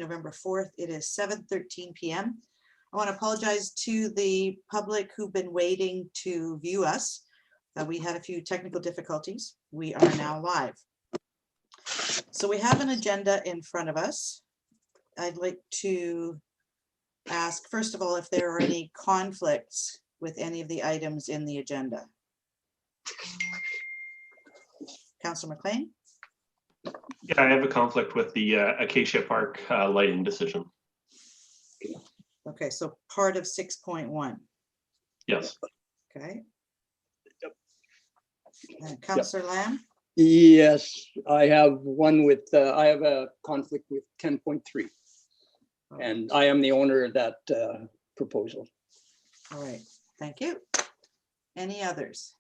November 4th. It is 7:13 p.m. I want to apologize to the public who've been waiting to view us. We had a few technical difficulties. We are now live. So we have an agenda in front of us. I'd like to ask, first of all, if there are any conflicts with any of the items in the agenda. Councillor McLean? Yeah, I have a conflict with the Acacia Park lighting decision. Okay, so part of 6.1. Yes. Okay. Councillor Lamb? Yes, I have one with, I have a conflict with 10.3. And I am the owner of that proposal. All right, thank you. Any others?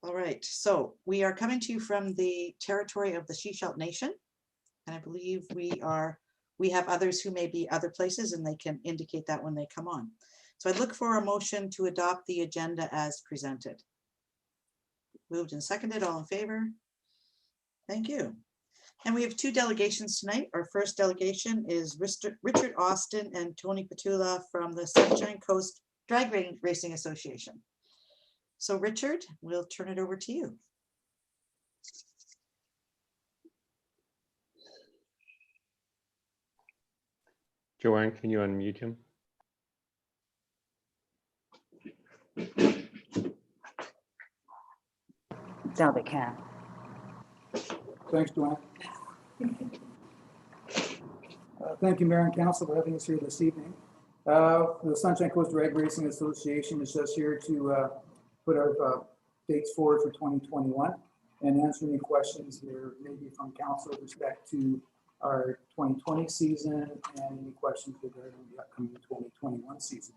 All right, so we are coming to you from the territory of the Shishalt Nation. And I believe we have others who may be other places and they can indicate that when they come on. So I'd look for a motion to adopt the agenda as presented. Moved and seconded, all in favor? Thank you. And we have two delegations tonight. Our first delegation is Richard Austin and Tony Petula from the Sunshine Coast Drag Racing Association. So Richard, we'll turn it over to you. Joanne, can you unmute him? Now they can. Thanks, Joanne. Thank you, Mayor and Council, for having us here this evening. The Sunshine Coast Drag Racing Association is just here to put our dates forward for 2021 and answer any questions there may be from Council with respect to our 2020 season and any questions regarding the upcoming 2021 season.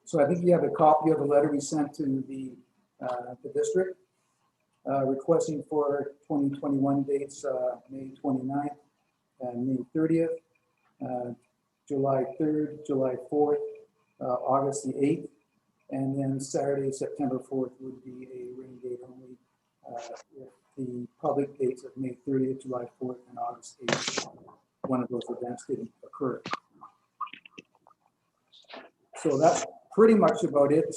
So I think you have a copy of a letter we sent to the district requesting for 2021 dates, May 29th and May 30th, July 3rd, July 4th, August the 8th, and then Saturday, September 4th would be a rain date only with the public dates of May 30th, July 4th, and August 8th. One of those events didn't occur. So that's pretty much about it,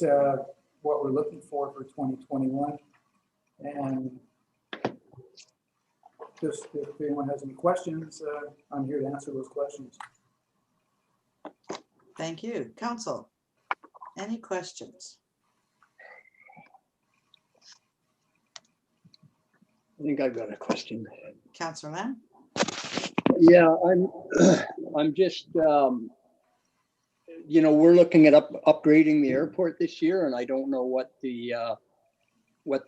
what we're looking for 2021. And just if anyone has any questions, I'm here to answer those questions. Thank you. Council, any questions? I think I've got a question. Councillor Lamb? Yeah, I'm just, you know, we're looking at upgrading the airport this year, and I don't know what the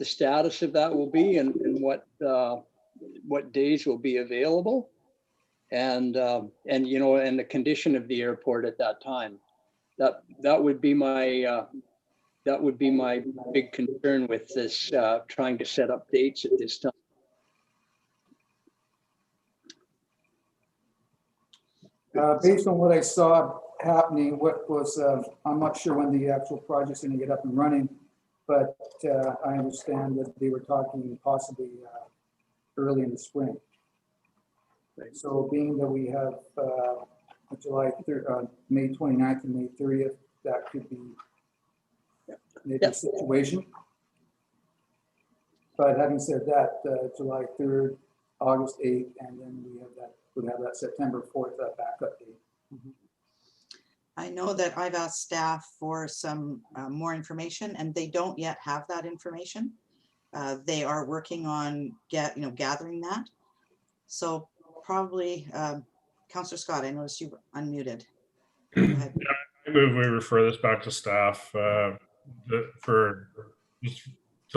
status of that will be and what days will be available, and you know, and the condition of the airport at that time. That would be my big concern with this, trying to set up dates at this time. Based on what I saw happening, I'm not sure when the actual project's going to get up and running, but I understand that they were talking possibly early in the spring. So being that we have May 29th and May 30th, that could be maybe a situation. But having said that, July 3rd, August 8th, and then would have that September 4th backup date. Mm-hmm. I know that I've asked staff for some more information, and they don't yet have that information. They are working on gathering that. So probably, Councillor Scott, I noticed you were unmuted. Go ahead. I move we refer this back to staff till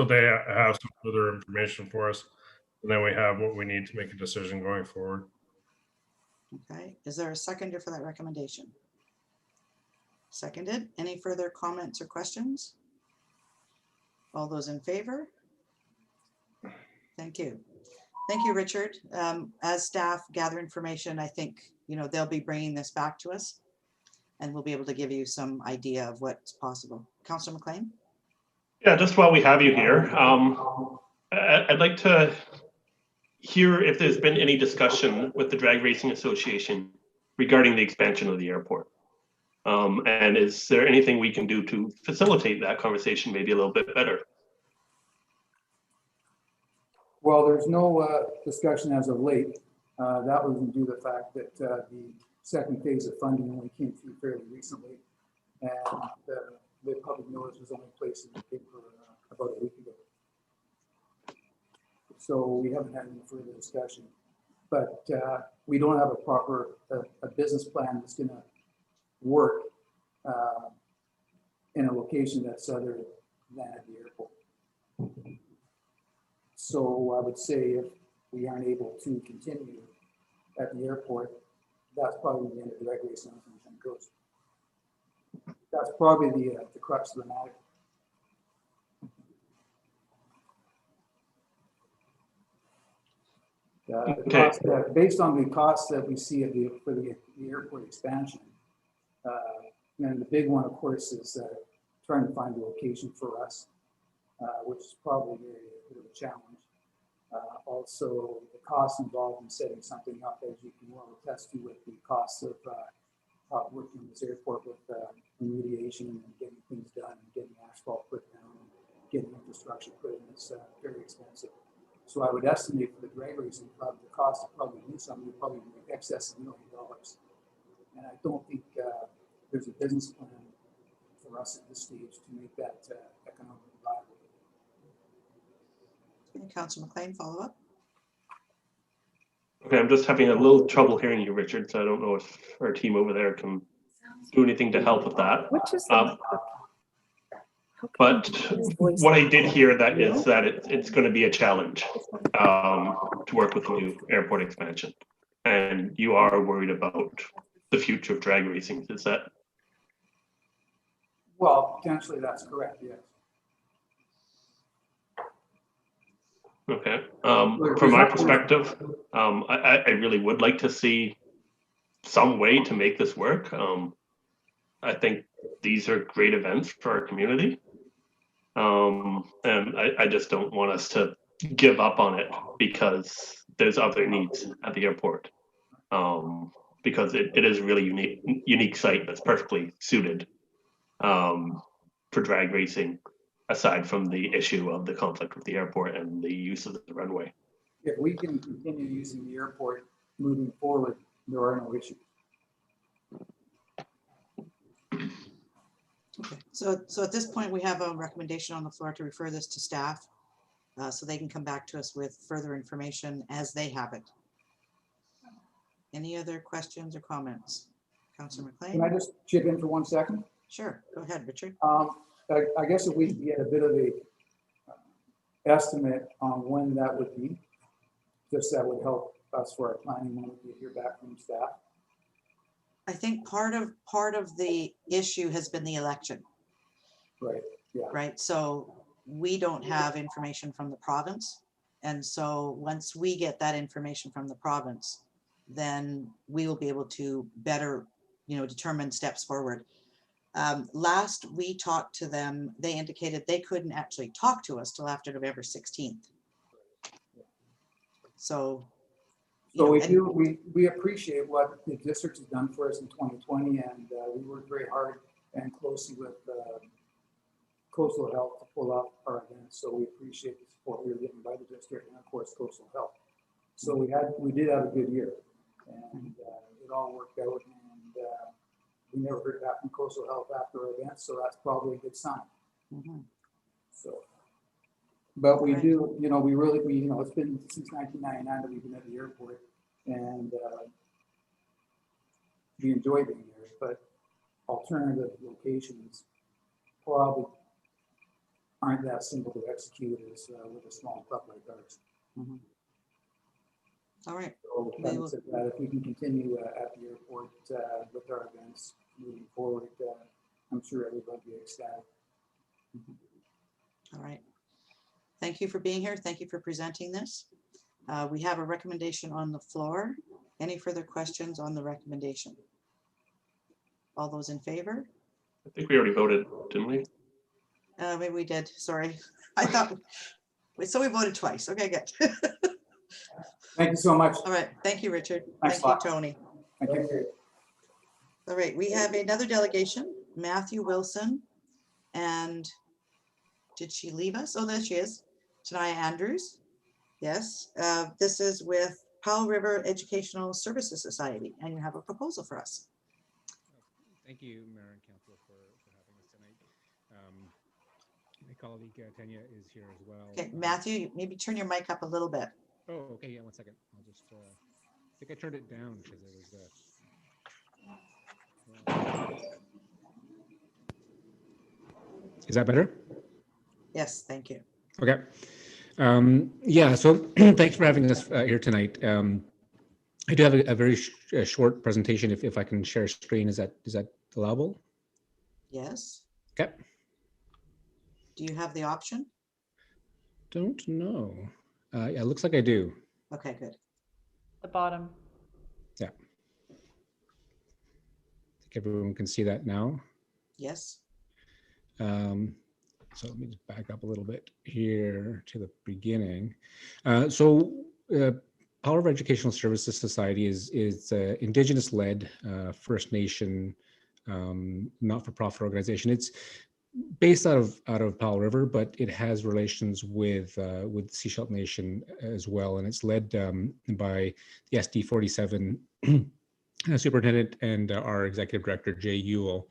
they have some further information for us, and then we have what we need to make a decision going forward. Okay, is there a seconder for that recommendation? Seconded. Any further comments or questions? All those in favor? Thank you. Thank you, Richard. As staff gather information, I think, you know, they'll be bringing this back to us and we'll be able to give you some idea of what's possible. Councillor McLean? Yeah, just while we have you here, I'd like to hear if there's been any discussion with the Drag Racing Association regarding the expansion of the airport. And is there anything we can do to facilitate that conversation maybe a little bit better? Well, there's no discussion as of late. That was due to the fact that the second phase of funding only came through fairly recently. And the public notice was only placed in the paper about a week ago. So we haven't had any further discussion. But we don't have a proper a business plan that's going to work in a location that's other than at the airport. So I would say if we aren't able to continue at the airport, that's probably the end of drag racing on the Sunshine Coast. That's probably the crux of the matter. Based on the costs that we see for the airport expansion, and the big one, of course, is trying to find a location for us, which is probably a bit of a challenge. Also, the costs involved in setting something up, as you can well attest to, with the costs of working in this airport with remediation and getting things done, and getting asphalt put down, and getting infrastructure put in. It's very expensive. So I would estimate for the drag racing club, the cost of probably do something would probably be in excess of $1 million. And I don't think there's a business plan for us at this stage to make that economically viable. Councillor McLean, follow up. Okay, I'm just having a little trouble hearing you, Richard, so I don't know if our team over there can do anything to help with that. Which is but what I did hear that is that it's going to be a challenge to work with the new airport expansion. And you are worried about the future of drag racing, is that? Well, potentially that's correct, yes. Okay. From my perspective, I really would like to see some way to make this work. I think these are great events for our community. And I just don't want us to give up on it because there's other needs at the airport. Because it is a really unique site that's perfectly suited for drag racing, aside from the issue of the conflict with the airport and the use of the runway. If we can continue using the airport moving forward, there are no issues. Okay, so at this point, we have a recommendation on the floor to refer this to staff so they can come back to us with further information as they have it. Any other questions or comments? Councillor McLean? Can I just chip in for 1 second? Sure, go ahead, Richard. I guess if we could get a bit of a estimate on when that would be, just that would help us for our planning when we hear back from staff. I think part of the issue has been the election. Right. Yeah. Right. So we don't have information from the province. And so once we get that information from the province, then we will be able to better, determine steps forward. Last we talked to them, they indicated they couldn't actually talk to us till after November 16th. So we appreciate what the district has done for us in 2020, and we worked very hard and closely with Coastal Health to pull off our events. So we appreciate the support we were getting by the district and of course Coastal Health. So we did have a good year, and it all worked out. And we never heard back from Coastal Health after our events, so that's probably a good sign. mm-hmm. So. But we do, it's been since 1999 that we've been at the airport, and we enjoy being there, but alternative locations probably aren't that simple to execute as with a small club like ours. Mm-hmm. All right. So having said that, if we can continue at the airport with our events moving forward, I'm sure everybody will be ecstatic. Mm-hmm. All right. Thank you for being here. Thank you for presenting this. We have a recommendation on the floor. Any further questions on the recommendation? All those in favor? I think we already voted, didn't we? Maybe we did. Sorry. I thought, so we voted twice. Okay, good. Thank you so much. All right, thank you, Richard. Thanks Thank a you, lot. Tony. Thank you. All right, we have another delegation, Matthew Wilson, and did she leave us? Oh, there she is, Tanaya Andrews. Yes, this is with Powell River Educational Services Society, and you have a proposal for us. Thank you, Mayor and Council, for having us tonight. My colleague Tanya is here as well. Okay, Matthew, maybe turn your mic up a little bit. Oh, okay, yeah, one second. I'll just, I think I turned it down because it was, is that better? Yes, thank you. Okay. Yeah, so thanks for having us here tonight. I do have a very short presentation. If I can share screen, is that allowable? Yes. Okay. Do you have the option? Don't know. Yeah, it looks like I do. Okay, good. The bottom. Yeah. I think everyone can see that now. Yes. So let me just back up a little bit here to the beginning. Powell River Educational Services Society is Indigenous-led, First Nation, not-for-profit organization. It's based out of Powell River, but it has relations with Sechelt Nation as well, and it's led by the SD 47 superintendent and our executive director Jay Ewell.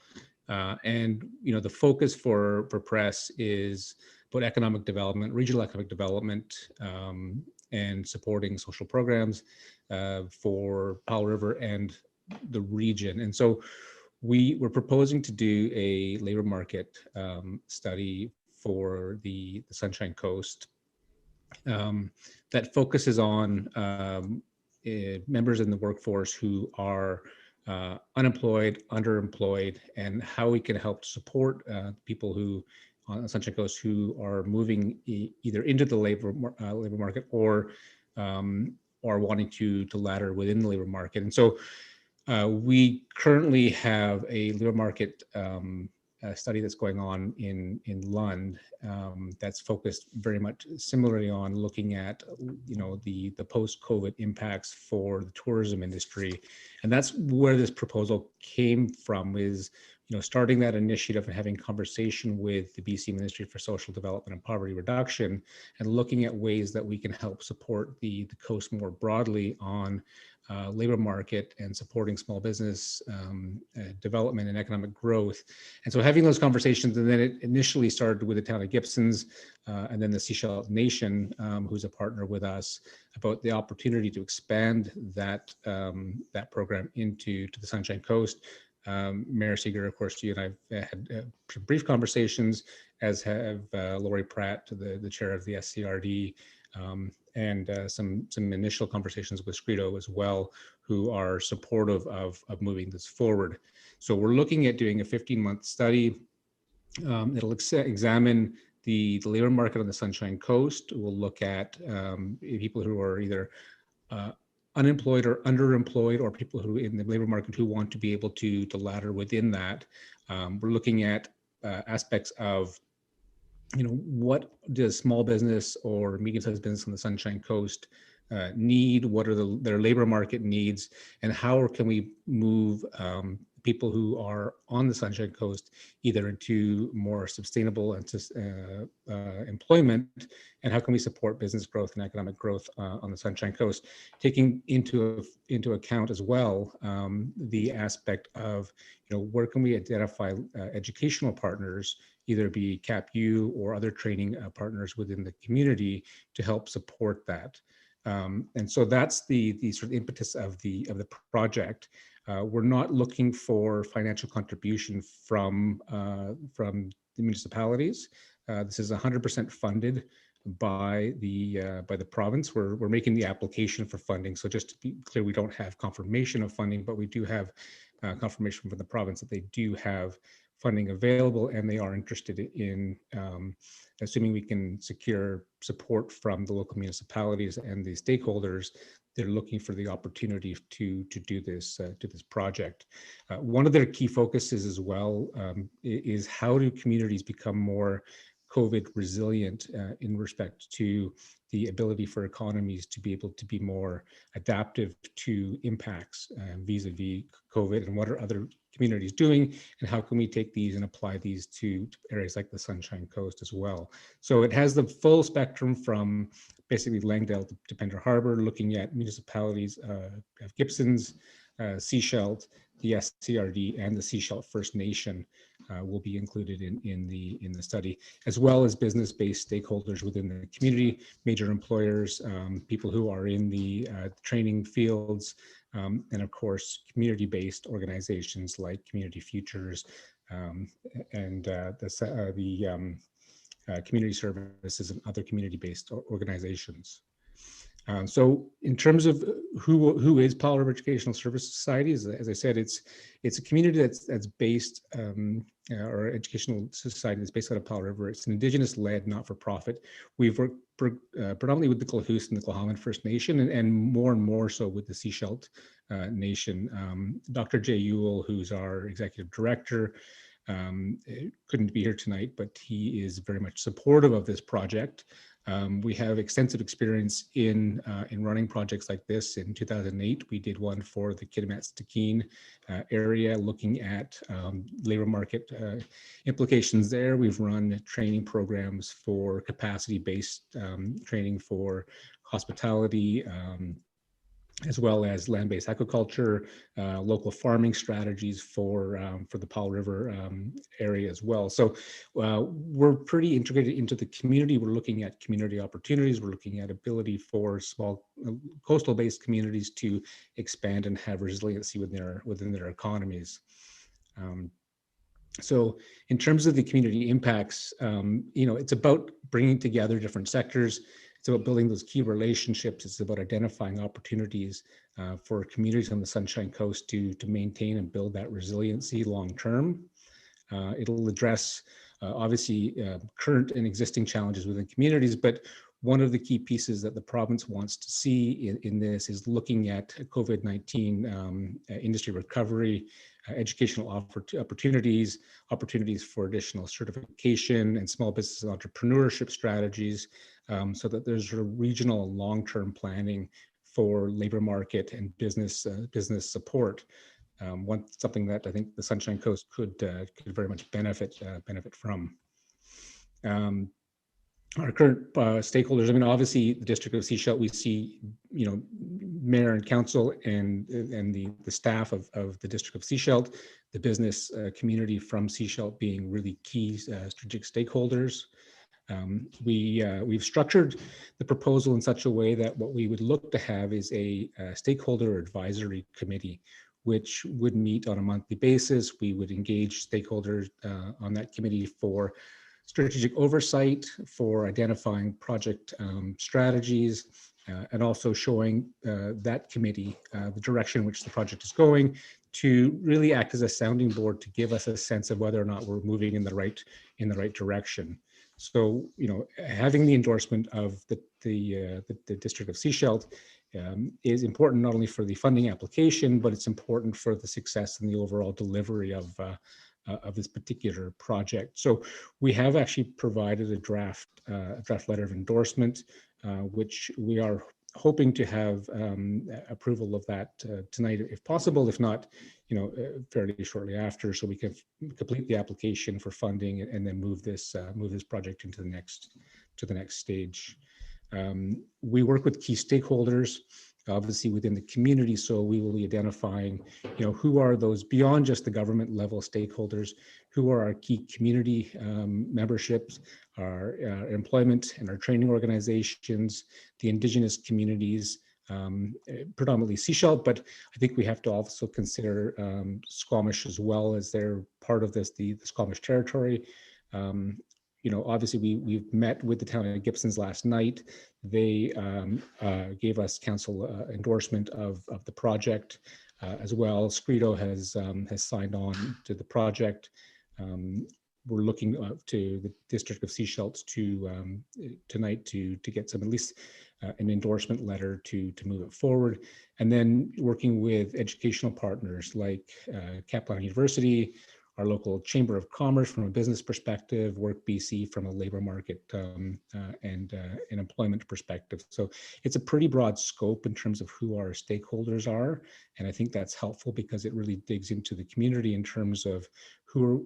And the focus for press is about economic development, regional economic development, and supporting social programs for Powell River and the region. And so we're proposing to do a labor market study for the Sunshine Coast that focuses on members in the workforce who are unemployed, underemployed, and how we can help support people who on the Sunshine Coast who are moving either into the labor market or wanting to ladder within the labor market. And so we currently have a labor market study that's going on in Lund that's focused very much similarly on looking at the post-COVID impacts for the tourism industry, and that's where this proposal came from. Is starting that initiative and having conversation with the BC Ministry for Social Development and Poverty Reduction, and looking at ways that we can help support the coast more broadly on labor market and supporting small business development and economic growth. And so having those conversations, and then it initially started with the town of Gibsons and then the Sechelt Nation, who's a partner with us, about the opportunity to expand that program to the Sunshine Coast. Mayor Seeger, of course, you and I have had brief conversations, as have Lori Pratt, the chair of the SCRD, and some initial conversations with Scredo as well, who are supportive of moving this forward. So we're looking at doing a 15-month study. It'll examine the labor market on the Sunshine Coast. We'll look at people who are either unemployed or underemployed, or people who in the labor market who want to be able to ladder within that. We're looking at aspects of what does small business or medium-sized business on the Sunshine Coast need? What are their labor market needs, and how can we move people who are on the Sunshine Coast either into more sustainable and employment, and how can we support business growth and economic growth on the Sunshine Coast, taking into account as well the aspect of where can we identify educational partners, either be CAPU or other training partners within the community, to help support that. And so that's the sort of impetus of the project. We're not looking for financial contribution from the municipalities. This is 100% funded by the province. We're making the application for funding. So just to be clear, we don't have confirmation of funding, but we do have confirmation from the province that they do have funding available, and they are interested in, assuming we can secure support from the local municipalities and the stakeholders, they're looking for the opportunity to do this project. One of their key focuses as well is how do communities become more COVID resilient in respect to the ability for economies to be able to be more adaptive to impacts vis-a-vis COVID, and what are other communities doing, and how can we take these and apply these to areas like the Sunshine Coast as well. So it has the full spectrum from basically Langdale to Pender Harbor, looking at municipalities of Gibsons, Sechelt, the SCRD, and the Sechelt First Nation will be included in the study, as well as business-based stakeholders within the community, major employers, people who are in the training fields, and of course, community-based organizations like Community Futures and the community services and other community-based organizations. So in terms of who is Powell River Educational Service Society, as I said, it's a community that's based, or educational society that's based out of Powell River. It's an Indigenous-led, not-for-profit. We've worked predominantly with the Klahoose and the Klahaman First Nation, and more so with the Sechelt Nation. Dr. Jay Ewell, who's our executive director, couldn't be here tonight, but he is very much supportive of this project. We have extensive experience in running projects like this. In 2008, we did one for the Kitimat-Stikine area, looking at labor market implications there. We've run training programs for capacity-based training for hospitality, as well as land-based aquaculture, local farming strategies for the Powell River area as well. So we're pretty integrated into the community. We're looking at community opportunities. We're looking at ability for small coastal-based communities to expand and have resiliency within their economies. So in terms of the community impacts, it's about bringing together different sectors. It's about building those key relationships. It's about identifying opportunities for communities on the Sunshine Coast to maintain and build that resiliency long term. It'll address obviously current and existing challenges within communities, but one of the key pieces that the province wants to see in this is looking at COVID-19 industry recovery, educational opportunities for additional certification and small business and entrepreneurship strategies, so that there's a regional long-term planning for labor market and business support. Something that I think the Sunshine Coast could very much benefit from. Our current stakeholders, I mean, obviously the District of Sechelt, we see, Mayor and Council and the staff of the District of Sechelt, the business community from Sechelt being really key strategic stakeholders. We've structured the proposal in such a way that what we would look to have is a stakeholder advisory committee, which would meet on a monthly basis. We would engage stakeholders on that committee for strategic oversight, for identifying project strategies, and also showing that committee the direction in which the project is going, to really act as a sounding board to give us a sense of whether or not we're moving in the right direction. So, having the endorsement of the District of Sechelt is important not only for the funding application, but it's important for the success and the overall delivery of this particular project. So we have actually provided a draft letter of endorsement, which we are hoping to have approval of that tonight, if possible. If not, fairly shortly after, so we can complete the application for funding and then move this project into the next stage. We work with key stakeholders, obviously within the community, so we will be identifying, who are those beyond just the government level stakeholders, who are our key community memberships, our employment and our training organizations, the Indigenous communities, predominantly Sechelt, but I think we have to also consider Squamish as well, as they're part of this, the Squamish territory. Obviously we've met with the town of Gibsons last night. They gave us council endorsement of the project as well. Scredo has signed on to the project. We're looking to the District of Sechelt tonight to get some, at least an endorsement letter to move it forward, and then working with educational partners like Kaplan University, our local Chamber of Commerce from a business perspective, Work BC from a labor market and an employment perspective. So it's a pretty broad scope in terms of who our stakeholders are. And I think that's helpful because it really digs into the community in terms of who are,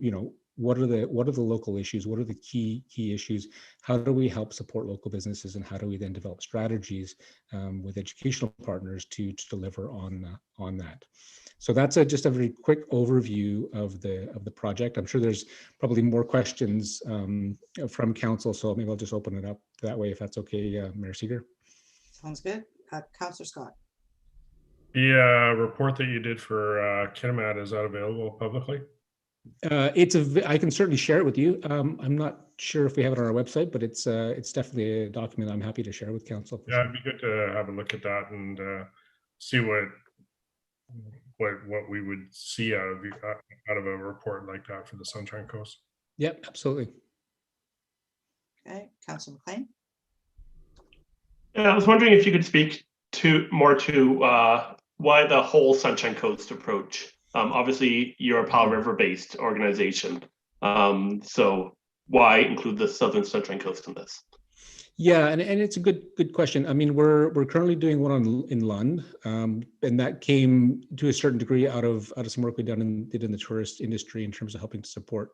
what are the local issues? What are the key issues? How do we help support local businesses, and how do we then develop strategies with educational partners to deliver on that? So that's just a very quick overview of the project. I'm sure there's probably more questions from council, so maybe I'll just open it up that way if that's okay, Mayor Seeger. Sounds good. Councillor Scott. The report that you did for Kitimat, is that available publicly? I can certainly share it with you. I'm not sure if we have it on our website, but it's definitely a document I'm happy to share with council. Yeah, it'd be good to have a look at that and see what we would see out of a report like that for the Sunshine Coast. Yep, absolutely. Okay, Councillor McLean. Yeah, I was wondering if you could speak more to why the whole Sunshine Coast approach. Obviously, you're a Powell River based organization. So why include the Southern Sunshine Coast in this? Yeah, and it's a good question. I mean, we're currently doing one in Lund, and that came to a certain degree out of some work we did in the tourist industry in terms of helping to support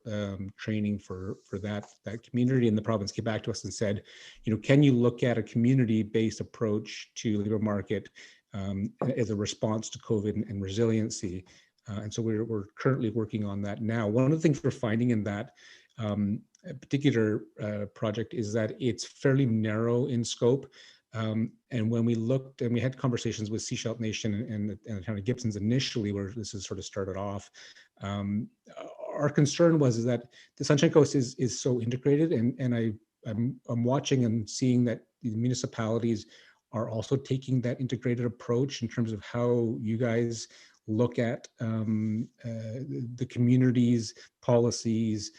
training for that community. And the province came back to us and said, can you look at a community-based approach to labor market as a response to COVID and resiliency? And so we're currently working on that now. One of the things we're finding in that particular project is that it's fairly narrow in scope. And when we looked and we had conversations with Seashell Nation and the town of Gibson's initially, where this has sort of started off, our concern was that the Sunshine Coast is so integrated, and I'm watching and seeing that the municipalities are also taking that integrated approach in terms of how you guys look at the communities, policies,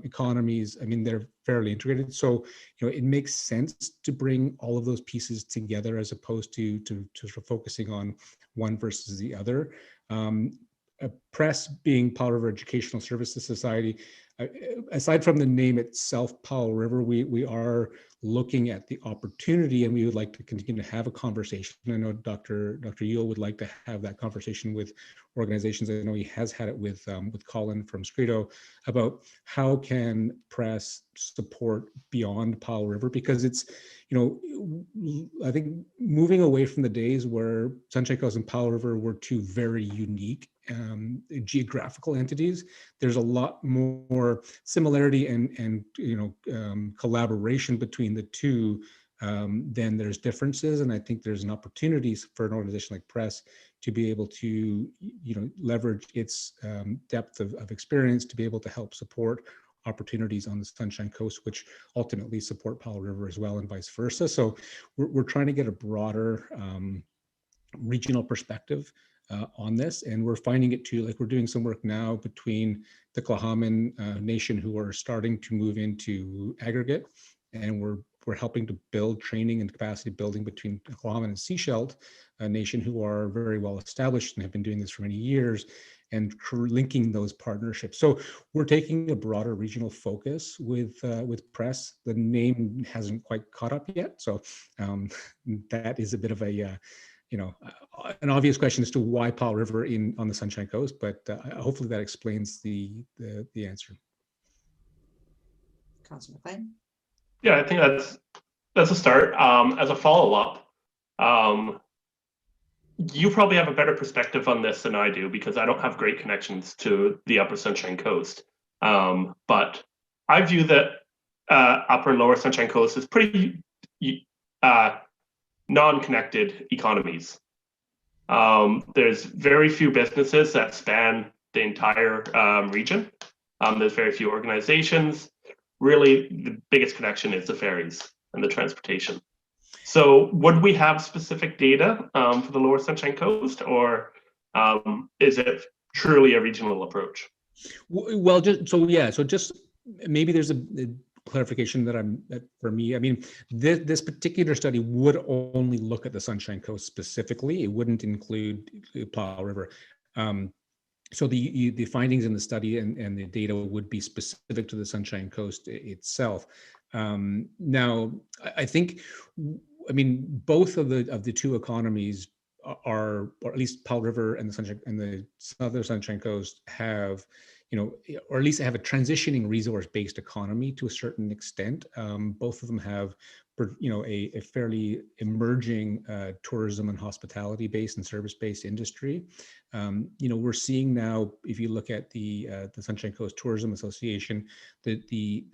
economies. I mean, they're fairly integrated. So, it makes sense to bring all of those pieces together as opposed to sort of focusing on one versus the other. Press being Powell River Educational Services Society, aside from the name itself, Powell River, we are looking at the opportunity, and we would like to continue to have a conversation. I know Dr. Yule would like to have that conversation with organizations. I know he has had it with Colin from Scredo about how can press support beyond Powell River, because it's, I think moving away from the days where Sunshine Coast and Powell River were two very unique geographical entities. There's a lot more similarity and collaboration between the two than there's differences. And I think there's an opportunity for an organization like Press to be able to leverage its depth of experience to be able to help support opportunities on the Sunshine Coast, which ultimately support Powell River as well, and vice versa. So we're trying to get a broader regional perspective on this, and we're finding it too. Like, we're doing some work now between the Clahaman Nation, who are starting to move into aggregate, and we're helping to build training and capacity building between Clahaman and Seashell Nation, who are very well established and have been doing this for many years, and linking those partnerships. So we're taking a broader regional focus with Press. The name hasn't quite caught up yet, so that is a bit of a an obvious question as to why Powell River on the Sunshine Coast, but hopefully that explains the answer. Councillor McLean. Yeah, I think that's a start. As a follow-up, you probably have a better perspective on this than I do, because I don't have great connections to the Upper Sunshine Coast. But I view that Upper and Lower Sunshine Coast as pretty non-connected economies. There's very few businesses that span the entire region. There's very few organizations. Really, the biggest connection is the ferries and the transportation. So would we have specific data for the Lower Sunshine Coast, or is it truly a regional approach? Well, just maybe there's a clarification that for me, I mean, this particular study would only look at the Sunshine Coast specifically. It wouldn't include Powell River. So the findings in the study and the data would be specific to the Sunshine Coast itself. Now, I think, I mean, both of the two economies are, or at least Powell River and the Sunshine and the Southern Sunshine Coast have, or at least have a transitioning resource-based economy to a certain extent. Both of them have, a fairly emerging tourism and hospitality-based and service-based industry. We're seeing now, if you look at the Sunshine Coast Tourism Association, the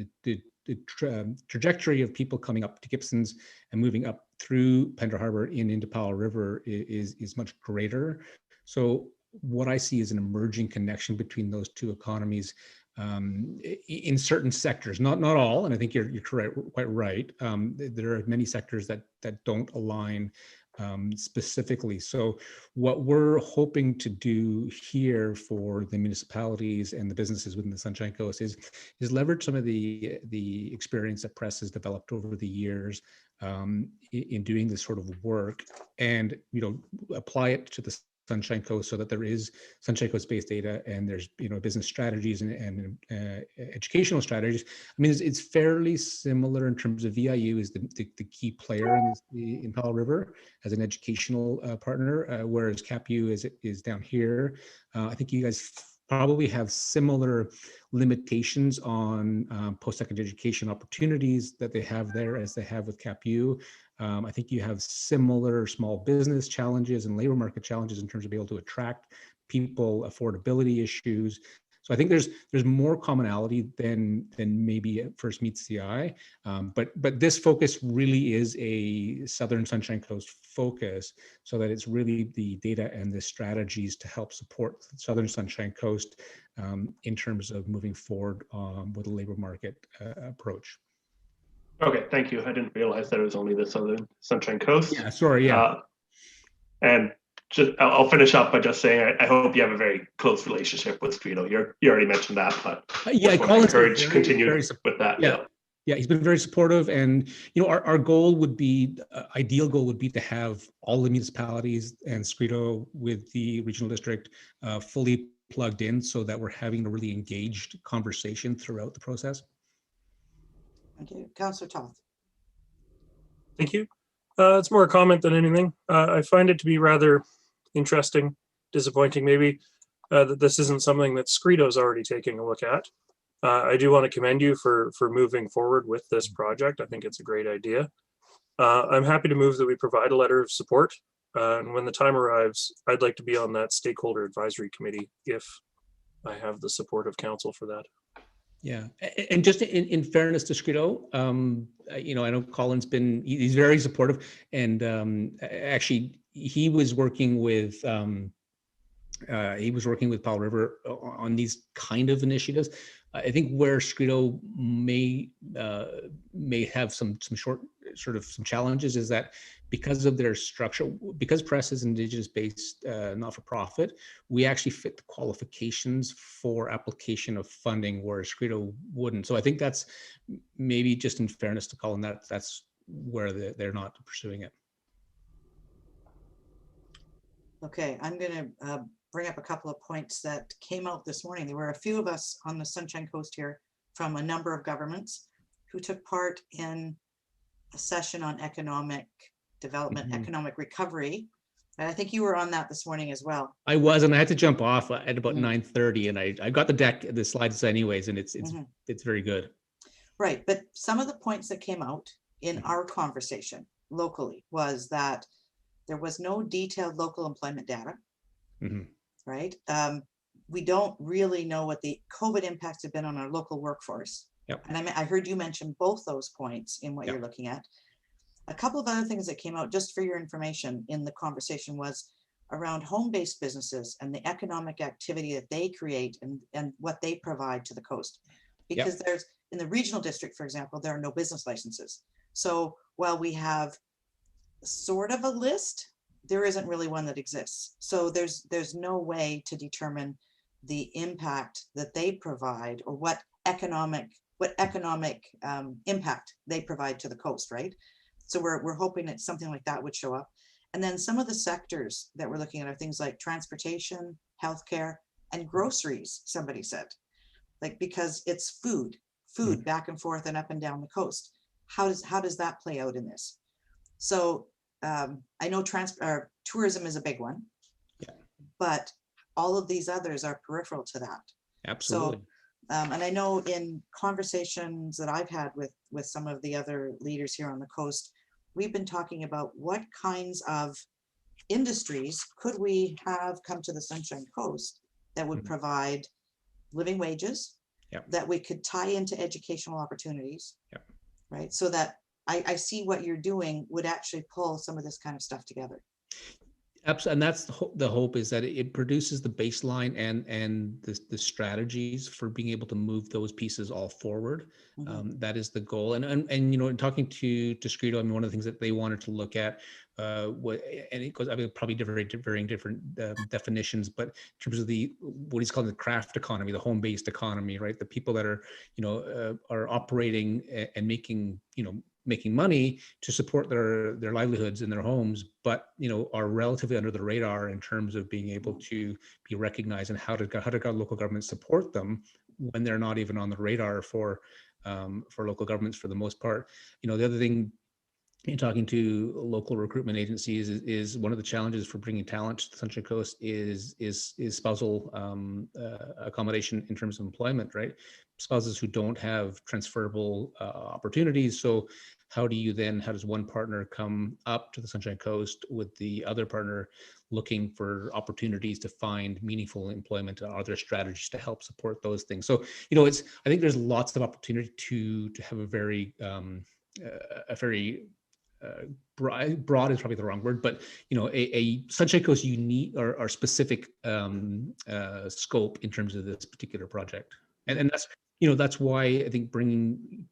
trajectory of people coming up to Gibson's and moving up through Pender Harbor into Powell River is much greater. So what I see is an emerging connection between those two economies in certain sectors, not all, and I think you're correct, quite right. There are many sectors that don't align specifically. So what we're hoping to do here for the municipalities and the businesses within the Sunshine Coast is leverage some of the experience that press has developed over the years in doing this sort of work, and apply it to the Sunshine Coast so that there is Sunshine Coast based data and there's business strategies and educational strategies. I mean, it's fairly similar in terms of VIU is the key player in Powell River as an educational partner, whereas CapU is down here. I think you guys probably have similar limitations on post-secondary education opportunities that they have there as they have with CapU. I think you have similar small business challenges and labor market challenges in terms of being able to attract people, affordability issues. So I think there's more commonality than maybe at first meets the eye. But this focus really is a Southern Sunshine Coast focus, so that it's really the data and the strategies to help support Southern Sunshine Coast in terms of moving forward with a labor market approach. Okay, thank you. I didn't realize that it was only the Southern Sunshine Coast. Yeah, sorry, yeah. And I'll finish up by just saying I hope you have a very close relationship with Streeto. You already mentioned that, but yeah, Colin's encourage continue with that. Yeah, he's been very supportive, and our goal would be, ideal goal would be to have all the municipalities and Streeto with the regional district fully plugged in, so that we're having a really engaged conversation throughout the process. Thank you, Councillor Toth. Thank you. It's more a comment than anything. I find it to be rather interesting, disappointing maybe, that this isn't something that Screeto's already taking a look at. I do want to commend you for moving forward with this project. I think it's a great idea. I'm happy to move that we provide a letter of support. And when the time arrives, I'd like to be on that stakeholder advisory committee if I have the support of council for that. Yeah, and just in fairness to Screeto, I know Colin's he's very supportive, and actually he was working with Powell River on these kind of initiatives. I think where Screeto may have some challenges is that because of their structure, because press is Indigenous based, not-for-profit, we actually fit the qualifications for application of funding, whereas Screeto wouldn't. So I think that's maybe, just in fairness to Colin, that's where they're not pursuing it. Okay, I'm going to bring up a couple of points that came out this morning. There were a few of us on the Sunshine Coast here from a number of governments who took part in a session on economic development, economic recovery. And I think you were on that this morning as well. I was, and I had to jump off at about 9:30, and I got the slides anyways, and it's very good. Right, but some of the points that came out in our conversation locally was that there was no detailed local employment data. Right? We don't really know what the COVID impacts have been on our local workforce. Yep. And I heard you mention both those points in what you're looking at. A couple of other things that came out, just for your information, in the conversation was around home-based businesses and the economic activity that they create and what they provide to the coast. Because there's, in the regional district, for example, there are no business licenses. So while we have sort of a list, there isn't really one that exists. So there's no way to determine the impact that they provide, or what economic impact they provide to the coast, right? So we're hoping that something like that would show up. And then some of the sectors that we're looking at are things like transportation, healthcare, and groceries, somebody said, like, because it's food back and forth and up and down the coast. How does that play out in this? So I know tourism is a big one, but all of these others are peripheral to that. Absolutely. So, and I know in conversations that I've had with some of the other leaders here on the coast, we've been talking about what kinds of industries could we have come to the Sunshine Coast that would provide living wages, that we could tie into educational opportunities, right? So that I see what you're doing would actually pull some of this kind of stuff together. Absolutely, and that's the hope, is that it produces the baseline and the strategies for being able to move those pieces all forward. That is the goal. And you know, in talking to Scredo, I mean, one of the things that they wanted to look at, and it goes, I mean, probably varying different definitions, but in terms of what he's calling the craft economy, the home-based economy, right? The people that are, you know, are operating and making, you know, making money to support their livelihoods in their homes, but, you know, are relatively under the radar in terms of being able to be recognized, and how do local governments support them when they're not even on the radar for local governments for the most part. You know, the other thing in talking to local recruitment agencies is one of the challenges for bringing talent to the Sunshine Coast is spousal accommodation in terms of employment, right? Spouses who don't have transferable opportunities. So how does one partner come up to the Sunshine Coast with the other partner looking for opportunities to find meaningful employment? Are there strategies to help support those things? So, you know, I think there's lots of opportunity to have a very broad is probably the wrong word, but, you know, a Sunshine Coast unique or specific scope in terms of this particular project. And that's, you know, that's why I think bringing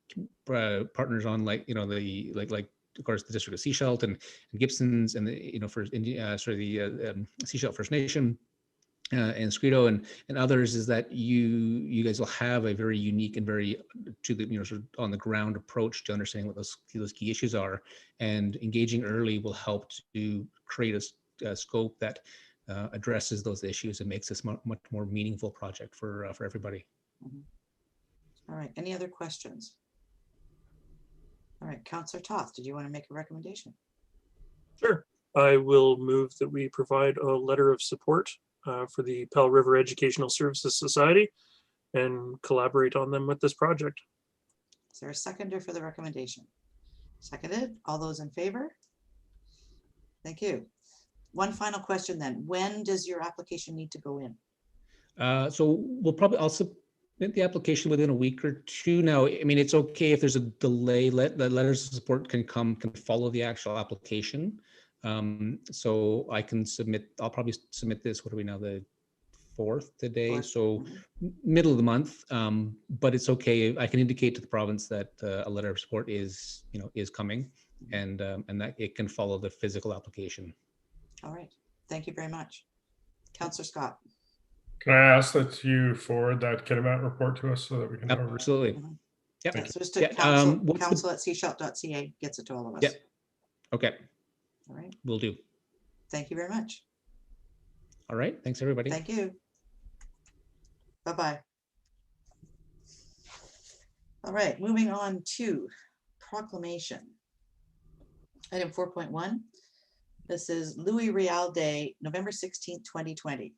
partners on, like, you know, like of course the District of Sechelt and Gibson's and the, you know, Sechelt First Nation and Scredo and others, is that you guys will have a very unique and very you know, sort of on the ground approach to understanding what those key issues are, and engaging early will help to create a scope that addresses those issues and makes this much more meaningful project for everybody. All right, any other questions? All right, Councillor Toth, did you want to make a recommendation? Sure. I will move that we provide a letter of support for the Powell River Educational Services Society and collaborate on them with this project. Is there a seconder for the recommendation? Seconded. All those in favor? Thank you. One final question then. When does your application need to go in? So I'll submit the application within a week or two. Now, I mean, it's okay if there's a delay. The letters of support can follow the actual application. So I'll probably submit this, what are we now, the 4th today? So middle of the month, but it's okay. I can indicate to the province that a letter of support is coming, and that it can follow the physical application. All right, thank you very much. Councillor Scott. Can I ask that you forward that Kitimat report to us so that we can? Absolutely. Yep. Yeah, so just to council@sechelt.ca gets it to all of us. Yep. Okay. All right. Will do. Thank you very much. All right. Thanks, everybody. Thank you. Bye-bye. All right, moving on to proclamation. Item 4.1. This is Louis Riel Day, November 16th, 2020.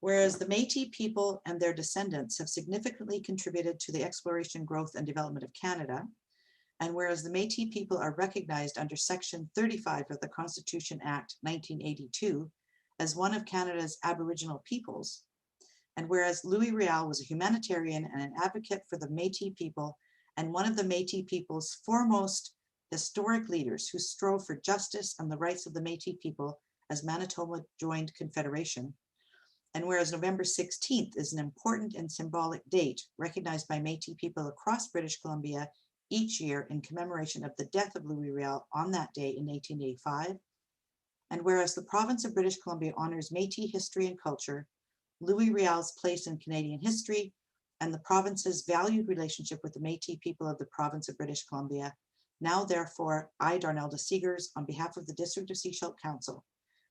Whereas the Métis people and their descendants have significantly contributed to the exploration, growth, and development of Canada, and whereas the Métis people are recognized under Section 35 of the Constitution Act 1982 as one of Canada's Aboriginal peoples, and whereas Louis Riel was a humanitarian and an advocate for the Métis people and one of the Métis people's foremost historic leaders who strove for justice and the rights of the Métis people as Manitoba joined Confederation, and whereas November 16th is an important and symbolic date recognized by Métis people across British Columbia each year in commemoration of the death of Louis Riel on that day in 1885, and whereas the province of British Columbia honors Métis history and culture, Louis Riel's place in Canadian history, and the province's valued relationship with the Métis people of the province of British Columbia, now therefore, I, Darnelda Seegers, on behalf of the District of Sechelt Council,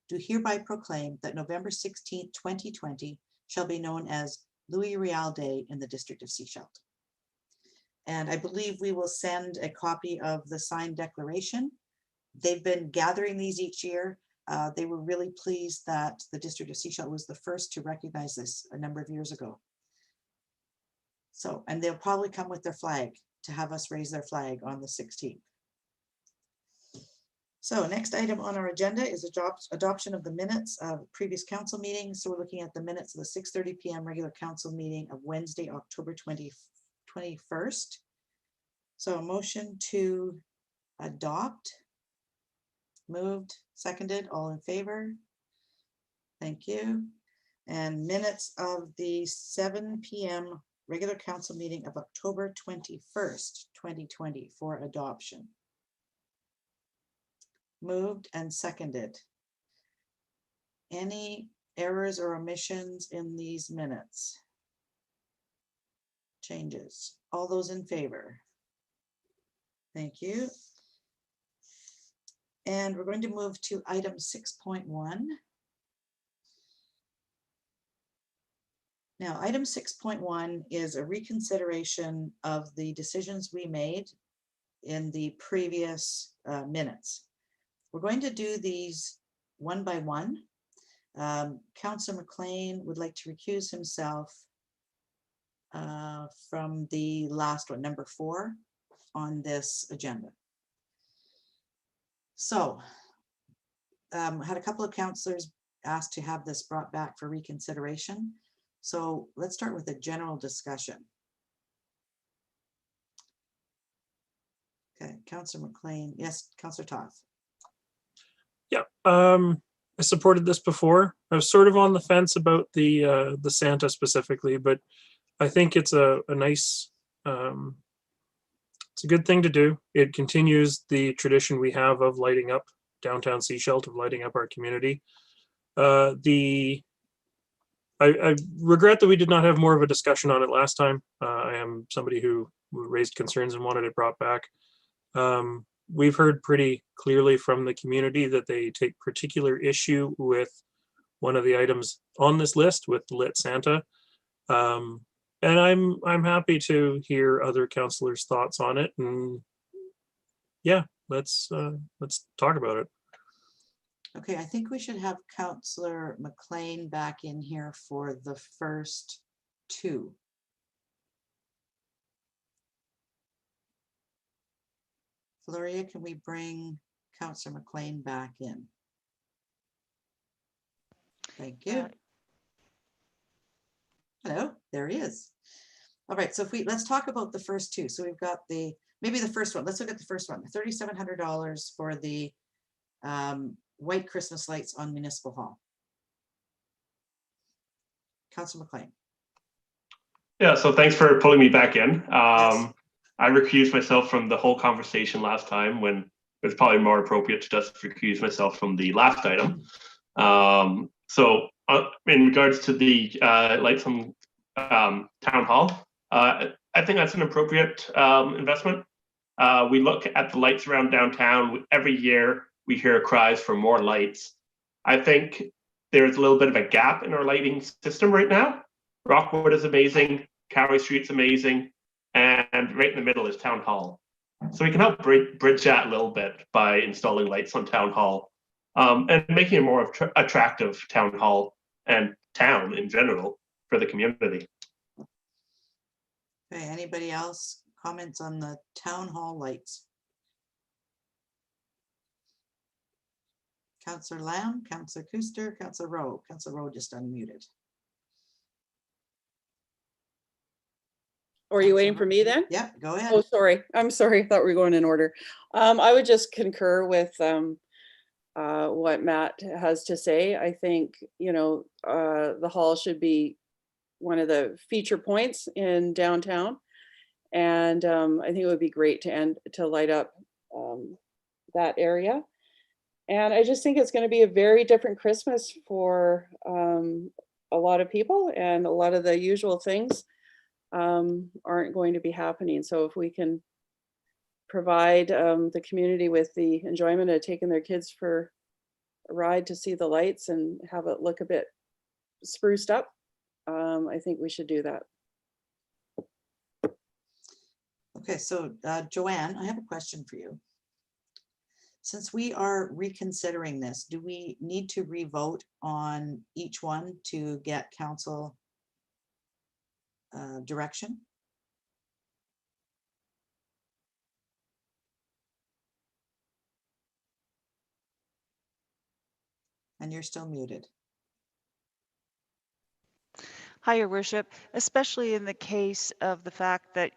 do hereby proclaim that November 16, 2020 shall be known as Louis Riel Day in the District of Sechelt. And I believe we will send a copy of the signed declaration. They've been gathering these each year. They were really pleased that the District of Sechelt was the first to recognize this a number of years ago. So, and they'll probably come with their flag to have us raise their flag on the 16th. So next item on our agenda is adoption of the minutes of previous council meetings. So we're looking at the minutes of the 6:30 p.m. regular council meeting of Wednesday, October 21st. So a motion to adopt. Moved, seconded, all in favor? Thank you. And minutes of the 7 p.m. regular council meeting of October 21st, 2020 for adoption. Moved and seconded. Any errors or omissions in these minutes? Changes? All those in favor? Thank you. And we're going to move to item 6.1. Now, item 6.1 is a reconsideration of the decisions we made in the previous minutes. We're going to do these one by one. Councillor McLean would like to recuse himself from the last one, number 4 on this agenda. So had a couple of councillors asked to have this brought back for reconsideration. So let's start with a general discussion. Okay, Councillor McLean. Yes, Councillor Toth. Yeah, I supported this before. I was sort of on the fence about the Santa specifically, but I think it's a nice, it's a good thing to do. It continues the tradition we have of lighting up downtown Sechelt, of lighting up our community. I regret that we did not have more of a discussion on it last time. I am somebody who raised concerns and wanted it brought back. We've heard pretty clearly from the community that they take particular issue with one of the items on this list, with the lit Santa. And I'm happy to hear other councillors' thoughts on it. And yeah, let's talk about it. Okay, I think we should have Councillor McLean back in here for the first 2. Gloria, can we bring Councillor McLean back in? Thank you. Hello, there he is. All right, so if let's talk about the first 2. So we've got maybe the first one. Let's look at the first one. $3,700 for the white Christmas lights on Municipal Hall. Councillor McLean. Yeah, so thanks for pulling me back in. Yes. I recused myself from the whole conversation last time, when it was probably more appropriate to just recuse myself from the last item. So in regards to the lights on Town Hall, I think that's an appropriate investment. We look at the lights around downtown. Every year we hear cries for more lights. I think there's a little bit of a gap in our lighting system right now. Rockwood is amazing, Cowie Street's amazing, and right in the middle is Town Hall. So we can help bridge that a little bit by installing lights on Town Hall, and making a more attractive Town Hall and town in general for the community. Okay, anybody else comments on the Town Hall lights? Councillor Lamb, Councillor Kuster, Councillor Rowe. Councillor Rowe just unmuted. Or are you waiting for me then? Yeah, go ahead. Oh, sorry. I'm sorry. I thought we were going in order. I would just concur with what Matt has to say. I think, the hall should be one of the feature points in downtown. And I think it would be great to light up that area. And I just think it's going to be a very different Christmas for a lot of people, and a lot of the usual things aren't going to be happening. So if we can provide the community with the enjoyment of taking their kids for a ride to see the lights and have it look a bit spruced up, I think we should do that. Okay, so Joanne, I have a question for you. Since we are reconsidering this, do we need to re-vote on each one to get council direction? And you're still muted. Hi, Your Worship, especially in the case of the fact that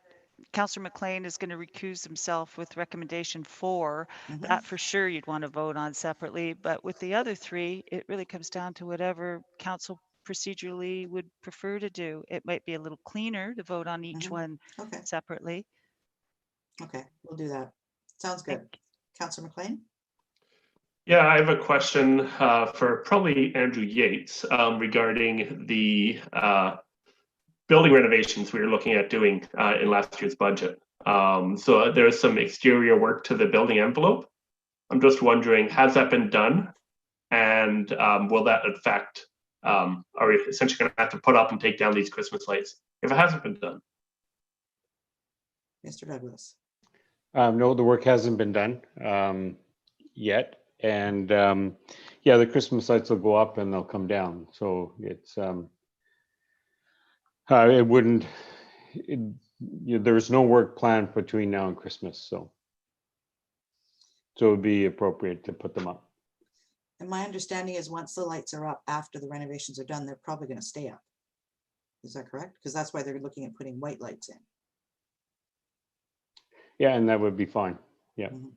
Councillor McLean is going to recuse himself with recommendation 4. Mhm. That for sure you'd want to vote on separately. But with the other 3, it really comes down to whatever council procedurally would prefer to do. It might be a little cleaner to vote on each Mhm. one Okay, separately. okay, we'll do that. Sounds good. Councillor McLean? Yeah, I have a question for probably Andrew Yates regarding the building renovations we were looking at doing in last year's budget. So there's some exterior work to the building envelope. I'm just wondering, has that been done? And will that affect, are we essentially going to have to put up and take down these Christmas lights if it hasn't been done? Mr. Douglas? No, the work hasn't been done yet. And yeah, the Christmas lights will go up and they'll come down. So it's, it wouldn't, there's no work planned between now and Christmas. So it would be appropriate to put them up. And my understanding is once the lights are up after the renovations are done, they're probably going to stay up. Is that correct? Because that's why they're looking at putting white lights in. Yeah, and that would be fine. Yeah. Mhm.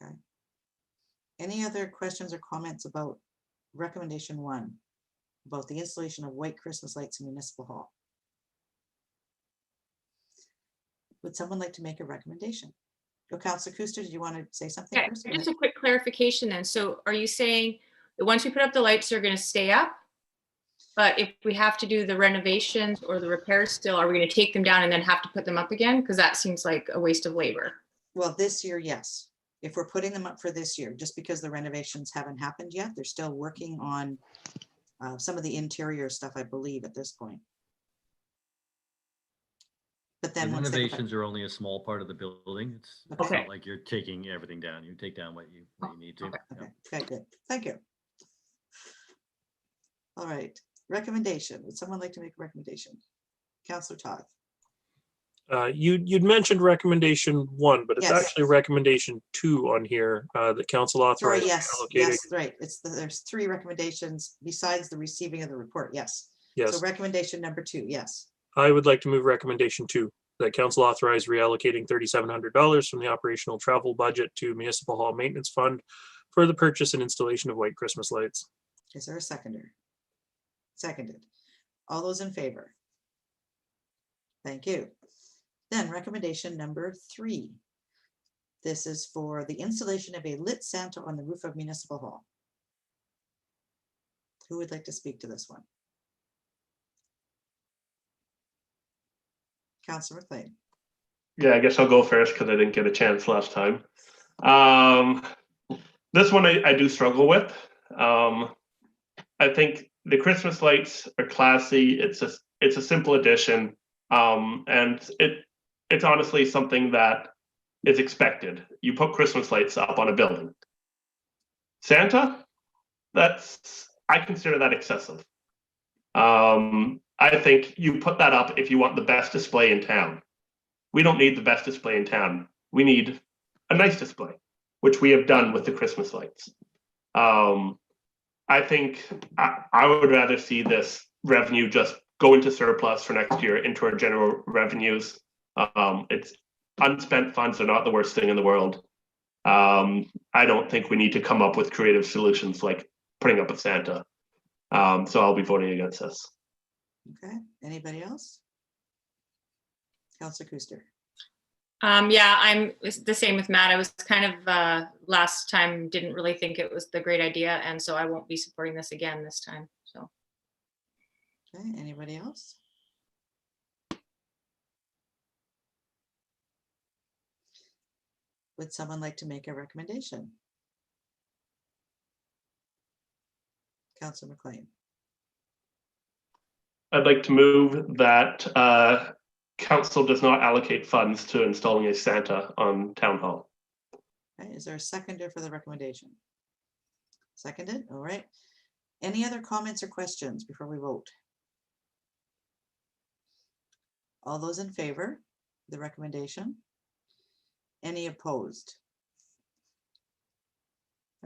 Okay. Any other questions or comments about recommendation 1, about the installation of white Christmas lights in Municipal Hall? Would someone like to make a recommendation? Go, Councillor Kuster, did you want to say something Yeah, first? Go just ahead. a quick clarification then. So are you saying that once we put up the lights, they're going to stay up? But if we have to do the renovations or the repairs still, are we going to take them down and then have to put them up again? Because that seems like a waste of labor. Well, this year, yes. If we're putting them up for this year, just because the renovations haven't happened yet, they're still working on some of the interior stuff, I believe, at this point. But then The once they go back- renovations are only a small part of the building. It's Okay. not like you're taking everything down. You take down what you need to. Okay. Yeah. Okay, good. Thank you. All right, recommendation. Would someone like to make a recommendation? Councillor Todd? You'd mentioned recommendation 1, but it's Yes. actually recommendation 2 on here that council Sorry, authorized yes, allocating. yes, right. There's 3 recommendations besides the receiving of the report, yes. Yes, So recommendation number 2, yes. I would like to move recommendation 2, that council authorize reallocating $3,700 from the operational travel budget to municipal hall maintenance fund for the purchase and installation of white Christmas lights. Is there a seconder? Seconded. All those in favor? Thank you. Then recommendation number 3. This is for the installation of a lit Santa on the roof of Municipal Hall. Who would like to speak to this one? Councillor McLean. Yeah, I guess I'll go first because I didn't get a chance last time. This one I do struggle with. I think the Christmas lights are classy. It's a simple addition, and it's honestly something that is expected. You put Christmas lights up on a building. Santa, I consider that excessive. I think you put that up if you want the best display in town. We don't need the best display in town. We need a nice display, which we have done with the Christmas lights. I think I would rather see this revenue just go into surplus for next year into our general revenues. It's unspent funds are not the worst thing in the world. I don't think we need to come up with creative solutions like putting up a Santa. So I'll be voting against this. Okay, anybody else? Councillor Kuster. Yeah, I'm the same with Matt. I was kind of last time didn't really think it was the great idea, and so I won't be supporting this again this time. So. Okay, anybody else? Would someone like to make a recommendation? Councillor McLean. I'd like to move that council does not allocate funds to installing a Santa on Town Hall. Okay, is there a seconder for the recommendation? Seconded, all right. Any other comments or questions before we vote? All those in favor of the recommendation? Any opposed?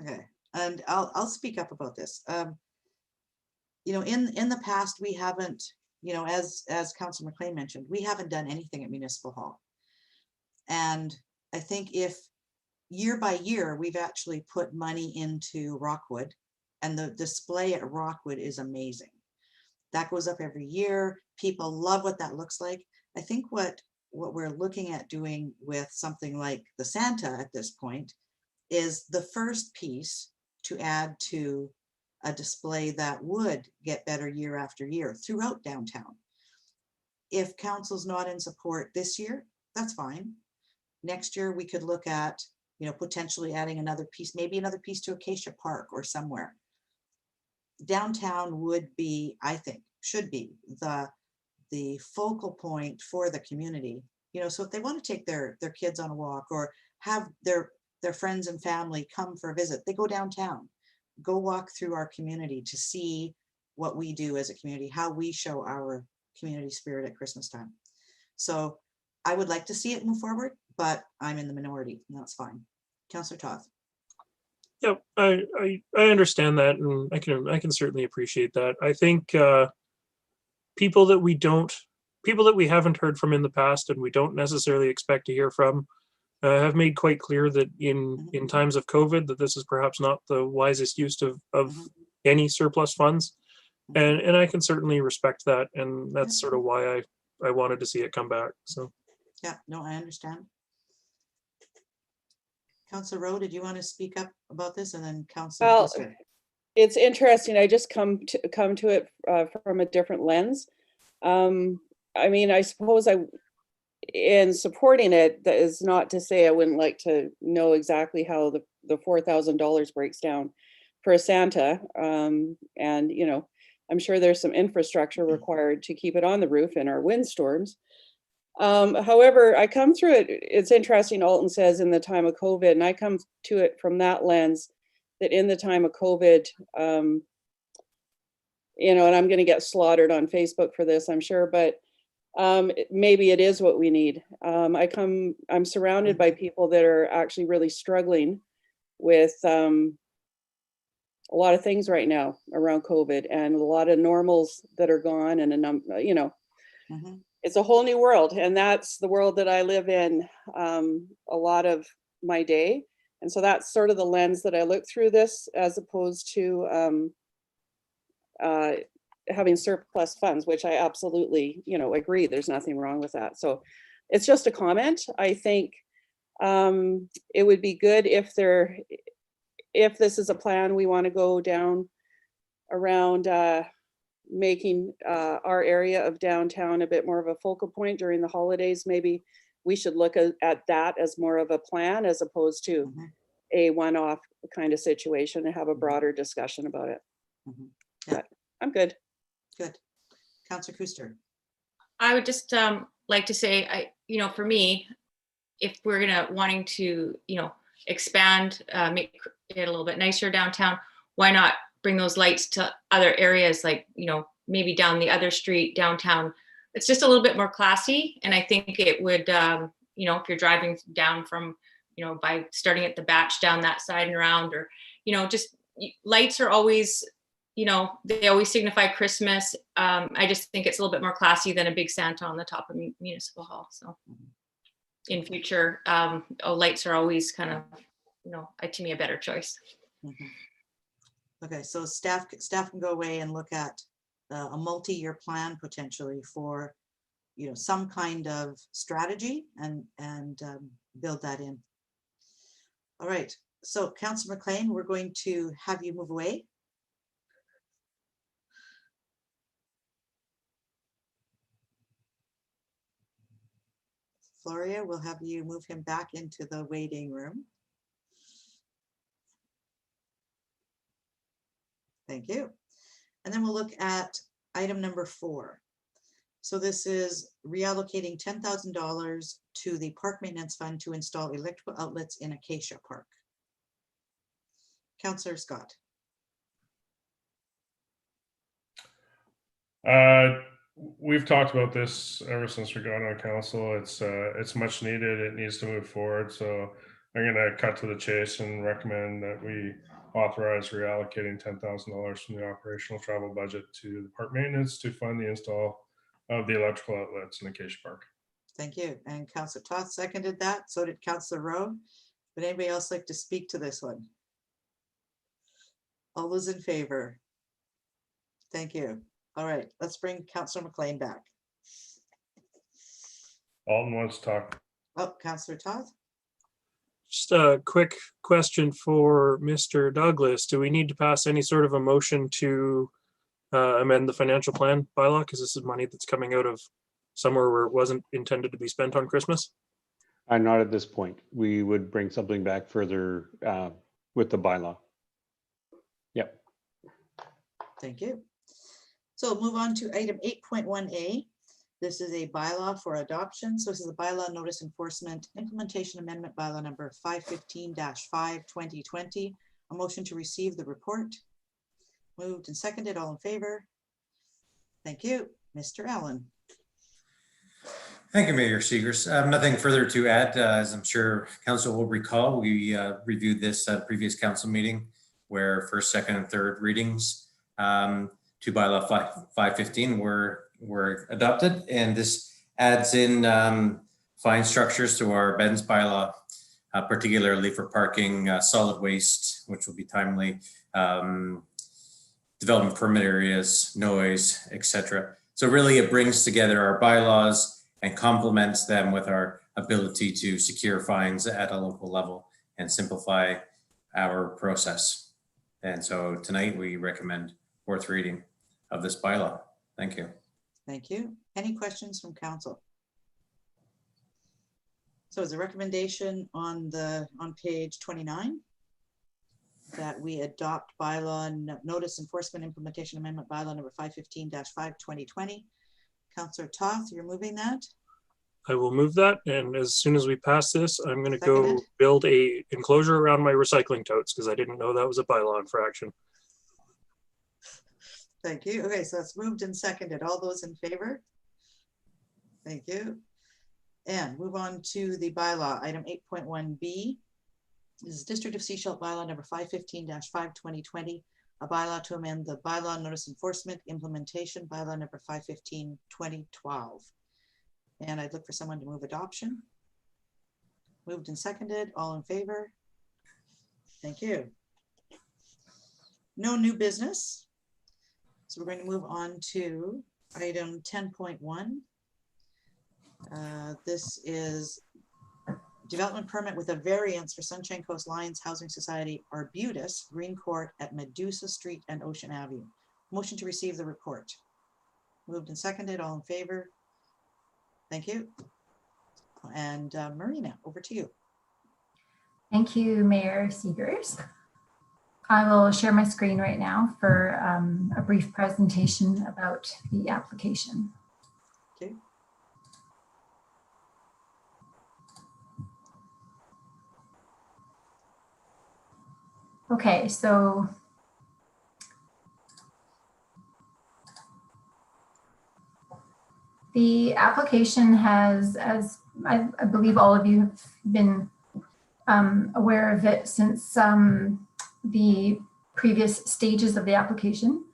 Okay, and I'll speak up about this. You know, in the past, we haven't, you know, as Councilor McLean mentioned, we haven't done anything at Municipal Hall. And I think if year by year, we've actually put money into Rockwood, and the display at Rockwood is amazing. That goes up every year. People love what that looks like. I think what we're looking at doing with something like the Santa at this point is the first piece to add to a display that would get better year after year throughout downtown. If council's not in support this year, that's fine. Next year, we could look at, you know, potentially adding another piece, maybe another piece to Acacia Park or somewhere. Downtown would be, I think, should be the focal point for the community. You know, so if they want to take their kids on a walk or have their friends and family come for a visit, they go downtown, go walk through our community to see what we do as a community, how we show our community spirit at Christmas time. So I would like to see it move forward, but I'm in the minority, and that's fine. Councillor Toth. Yep, I understand that, and I can certainly appreciate that. I think people that we haven't heard from in the past and we don't necessarily expect to hear from have made quite clear that in times of COVID that this is perhaps not the wisest use of any surplus funds, and I can certainly respect that, and that's sort of why I wanted to see it come back. So yeah, no, I understand. Councillor Rowe, did you want to speak up about this? And then Councillor Pfister. It's interesting. I just come to it from a different lens. I mean, I suppose in supporting it, that is not to say I wouldn't like to know exactly how the $4,000 breaks down for a Santa. And, you know, I'm sure there's some infrastructure required to keep it on the roof in our windstorms. However, I come through it. It's interesting. Alton says in the time of COVID, and I come to it from that lens that in the time of COVID, you know, and I'm going to get slaughtered on Facebook for this, I'm sure, but maybe it is what we need. I'm surrounded by people that are actually really struggling with a lot of things right now around COVID, and a lot of normals that are gone, and you know, it's a whole new world, and that's the world that I live in a lot of my day. And so that's sort of the lens that I look through this, as opposed to having surplus funds, which I absolutely, you know, agree. There's nothing wrong with that. So it's just a comment. I think it would be good if this is a plan we want to go down around making our area of downtown a bit more of a focal point during the holidays. Maybe we should look at that as more of a plan, as opposed to a one-off kind of situation, and have a broader discussion about it. Yeah. But I'm good. Good. Councillor Kuster. I would just like to say, you know, for me, if we're wanting to, you know, expand, make it a little bit nicer downtown, why not bring those lights to other areas, like, you know, maybe down the other street downtown? It's just a little bit more classy, and I think it would, you know, if you're driving down from, you know, by starting at the Batch down that side and around, or, you know, just lights are always, you know, they always signify Christmas. I just think it's a little bit more classy than a big Santa on the top of Municipal Hall. So in future, lights are always kind of, you know, to me, a better choice. Okay, so staff can go away and look at a multi-year plan potentially for, you know, some kind of strategy and build that in. All right, so Councillor McLean, we're going to have you move away. Floria, we'll have you move him back into the waiting room. Thank you. And then we'll look at item number 4. So this is reallocating $10,000 to the park maintenance fund to install electrical outlets in Acacia Park. Councillor Scott. We've talked about this ever since we got on council. It's much needed. It needs to move forward. So I'm going to cut to the chase and recommend that we authorize reallocating $10,000 from the operational travel budget to the park maintenance to fund the install of the electrical outlets in Acacia Park. Thank you. And Councillor Toth seconded that. So did Councillor Rowe. Would anybody else like to speak to this one? All those in favor? Thank you. All right, let's bring Councillor McLean back. Alton wants to talk. Oh, Councillor Toth? Just a quick question for Mr. Douglas. Do we need to pass any sort of a motion to amend the financial plan bylaw? Because this is money that's coming out of somewhere where it wasn't intended to be spent on Christmas. Not at this point. We would bring something back further with the bylaw. Yep. Thank you. So move on to item 8.1A. This is a bylaw for adoption. So this is a bylaw notice enforcement implementation amendment bylaw number 515-5/2020. A motion to receive the report. Moved and seconded. All in favor? Thank you. Mr. Allen. Thank you, Mayor Seegers. I have nothing further to add. As I'm sure council will recall, we reviewed this at a previous council meeting where first, second, and third readings to bylaw 515 were adopted, and this adds in fine structures to our beds bylaw, particularly for parking, solid waste, which will be timely, development permit areas, noise, etc. So really it brings together our bylaws and complements them with our ability to secure fines at a local level and simplify our process. And so tonight we recommend fourth reading of this bylaw. Thank you. Thank you. Any questions from council? So it's a recommendation on page 29 that we adopt bylaw notice enforcement implementation amendment bylaw number 515-5/2020. Councillor Toth, you're moving that? I will move that, and as soon as we pass this, I'm going to go build a enclosure around my recycling totes because I didn't know that was a bylaw infraction. Thank you. Okay, so it's moved and seconded. All those in favor? Thank you. And move on to the bylaw, item 8.1B. This is District of Sechelt bylaw number 515-5/2020, a bylaw to amend the bylaw notice enforcement implementation bylaw number 515-2012. And I'd look for someone to move adoption. Moved and seconded. All in favor? Thank you. No new business. So we're going to move on to item 10.1. This is development permit with a variance for Sunshine Coast Lions Housing Society Arbutus Green Court at Medusa Street and Ocean Avenue. Motion to receive the report. Moved and seconded. All in favor? Thank you. And Marina, over to you. Thank you, Mayor Seegers. I will share my screen right now for a brief presentation about the application. Okay. Okay, so the application has, as I believe all of you have been aware of it since the previous stages of the application.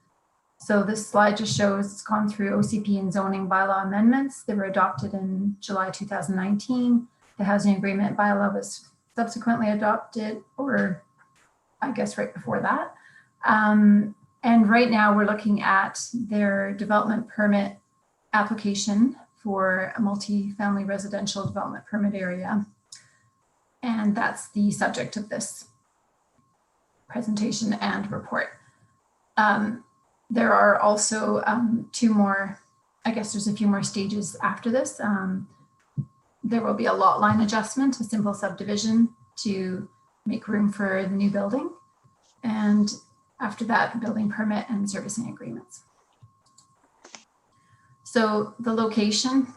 So this slide just shows it's gone through OCP and zoning bylaw amendments. They were adopted in July 2019. The housing agreement bylaw was subsequently adopted, or I guess right before that. And right now we're looking at their development permit application for a multi-family residential development permit area. And that's the subject of this presentation and report. There are also two more, I guess there's a few more stages after this. There will be a lot line adjustment, a simple subdivision to make room for the new building. And after that, building permit and servicing agreements. So the location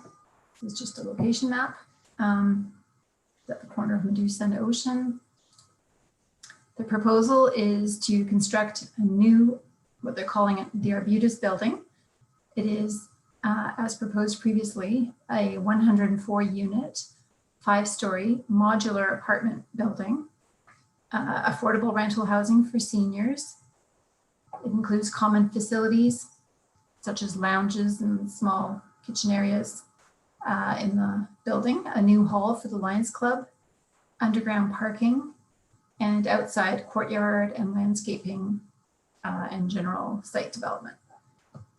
is just a location map. It's at the corner of Medusa and Ocean. The proposal is to construct a new, what they're calling it, the Arbutus building. It is, as proposed previously, a 104 unit, 5-story modular apartment building, affordable rental housing for seniors. It includes common facilities such as lounges and small kitchen areas in the building, a new hall for the Lions Club, underground parking, and outside courtyard and landscaping and general site development.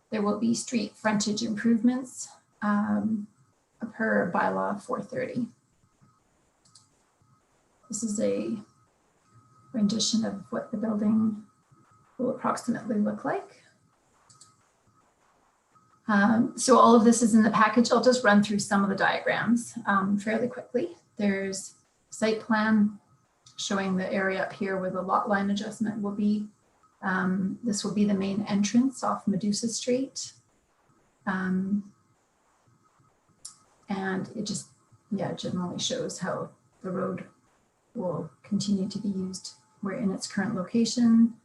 There will be street frontage improvements per bylaw 430. This is a rendition of what the building will approximately look like. So all of this is in the package. I'll just run through some of the diagrams fairly quickly. There's a site plan showing the area up here where the lot line adjustment will be. This will be the main entrance off Medusa Street. And it just, generally shows how the road will continue to be used. We're in its current location.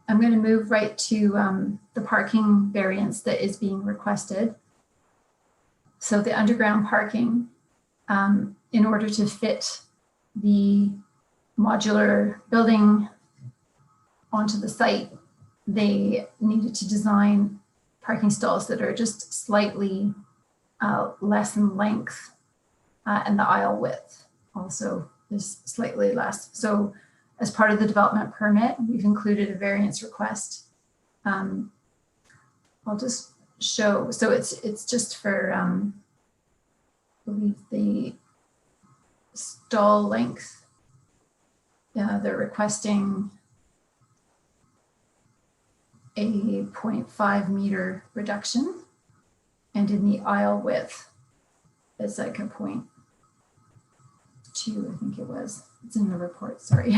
I'm going to move right to the parking variance that is being requested. So the underground parking, in order to fit the modular building onto the site, they needed to design parking stalls that are just slightly less in length, and the aisle width also is slightly less. So as part of the development permit, we've included a variance request. I'll just show, so it's just for, I believe the stall length. They're requesting a 0.5 meter reduction, and in the aisle width, it's like a 0.2, I think it was. It's in the report, sorry.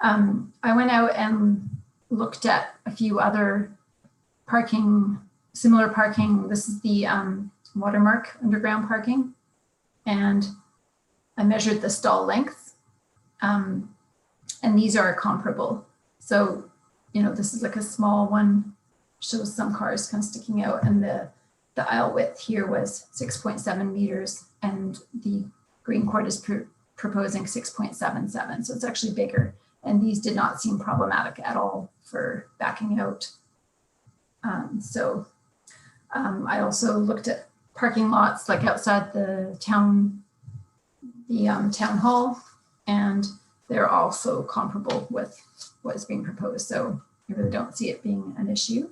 I went out and looked at a few other parking, similar parking. This is the Watermark underground parking, and I measured the stall length, and these are comparable. So, this is like a small one, shows some cars kind of sticking out, and the aisle width here was 6.7 meters, and the Green Court is proposing 6.77, so it's actually bigger. And these did not seem problematic at all for backing out. I also looked at parking lots like outside the town hall, and they're also comparable with what is being proposed. So I really don't see it being an issue.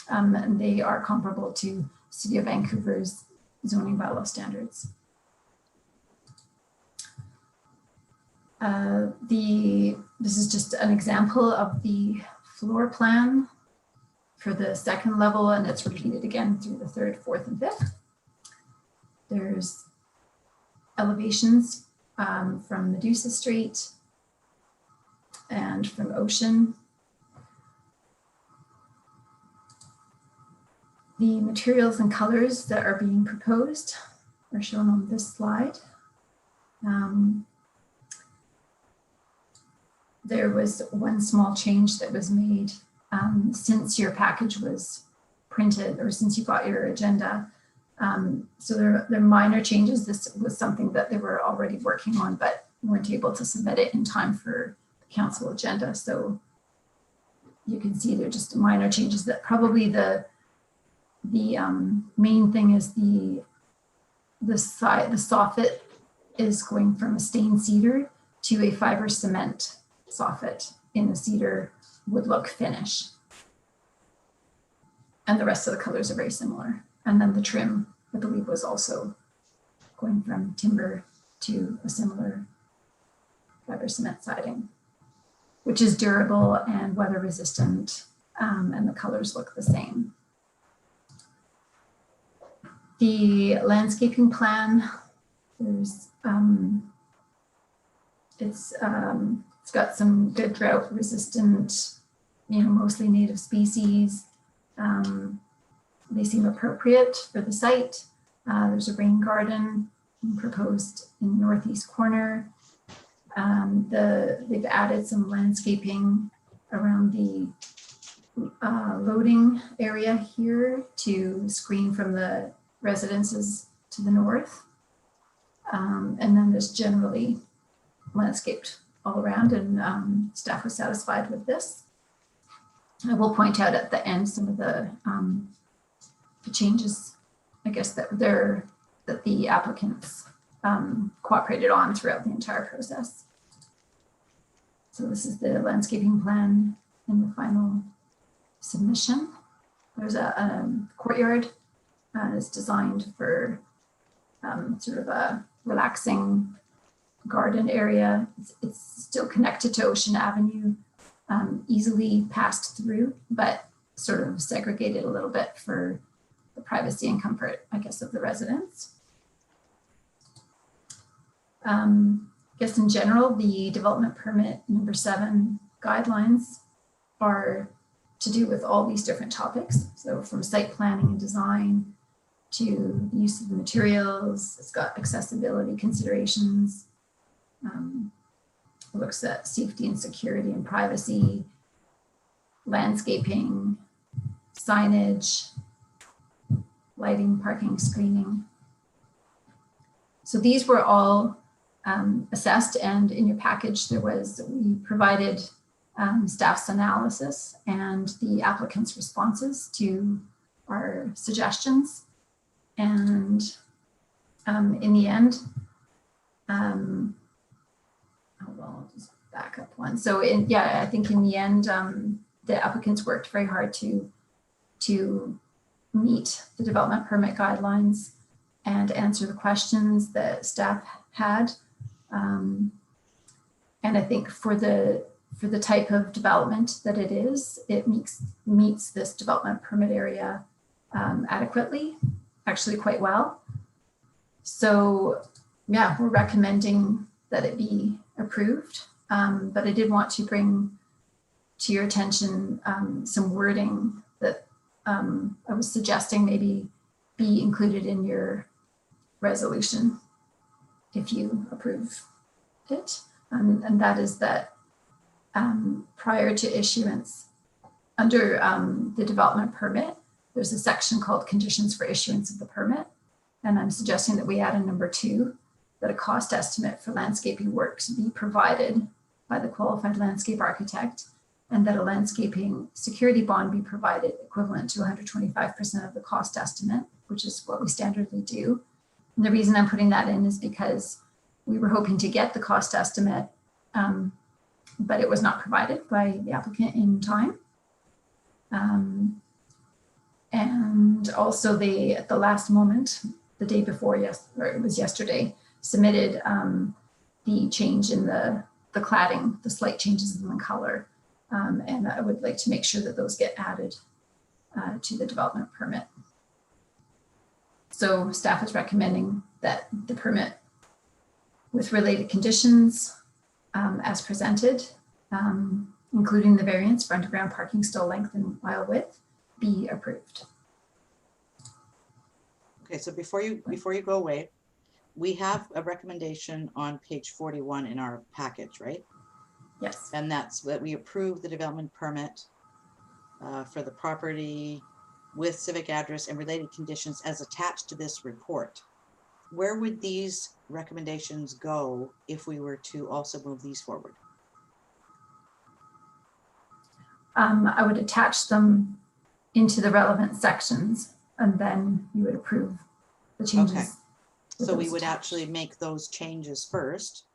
And they are comparable to City of Vancouver's zoning bylaw standards. This is just an example of the floor plan for the second level, and it's repeated again through the third, fourth, and fifth. There's elevations from Medusa Street and from Ocean. The materials and colors that are being proposed are shown on this slide. There was one small change that was made since your package was printed, or since you got your agenda. So there are minor changes. This was something that they were already working on, but weren't able to submit it in time for the council agenda. So you can see they're just minor changes. That probably the main thing is the soffit is going from a stained cedar to a fiber cement soffit in the cedar wood look finish. And the rest of the colors are very similar. And then the trim, I believe, was also going from timber to a similar fiber cement siding, which is durable and weather resistant, and the colors look the same. The landscaping plan, there's it's got some good drought resistant, mostly native species. they seem appropriate for the site. There's a rain garden proposed in the northeast corner. They've added some landscaping around the loading area here to screen from the residences to the north. And then there's generally landscaped all around, and staff was satisfied with this. I will point out at the end some of the changes, I guess, that the applicants cooperated on throughout the entire process. So this is the landscaping plan in the final submission. There's a courtyard. It's designed for sort of a relaxing garden area. It's still connected to Ocean Avenue, easily passed through, but sort of segregated a little bit for the privacy and comfort, I guess, of the residents. I guess in general, the development permit number 7 guidelines are to do with all these different topics. So from site planning and design to the use of the materials, it's got accessibility considerations. It looks at safety and security and privacy, landscaping, signage, lighting, parking, screening. So these were all assessed, and in your package we provided staff's analysis and the applicant's responses to our suggestions. And in the end, I'll just back up one. So I think in the end, the applicants worked very hard to meet the development permit guidelines and answer the questions that staff had. And I think for the type of development that it is, it meets this development permit area adequately, actually quite well. So yeah, we're recommending that it be approved. But I did want to bring to your attention some wording that I was suggesting maybe be included in your resolution if you approve it. And that is that prior to issuance, under the development permit, there's a section called conditions for issuance of the permit. And I'm suggesting that we add a number 2, that a cost estimate for landscaping works be provided by the qualified landscape architect, and that a landscaping security bond be provided equivalent to 125% of the cost estimate, which is what we standardly do. And the reason I'm putting that in is because we were hoping to get the cost estimate, but it was not provided by the applicant in time. And also they, at the last moment, the day before, or it was yesterday, submitted the change in the cladding, the slight changes in the color. And I would like to make sure that those get added to the development permit. So staff is recommending that the permit with related conditions as presented, including the variance for underground parking stall length and aisle width, be approved. Okay, so before you go away, we have a recommendation on page 41 in our package, right? Yes. And that's that we approve the development permit for the property with civic address and related conditions as attached to this report. Where would these recommendations go if we were to also move these forward? I would attach them into the relevant sections, and then you would approve the changes. Okay. So we would actually make those changes first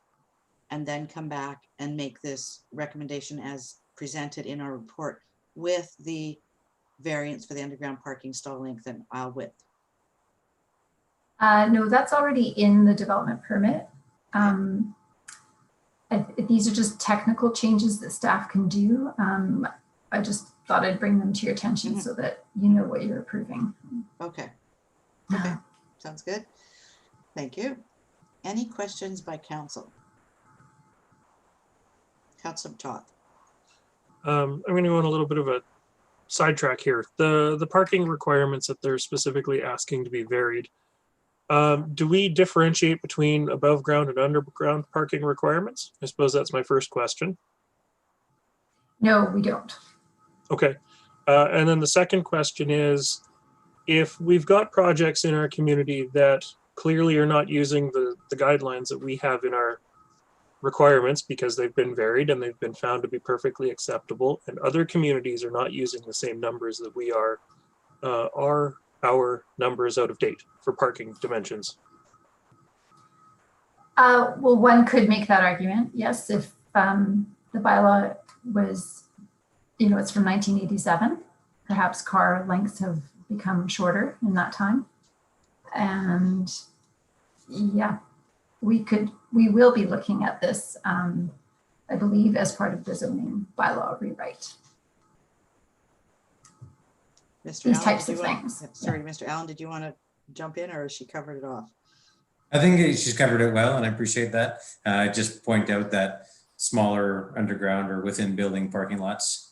and then come back and make this recommendation as presented in our report with the variance for the underground parking stall length and aisle width. No, that's already in the development permit. These are just technical changes that staff can do. I just thought I'd bring them to your attention so that you know what you're approving. Okay. Okay, sounds good. Thank you. Any questions by council? Councilor Toth. I'm going to go on a little bit of a sidetrack here. The parking requirements that they're specifically asking to be varied. Do we differentiate between above ground and underground parking requirements? I suppose that's my first question. No, we don't. Okay. And then the second question is, if we've got projects in our community that clearly are not using the guidelines that we have in our requirements because they've been varied and they've been found to be perfectly acceptable, and other communities are not using the same numbers that we are our numbers out of date for parking dimensions? Well, one could make that argument, yes, if the bylaw was, it's from 1987. Perhaps car lengths have become shorter in that time. And yeah, we will be looking at this, I believe, as part of the zoning bylaw rewrite. Mr. These Allen, types did of you want- things. Sorry, Mr. Allen, did you want to jump in, or has she covered it off? I think she's covered it well, and I appreciate that. Just point out that smaller underground or within building parking lots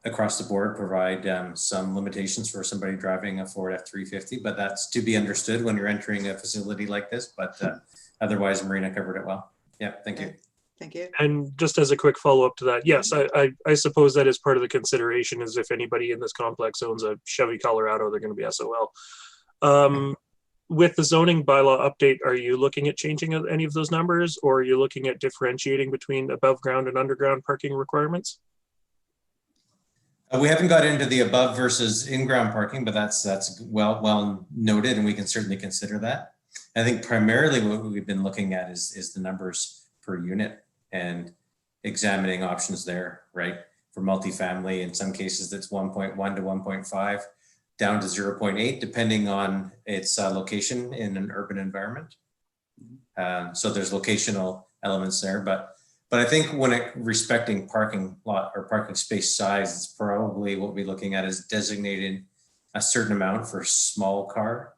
across the board provide some limitations for somebody driving a Ford F-350, but that's to be understood when you're entering a facility like this. But otherwise, Marina covered it well. Yeah, thank you. Thank you. And just as a quick follow-up to that, yes, I suppose that is part of the consideration, is if anybody in this complex owns a Chevy Colorado, they're going to be SOL. With the zoning bylaw update, are you looking at changing any of those numbers, or are you looking at differentiating between above ground and underground parking requirements? We haven't got into the above versus in-ground parking, but that's well noted, and we can certainly consider that. I think primarily what we've been looking at is the numbers per unit and examining options there, right? For multifamily, in some cases that's 1.1 to 1.5, down to 0.8, depending on its location in an urban environment. So there's locational elements there, but I think when respecting parking lot or parking space size, it's probably what we're looking at is designating a certain amount for small car.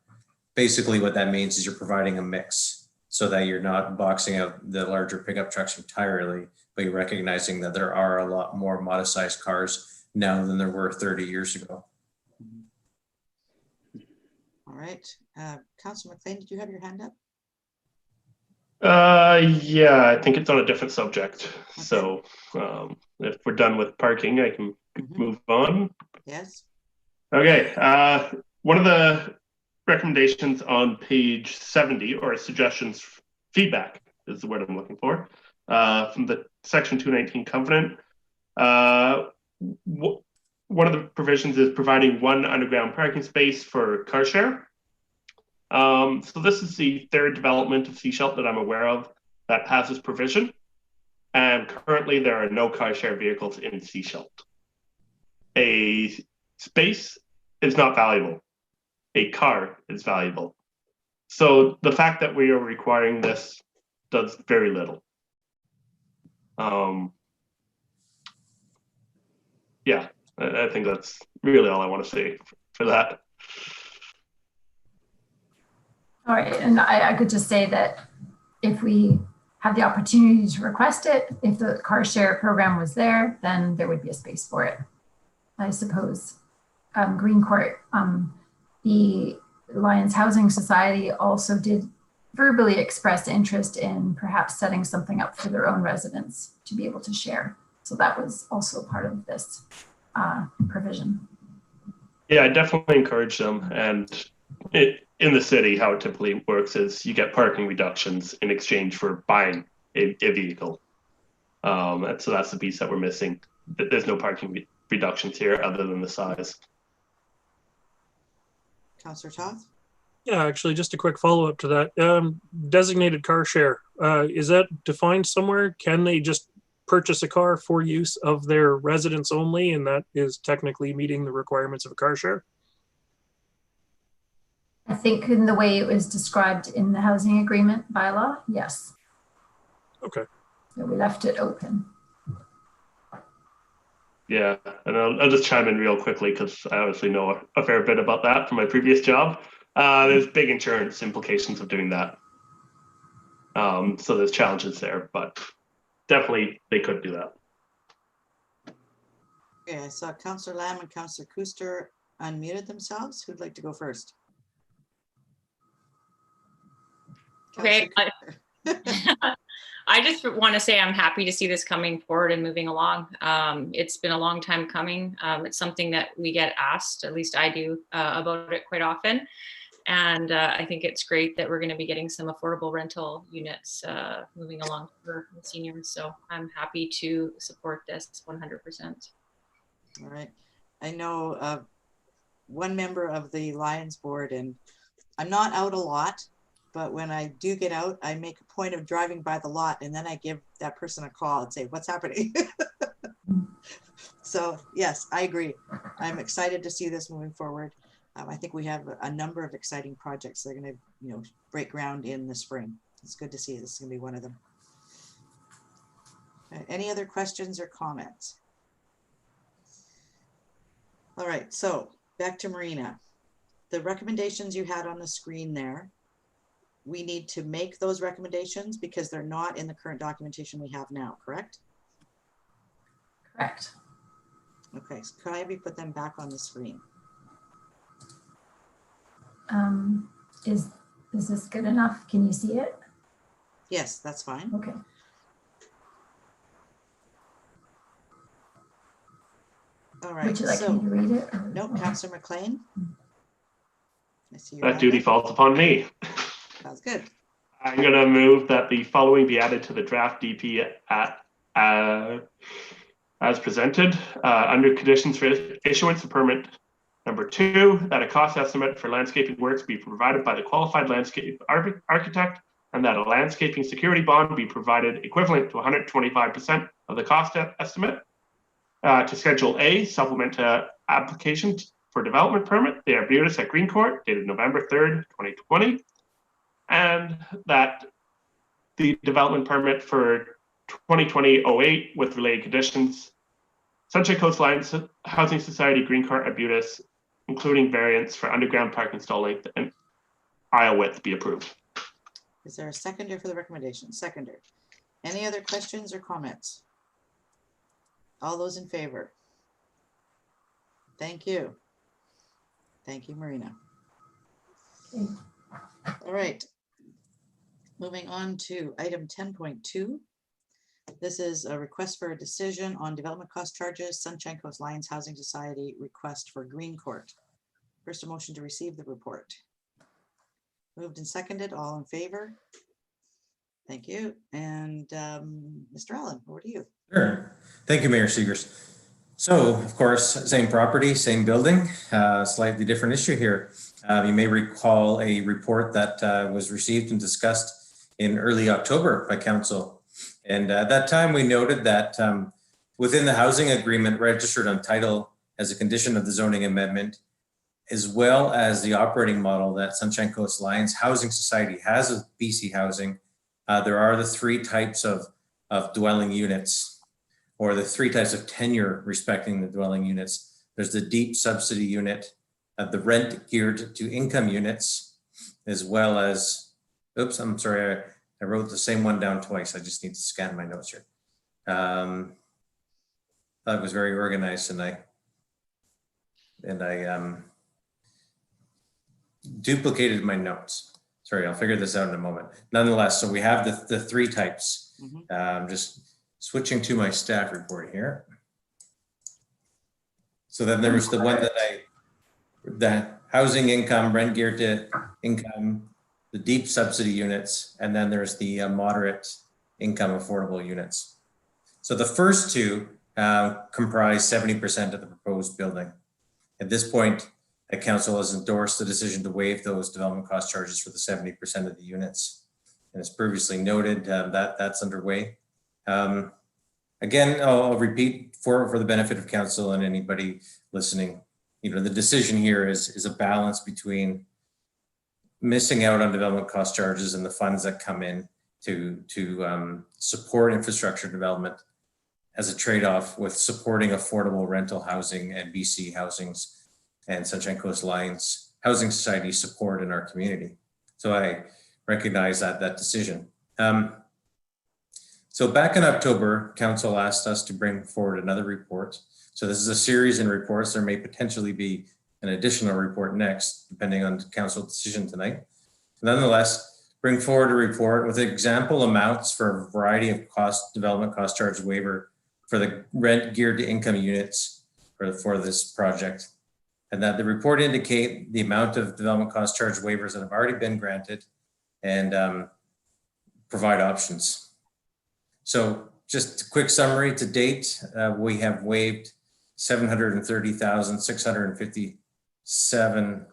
Basically what that means is you're providing a mix so that you're not boxing out the larger pickup trucks entirely, but you're recognizing that there are a lot more modest sized cars now than there were 30 years ago. All right. Councilor McLean, did you have your hand up? Yeah, I think it's on a different subject. Okay. So if we're done with parking, I can move on. Yes. Okay. One of the recommendations on page 70, or suggestions, feedback is the word I'm looking for, from the section 219 covenant. One of the provisions is providing one underground parking space for car share. So this is the third development of Seashelt that I'm aware of that has this provision. And currently there are no car share vehicles in Seashelt. A space is not valuable. A car is valuable. So the fact that we are requiring this does very little. Yeah, I think that's really all I want to say for that. All right, and I could just say that if we have the opportunity to request it, if the car share program was there, then there would be a space for it, I suppose. Green Court, the Lions Housing Society also did verbally express interest in perhaps setting something up for their own residents to be able to share. So that was also part of this provision. Yeah, I definitely encourage them. And in the city, how it typically works is you get parking reductions in exchange for buying a vehicle. And so that's the piece that we're missing. There's no parking reductions here other than the size. Councillor Toth? Yeah, actually, just a quick follow-up to that. Designated car share, is that defined somewhere? Can they just purchase a car for use of their residents only, and that is technically meeting the requirements of a car share? I think in the way it was described in the housing agreement bylaw, yes. Okay. So we left it open. Yeah, and I'll just chime in real quickly because I obviously know a fair bit about that from my previous job. There's big insurance implications of doing that. So there's challenges there, but definitely they could do that. Okay, I saw Councillor Lamb and Councillor Kuster unmuted themselves. Who'd like to go first? Okay. Councillor I just want to say I'm happy to see this coming forward and moving along. It's been a long time coming. It's something that we get asked, at least I do, about it quite often. And I think it's great that we're going to be getting some affordable rental units moving along for the seniors. So I'm happy to support this 100%. All right. I know one member of the Lions board, and I'm not out a lot, but when I do get out, I make a point of driving by the lot, and then I give that person a call and say, what's happening? So yes, I agree. I'm excited to see this moving forward. I think we have a number of exciting projects that are going to, break ground in the spring. It's good to see. This is going to be one of them. Any other questions or comments? All right, so back to Marina. The recommendations you had on the screen there, we need to make those recommendations because they're not in the current documentation we have now, correct? Correct. Okay, so can I have you put them back on the screen? Is this good enough? Can you see it? Yes, that's fine. Okay. All right. Would you like me to read it? Or? Nope, Councillor McLean. I see your That hand duty up. falls upon me. Sounds good. I'm going to move that the following be added to the draft DP as presented under conditions for issuance of permit. Number 2, that a cost estimate for landscaping works be provided by the qualified landscape architect, and that a landscaping security bond be provided equivalent to 125% of the cost estimate. To Schedule A, supplement application for development permit, the Arbutus at Green Court, dated November 3rd, 2020. And that the development permit for 2020-08 with related conditions, Sunshine Coast Lines Housing Society Green Court Arbutus, including variance for underground parking stall length and aisle width, be approved. Is there a seconder for the recommendation? Seconder. Any other questions or comments? All those in favor? Thank you. Thank you, Marina. Okay. All right. Moving on to item 10.2. This is a request for a decision on development cost charges, Sunshine Coast Lions Housing Society request for Green Court. First, a motion to receive the report. Moved and seconded, all in favor? Thank you. And Mr. Allen, over to you. Sure. Thank you, Mayor Seegers. So, of course, same property, same building, slightly different issue here. You may recall a report that was received and discussed in early October by Council. And at that time, we noted that within the housing agreement registered on title as a condition of the zoning amendment, as well as the operating model that Sunshine Coast Lions Housing Society has of BC Housing, there are the 3 types of dwelling units, or the 3 types of tenure respecting the dwelling units. There's the deep subsidy unit, the rent geared to income units, as well as, oops, I'm sorry, I wrote the same one down twice. I just need to scan my notes here. That was very organized, and I duplicated my notes. Sorry, I'll figure this out in a moment. Nonetheless, so we have the 3 types. Just switching to my staff report here. So then there was the one that housing income, rent geared to income, the deep subsidy units, and then there's the moderate income affordable units. So the first 2 comprise 70% of the proposed building. At this point, the council has endorsed the decision to waive those development cost charges for the 70% of the units. And as previously noted, that's underway. Again, I'll repeat for the benefit of council and anybody listening, the decision here is a balance between missing out on development cost charges and the funds that come in to support infrastructure development as a trade-off with supporting affordable rental housing and BC Housing's and Sunshine Coast Lions Housing Society support in our community. So I recognize that decision. So back in October, council asked us to bring forward another report So this is a series in reports. There may potentially be an additional report next, depending on council decision tonight. Nonetheless, bring forward a report with example amounts for a variety of development cost charge waiver for the rent geared to income units for this project. And that the report indicate the amount of development cost charge waivers that have already been granted and provide options. So just a quick summary to date, we have waived $730,657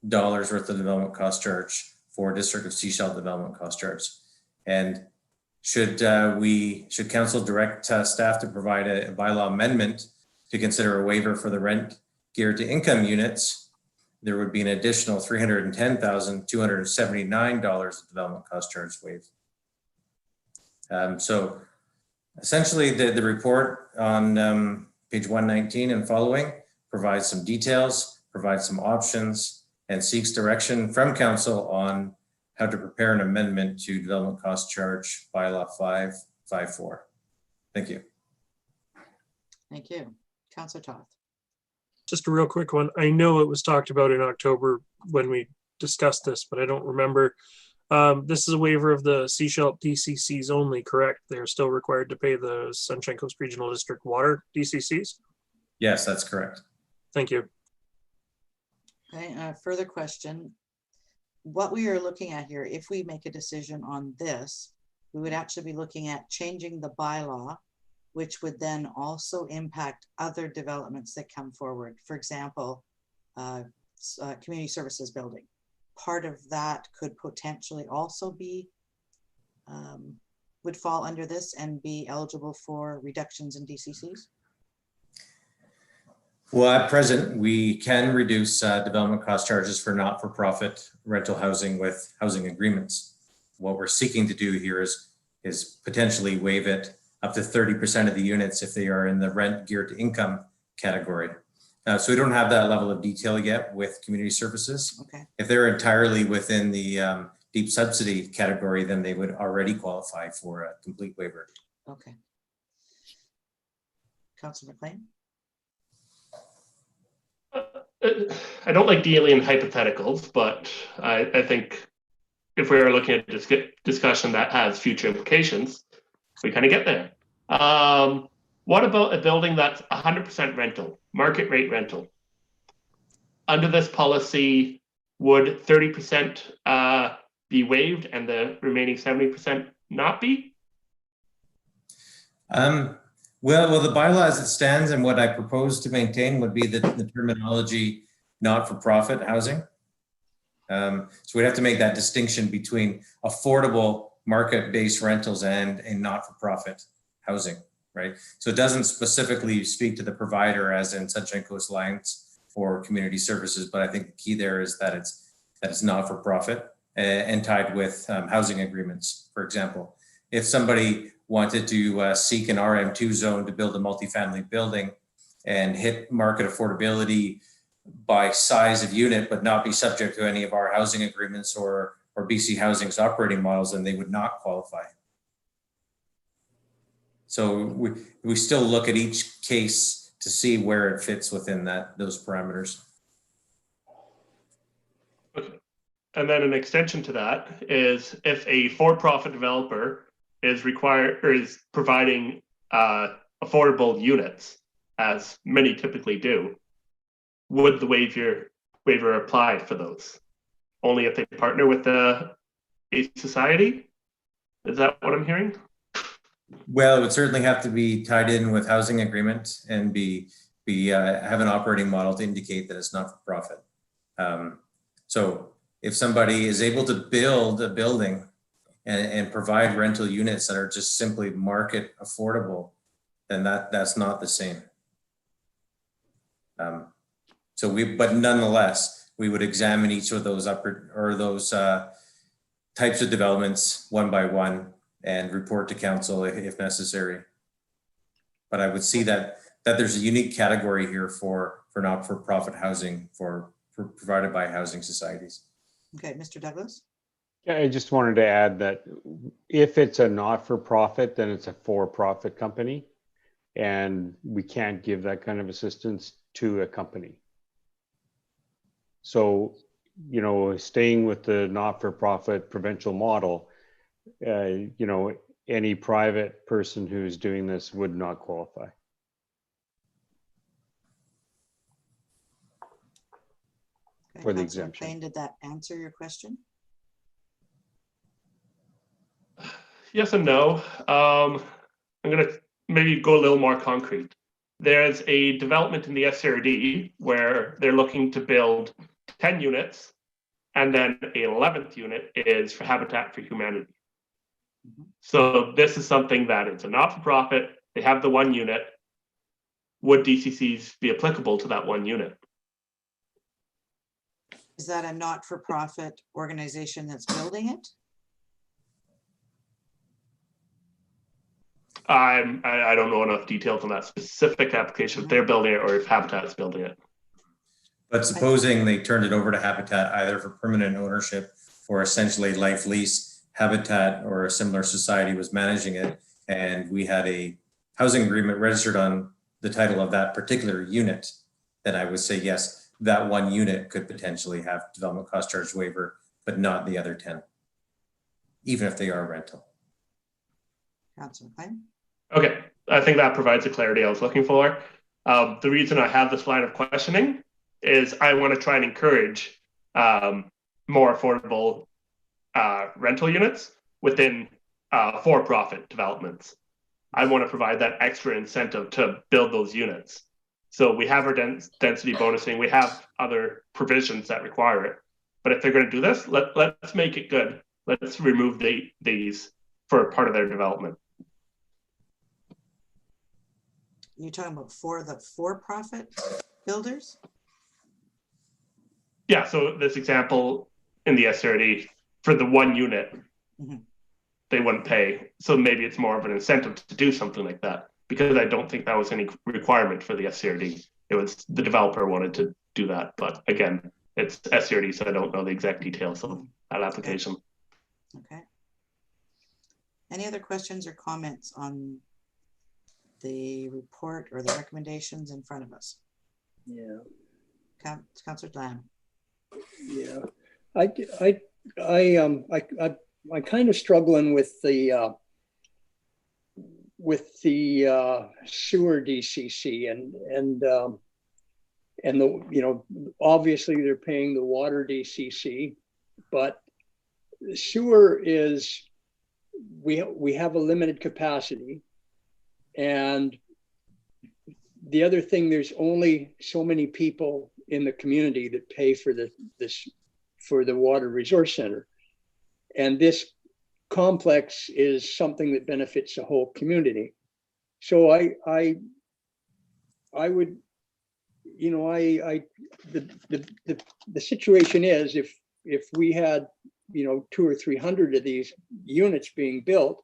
worth of development cost charge for District of Sechelt development cost charge. And should council direct staff to provide a bylaw amendment to consider a waiver for the rent geared to income units, there would be an additional $310,279 of development cost charge waived. So essentially the report on page 119 and following provides some details, provides some options, and seeks direction from council on how to prepare an amendment to development cost charge bylaw 554. Thank you. Thank you. Councillor Toth. Just a real quick one. I know it was talked about in October when we discussed this, but I don't remember. This is a waiver of the Sechelt DCCs only, correct? They're still required to pay the Sunshine Coast Regional District water DCCs? Yes, that's correct. Thank you. Okay, further question. What we are looking at here, if we make a decision on this, we would actually be looking at changing the bylaw, which would then also impact other developments that come forward. For example, community services building. Part of that could potentially also be, would fall under this and be eligible for reductions in DCCs? Well, at present, we can reduce development cost charges for not-for-profit rental housing with housing agreements. What we're seeking to do here is potentially waive it up to 30% of the units if they are in the rent geared to income category. So we don't have that level of detail yet with community services. Okay. If they're entirely within the deep subsidy category, then they would already qualify for a complete waiver. Okay. Councillor McLean. I don't like dealing in hypotheticals, but I think if we are looking at a discussion that has future implications, we kind of get there. What about a building that's 100% rental, market rate rental? Under this policy, would 30% be waived and the remaining 70% not be? Well, the bylaw as it stands and what I propose to maintain would be the terminology not-for-profit housing. So we'd have to make that distinction between affordable market-based rentals and not-for-profit housing, right? So it doesn't specifically speak to the provider as in Sunshine Coast Alliance or community services, but I think the key there is that it's not-for-profit and tied with housing agreements. For example, if somebody wanted to seek an RM2 zone to build a multifamily building and hit market affordability by size of unit, but not be subject to any of our housing agreements or BC Housing's operating models, then they would not qualify. So we still look at each case to see where it fits within those parameters. Okay. And then an extension to that is if a for-profit developer is required or is providing affordable units, as many typically do, would the waiver apply for those? Only if they partner with a society? Is that what I'm hearing? Well, it would certainly have to be tied in with housing agreement and have an operating model to indicate that it's not for profit. So if somebody is able to build a building and provide rental units that are just simply market affordable, then that's not the same. But nonetheless, we would examine each of those types of developments one by one and report to council if necessary. But I would see that there's a unique category here for not-for-profit housing provided by housing societies. Okay, Mr. Douglas. Yeah, I just wanted to add that if it's a not-for-profit, then it's a for-profit company. and we can't give that kind of assistance to a company. So, you know, staying with the not-for-profit provincial model, you know, any private person who's doing this would not qualify. Okay, For the Councillor exemption. McLean, did that answer your question? Yes and no. I'm going to maybe go a little more concrete. There's a development in the SRD where they're looking to build 10 units, and then an 11th unit is for Habitat for Humanity. So this is something that it's a not-for-profit. They have the one unit. Would DCCs be applicable to that one unit? Is that a not-for-profit organization that's building it? I don't know enough details on that specific application, if they're building it or if Habitat's building it. But supposing they turned it over to Habitat either for permanent ownership or essentially life lease, Habitat or a similar society was managing it, and we had a housing agreement registered on the title of that particular unit, then I would say yes, that one unit could potentially have development cost charge waiver, but not the other 10, even if they are rental. Councillor McLean? Okay, I think that provides the clarity I was looking for. The reason I have this line of questioning is I want to try and encourage more affordable rental units within for-profit developments. I want to provide that extra incentive to build those units. So we have our density bonusing, we have other provisions that require it. But if they're going to do this, let's make it good. Let's remove these for part of their development. You're talking about for the for-profit builders? Yeah, so this example in the SRD, for the one unit, they wouldn't pay. So maybe it's more of an incentive to do something like that, because I don't think that was any requirement for the SRD. It was the developer wanted to do that. But again, it's SRD, so I don't know the exact details of that application. Okay. Any other questions or comments on the report or the recommendations in front of us? Yeah. Councillor Lamb. Yeah, I'm kind of struggling with the sewer DCC and the, you know, obviously they're paying the water DCC, but sewer is, we have a limited capacity, and the other thing, there's only so many people in the community that pay for the water resource center. And this complex is something that benefits the whole community. So I would, you know, the situation is if we had, you know, 200 or 300 of these units being built,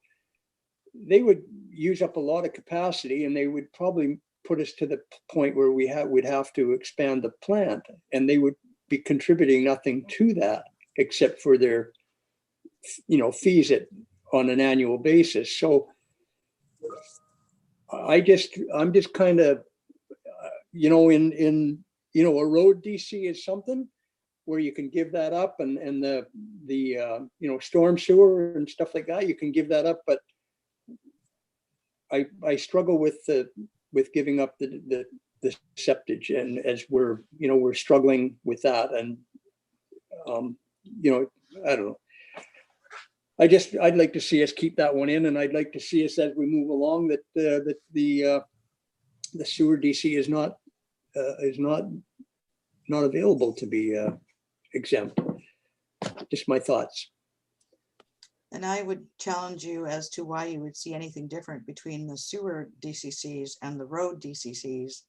they would use up a lot of capacity, and they would probably put us to the point where would have to expand the plant, and they would be contributing nothing to that except for their, you know, fees on an annual basis. So I'm just kind of, you know, in you know, a road DC is something where you can give that up, and the you know, storm sewer and stuff like that, you can give that up, but I struggle with giving up the septage, and as we're, you know, we're struggling with that, and you know, I don't know. I'd like to see us keep that one in, and I'd like to see us, as we move along, that the sewer DC is not available to be exempt. Just my thoughts. And I would challenge you as to why you would see anything different between the sewer DCCs and the road DCCs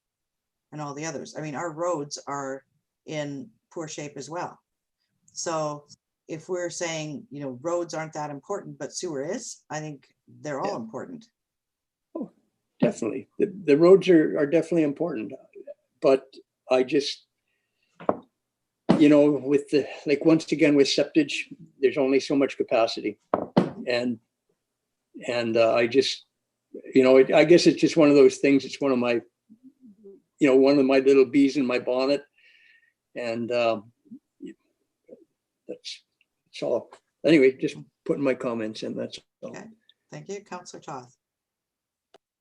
and all the others. I mean, our roads are in poor shape as well. So if we're saying, you know, roads aren't that important, but sewer is, I think they're all important. Oh, definitely. The roads are definitely important, but I just, you know, with the, like, once again, with septage, there's only so much capacity. And you know, I guess it's just one of those things. It's one of my, you know, one of my little bees in my bonnet. And that's all. Anyway, just putting my comments in, that's all. Okay, thank you. Councillor Toth.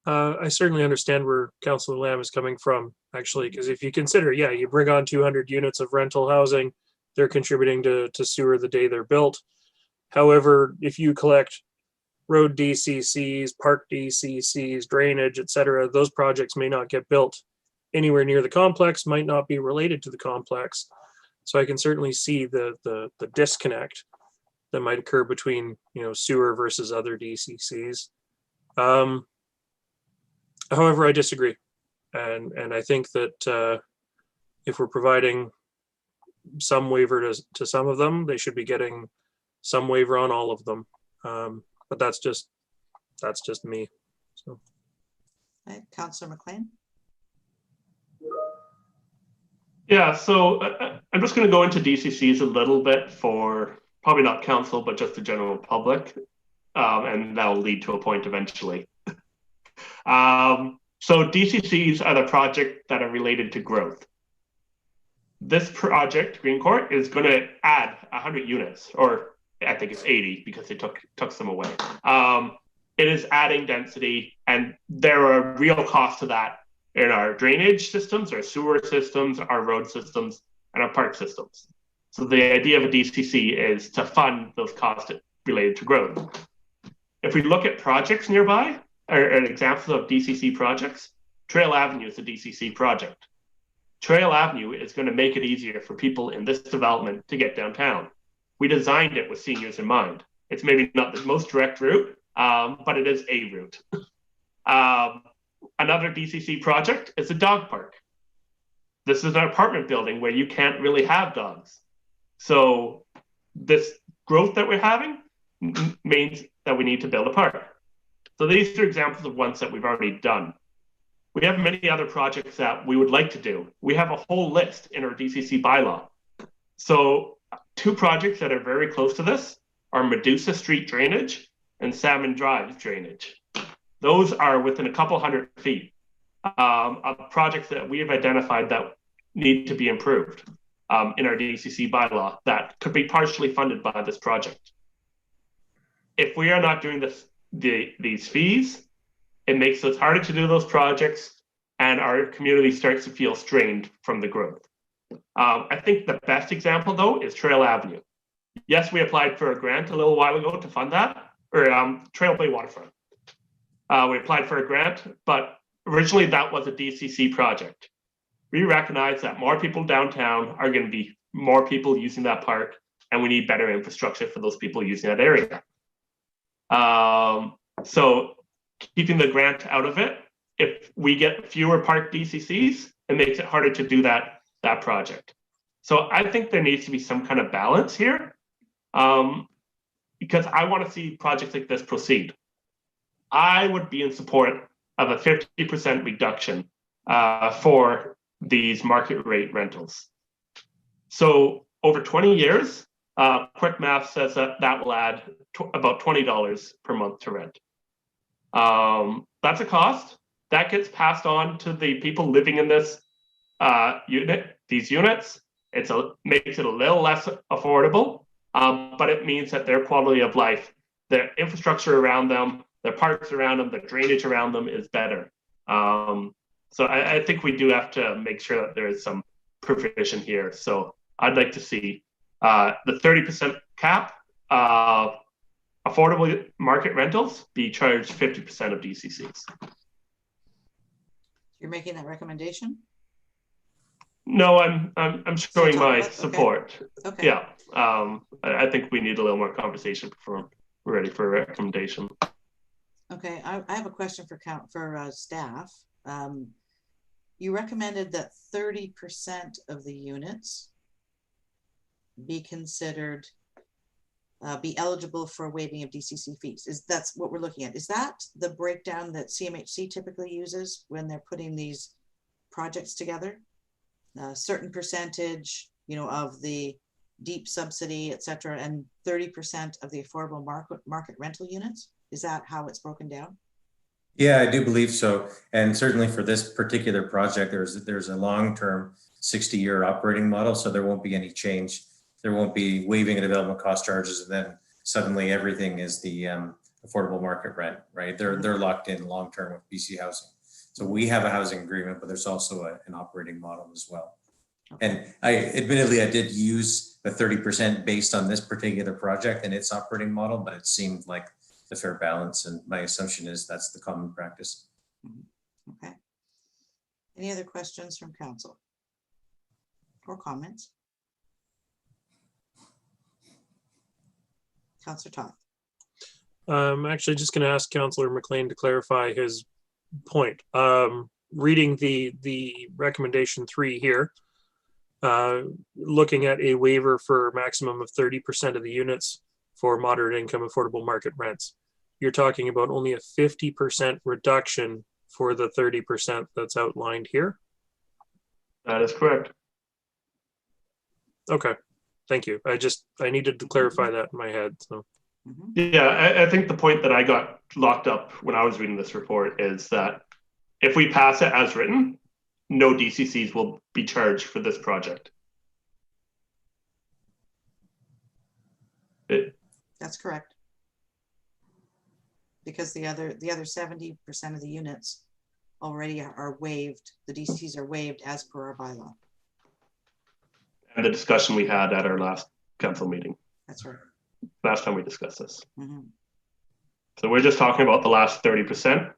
I certainly understand where Councillor Lamb is coming from, actually, because if you consider, yeah, you bring on 200 units of rental housing, they're contributing to sewer the day they're built. However, if you collect road DCCs, park DCCs, drainage, etc., those projects may not get built anywhere near the complex, might not be related to the complex. So I can certainly see the disconnect that might occur between, you know, sewer versus other DCCs. However, I disagree, and I think that if we're providing some waiver to some of them, they should be getting some waiver on all of them. But that's just me. So, Okay, Councillor McLean. Yeah, so I'm just going to go into DCCs a little bit for probably not council, but just the general public, and that'll lead to a point eventually. So DCCs are the project that are related to growth. This project, Green Court, is going to add 100 units, or I think it's 80 because they took some away. It is adding density, and there are real costs to that in our drainage systems, our sewer systems, our road systems, and our park systems. So the idea of a DCC is to fund those costs related to growth. If we look at projects nearby, or examples of DCC projects, Trail Avenue is a DCC project. Trail Avenue is going to make it easier for people in this development to get downtown. We designed it with seniors in mind. It's maybe not the most direct route, but it is a route. Another DCC project is a dog park. This is an apartment building where you can't really have dogs. So this growth that we're having means that we need to build a park. So these are examples of ones that we've already done. We have many other projects that we would like to do. We have a whole list in our DCC bylaw. So 2 projects that are very close to this are Medusa Street drainage and Salmon Drive drainage. Those are within a couple 100 feet of projects that we have identified that need to be improved in our DCC bylaw that could be partially funded by this project. If we are not doing these fees, it makes it harder to do those projects, and our community starts to feel strained from the growth. I think the best example, though, is Trail Avenue. Yes, we applied for a grant a little while ago to fund that, or Trail Bay Waterfront. We applied for a grant, but originally that was a DCC project. We recognize that more people downtown are going to be more people using that park, and we need better infrastructure for those people using that area. So keeping the grant out of it, if we get fewer park DCCs, it makes it harder to do that project. So I think there needs to be some kind of balance here, because I want to see projects like this proceed. I would be in support of a 50% reduction for these market rate rentals. So over 20 years, quick math says that will add about $20 per month to rent. That's a cost that gets passed on to the people living in this these units. Makes it a little less affordable, but it means that their quality of life, their infrastructure around them, their parks around them, the drainage around them is better. So I think we do have to make sure that there is some provision here. So I'd like to see the 30% cap affordable market rentals be charged 50% of DCCs. You're making that recommendation? No, I'm showing my support. Okay. Yeah, I think we need a little more conversation before we're ready for a recommendation. Okay, I have a question for staff. You recommended that 30% of the units be considered, be eligible for waiving of DCC fees. That's what we're looking at. Is that the breakdown that CMHC typically uses when they're putting these projects together? A certain percentage, of the deep subsidy, et cetera, and 30% of the affordable market rental units? Is that how it's broken down? Yeah, I do believe so. And certainly for this particular project, there's a long-term 60-year operating model, so there won't be any change. There won't be waiving of development cost charges and then suddenly everything is the affordable market rent, right? They're locked in long-term with BC Housing. So we have a housing agreement, but there's also an operating model as well. And admittedly, I did use the 30% based on this particular project and its operating model, but it seemed like the fair balance. And my assumption is that's the common practice. Okay. Any other questions from council or comments? Councillor Toth. I'm actually just going to ask Councillor McLean to clarify his point. Reading the recommendation 3 here, looking at a waiver for a maximum of 30% of the units for moderate income affordable market rents. You're talking about only a 50% reduction for the 30% that's outlined here. That is correct. Okay, thank you. I needed to clarify that in my head. So. Yeah, I think the point that I got locked up when I was reading this report is that if we pass it as written, no DCCs will be charged for this project. That's correct. Because the other 70% of the units already are waived. The DCs are waived as per our bylaw. And the discussion we had at our last council meeting. That's right. Last time we discussed this. Mm-hmm. So we're just talking about the last 30%,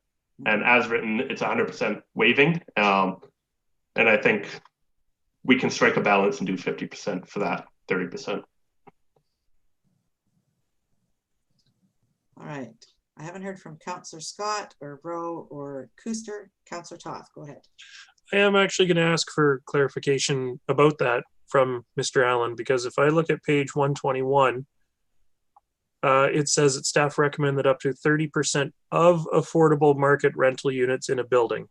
and as written, it's 100% waiving. And I think we can strike a balance and do 50% for that 30%. All right. I haven't heard from Councillor Scott or Rowe or Kuster. Councillor Toth, go ahead. I am actually going to ask for clarification about that from Mr. Allen, because if I look at page 121, it says that staff recommend that up to 30% of affordable market rental units in a building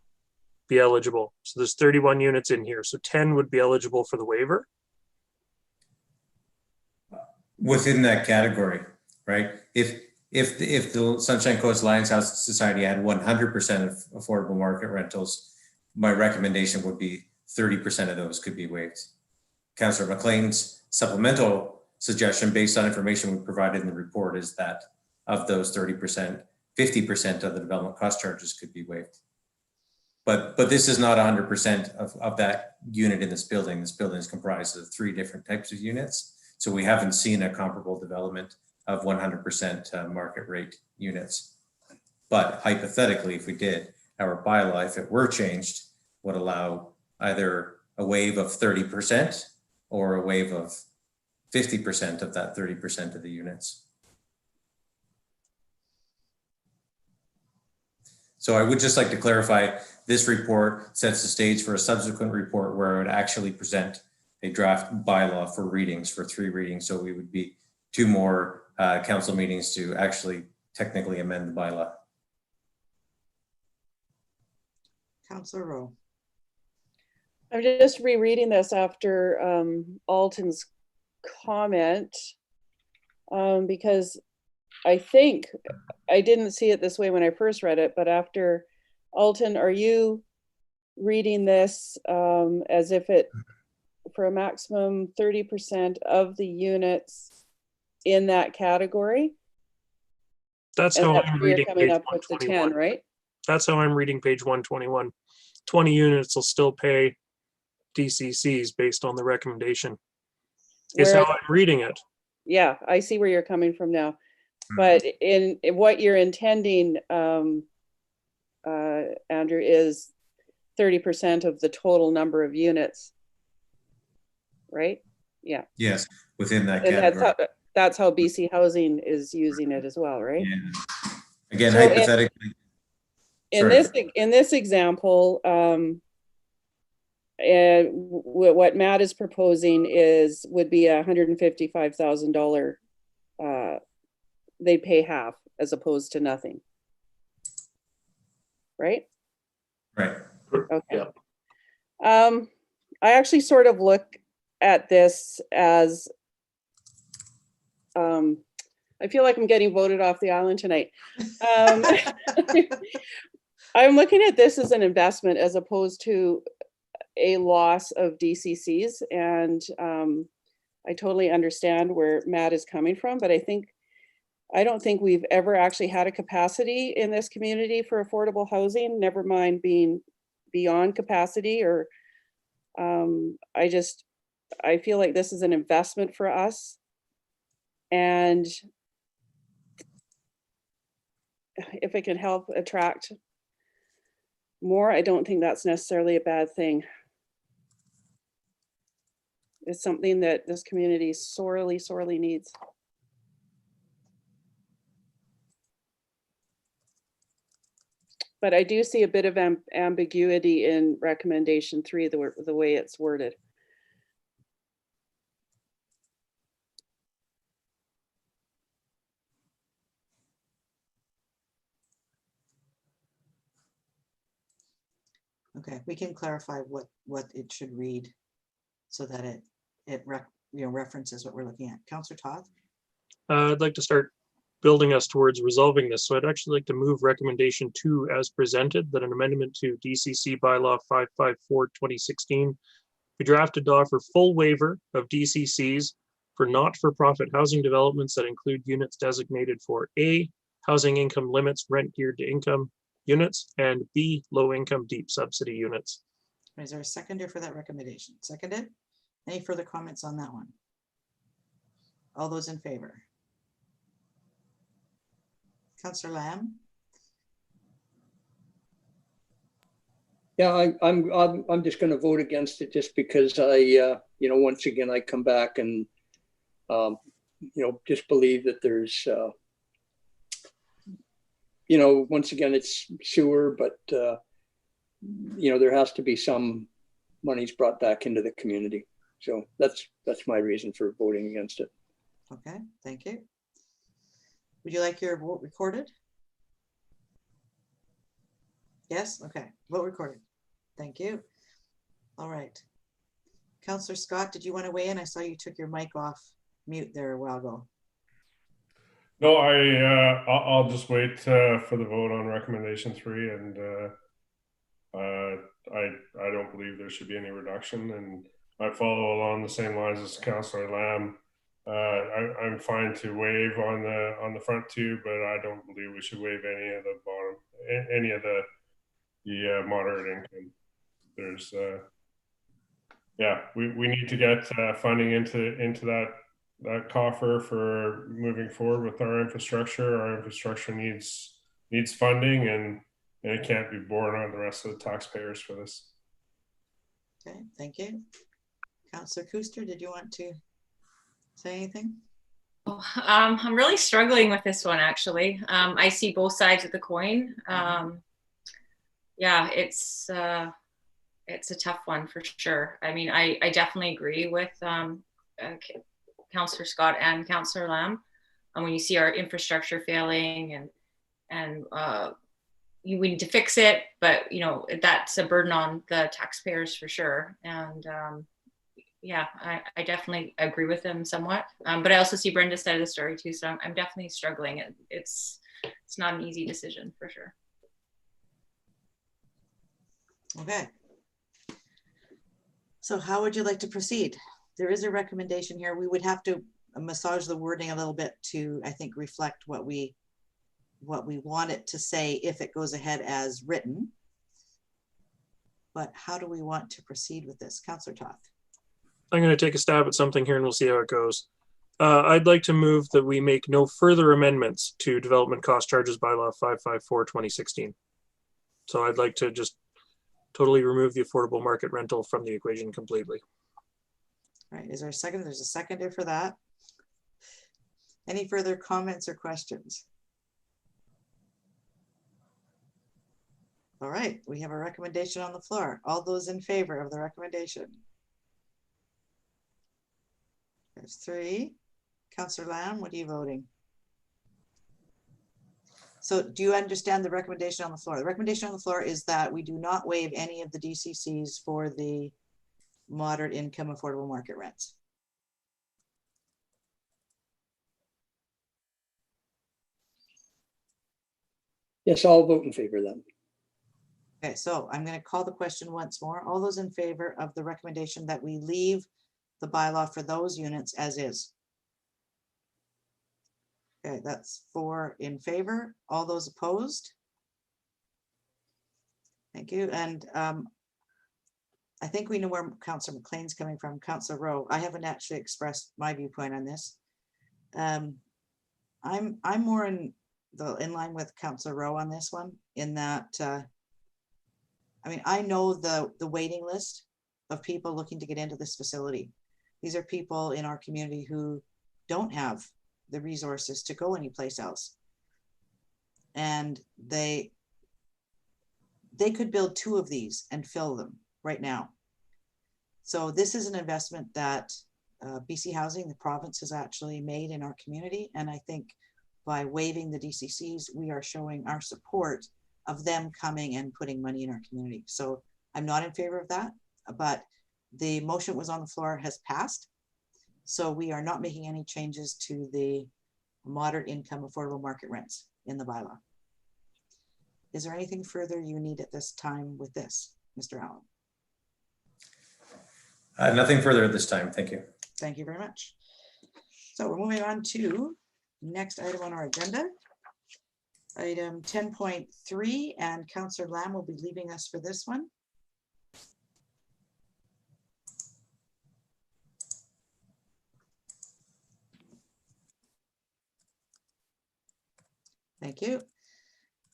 be eligible. So there's 31 units in here. So 10 would be eligible for the waiver. Within that category, right? If the Sunshine Coast Alliance House Society had 100% of affordable market rentals, my recommendation would be 30% of those could be waived. Councillor McLean's supplemental suggestion based on information we provided in the report is that of those 30%, 50% of the development cost charges could be waived. But this is not 100% of that unit in this building. This building is comprised of 3 different types of units. So we haven't seen a comparable development of 100% market rate units. But hypothetically, if we did, our bylaw, if it were changed, would allow either a waive of 30% or a waive of 50% of that 30% of the units. So I would just like to clarify, this report sets the stage for a subsequent report where I would actually present a draft bylaw for readings, for 3 readings. So we would be 2 more council meetings to actually technically amend the bylaw. Councillor Rowe. I'm just rereading this after Alton's comment because I think I didn't see it this way when I first read it, but after Alton, are you reading this as if it for a maximum 30% of the units in that category? That's how I'm reading coming page up with the 10, right? That's how I'm reading page 121. 20 units will still pay DCCs based on the recommendation. Is how I'm reading it. Yeah, I see where you're coming from now. But in what you're intending, Andrew, is 30% of the total number of units, right? Yeah. Yes, within that And category. that's how BC Housing is using it as well, right? Yeah. Again, So hypothetically. In this example, what Matt is proposing would be $155,000. They pay half as opposed to nothing, right? Right. Okay. Yeah. I actually sort of look at this as I feel like I'm getting voted off the island tonight. I'm looking at this as an investment as opposed to a loss of DCCs. And I totally understand where Matt is coming from, but I don't think we've ever actually had a capacity in this community for affordable housing, never mind being beyond capacity or I feel like this is an investment for us. And if it can help attract more, I don't think that's necessarily a bad thing. It's something that this community sorely, sorely needs. But I do see a bit of ambiguity in recommendation 3, the way it's worded. Okay, we can clarify what it should read so that it references what we're looking at. Councillor Toth? I'd like to start building us towards resolving this. So I'd actually like to move recommendation 2 as presented, that an amendment to DCC bylaw 554/2016 be drafted to offer full waiver of DCCs for not-for-profit housing developments that include units designated for A, housing income limits rent geared to income units, and B, low-income deep subsidy units. Is there a seconder for that recommendation? Seconded? Any further comments on that one? All those in favor? Councillor Lamb? Yeah, I'm just going to vote against it just because once again, I come back and, just believe that there's, once again, it's sewer, but, there has to be some monies brought back into the community. So that's my reason for voting against it. Okay, thank you. Would you like your vote recorded? Yes, okay, vote recorded. Thank you. All right. Councillor Scott, did you want to weigh in? I saw you took your mic off mute there a while ago. No, I'll just wait for the vote on recommendation 3, and I don't believe there should be any reduction, and I follow along the same lines as Councillor Lamb. I'm fine to waive on the front 2, but I don't believe we should waive any of the bottom, any of the moderate income. There's we need to get funding into that coffer for moving forward with our infrastructure. Our infrastructure needs funding, and it can't be borne on the rest of the taxpayers for this. Okay, thank you. Councillor Kuster, did you want to say anything? Oh, I'm really struggling with this one, actually. I see both sides of the coin. Yeah, it's a tough one for sure. I mean, I definitely agree with Councillor Scott and Councillor Lamb. And when you see our infrastructure failing and we need to fix it, but that's a burden on the taxpayers for sure. And yeah, I definitely agree with them somewhat. But I also see Brenda's side of the story too. So I'm definitely struggling. It's not an easy decision for sure. Okay. So how would you like to proceed? There is a recommendation here. We would have to massage the wording a little bit to, I think, reflect what we want it to say if it goes ahead as written. But how do we want to proceed with this? Councillor Toth. I'm going to take a stab at something here and we'll see how it goes. I'd like to move that we make no further amendments to development cost charges bylaw 554/2016. So I'd like to just totally remove the affordable market rental from the equation completely. All right, is there a second? There's a seconder for that. Any further comments or questions? All right, we have a recommendation on the floor. All those in favor of the recommendation? There's 3. Councillor Lamb, what are you voting? So do you understand the recommendation on the floor? The recommendation on the floor is that we do not waive any of the DCCs for the moderate income affordable market rents. Yes, I'll vote in favor of them. Okay, so I'm going to call the question once more. All those in favor of the recommendation that we leave the bylaw for those units as is? Okay, that's 4 in favor. All those opposed? Thank you. And I think we know where Councillor McLean's coming from, Councillor Rowe. I haven't actually expressed my viewpoint on this. I'm more in line with Councillor Rowe on this one, in that I mean, I know the waiting list of people looking to get into this facility. These are people in our community who don't have the resources to go anyplace else. And they could build 2 of these and fill them right now. So this is an investment that BC Housing, the province, has actually made in our community. And I think by waiving the DCCs, we are showing our support of them coming and putting money in our community. So I'm not in favor of that, but the motion was on the floor, has passed. So we are not making any changes to the moderate income affordable market rents in the bylaw. Is there anything further you need at this time with this, Mr. Allen? Nothing further at this time. Thank you. Thank you very much. So we're moving on to next item on our agenda. Item 10.3, and Councillor Lamb will be leaving us for this one. Thank you.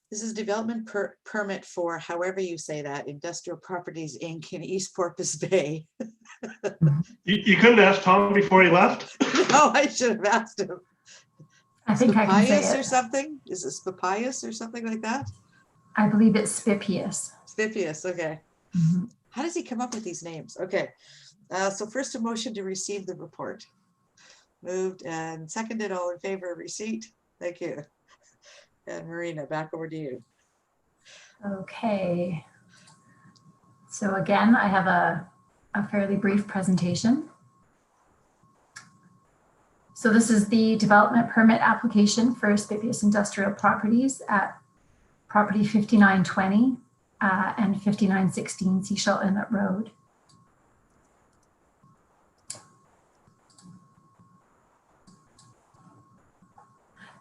This is development permit for, however you say that, Industrial Properties Inc. in East Porpoise Bay. You couldn't ask Tom before he left? No, I should have asked him. I think I can say Spipius or it. something? Is it Spipius or something like that? I believe it's Spipius. Spipius, okay. Mhm. How does he come up with these names? Okay, so first a motion to receive the report. Moved and seconded, all in favor of receipt? Thank you. And Marina, back over to you. Okay. So again, I have a fairly brief presentation. So this is the development permit application for Spipius Industrial Properties at property 5920 and 5916 Seashell Inlet Road.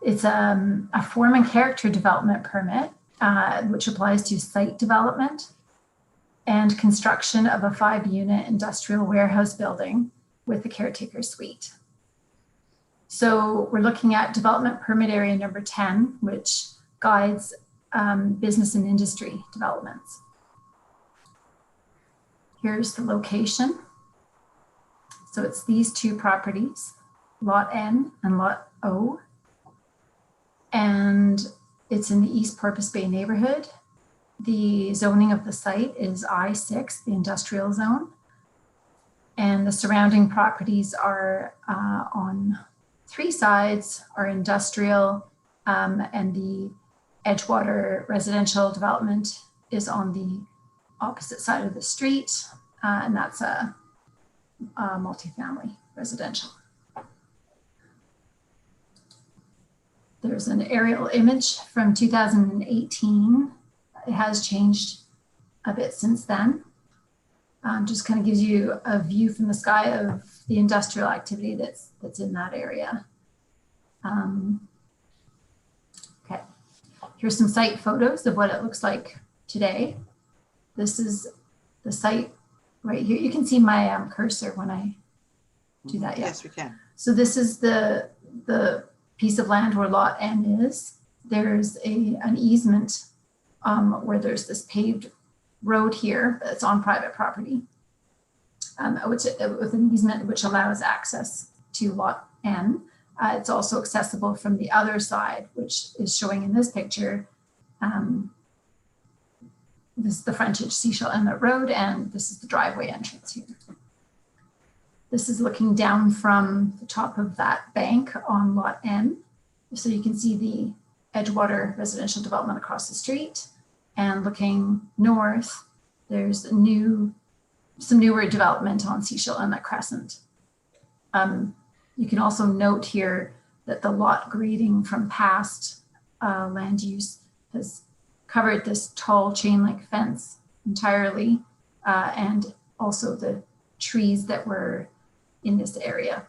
It's a form and character development permit, which applies to site development and construction of a 5-unit industrial warehouse building with the caretaker suite. So we're looking at development permit area number 10, which guides business and industry developments. Here's the location. So it's these 2 properties, Lot N and Lot O. And it's in the East Porpoise Bay neighborhood. The zoning of the site is I-6, the industrial zone. And the surrounding properties are on 3 sides are industrial, and the Edgewater residential development is on the opposite side of the street, and that's a multifamily residential. There's an aerial image from 2018. It has changed a bit since then. Just kind of gives you a view from the sky of the industrial activity that's in that area. Okay, here's some site photos of what it looks like today. This is the site right here. You can see my cursor when I do that. Yeah. Yes, we can. So this is the piece of land where Lot N is. There's an easement where there's this paved road here that's on private property, with an easement which allows access to Lot N. It's also accessible from the other side, which is showing in this picture. This is the frontage Seashell Inlet Road, and this is the driveway entrance here. This is looking down from the top of that bank on Lot N. So you can see the Edgewater residential development across the street. And looking north, there's some newer development on Seashell Inlet Crescent. You can also note here that the lot grading from past land use has covered this tall chain link fence entirely, and also the trees that were in this area.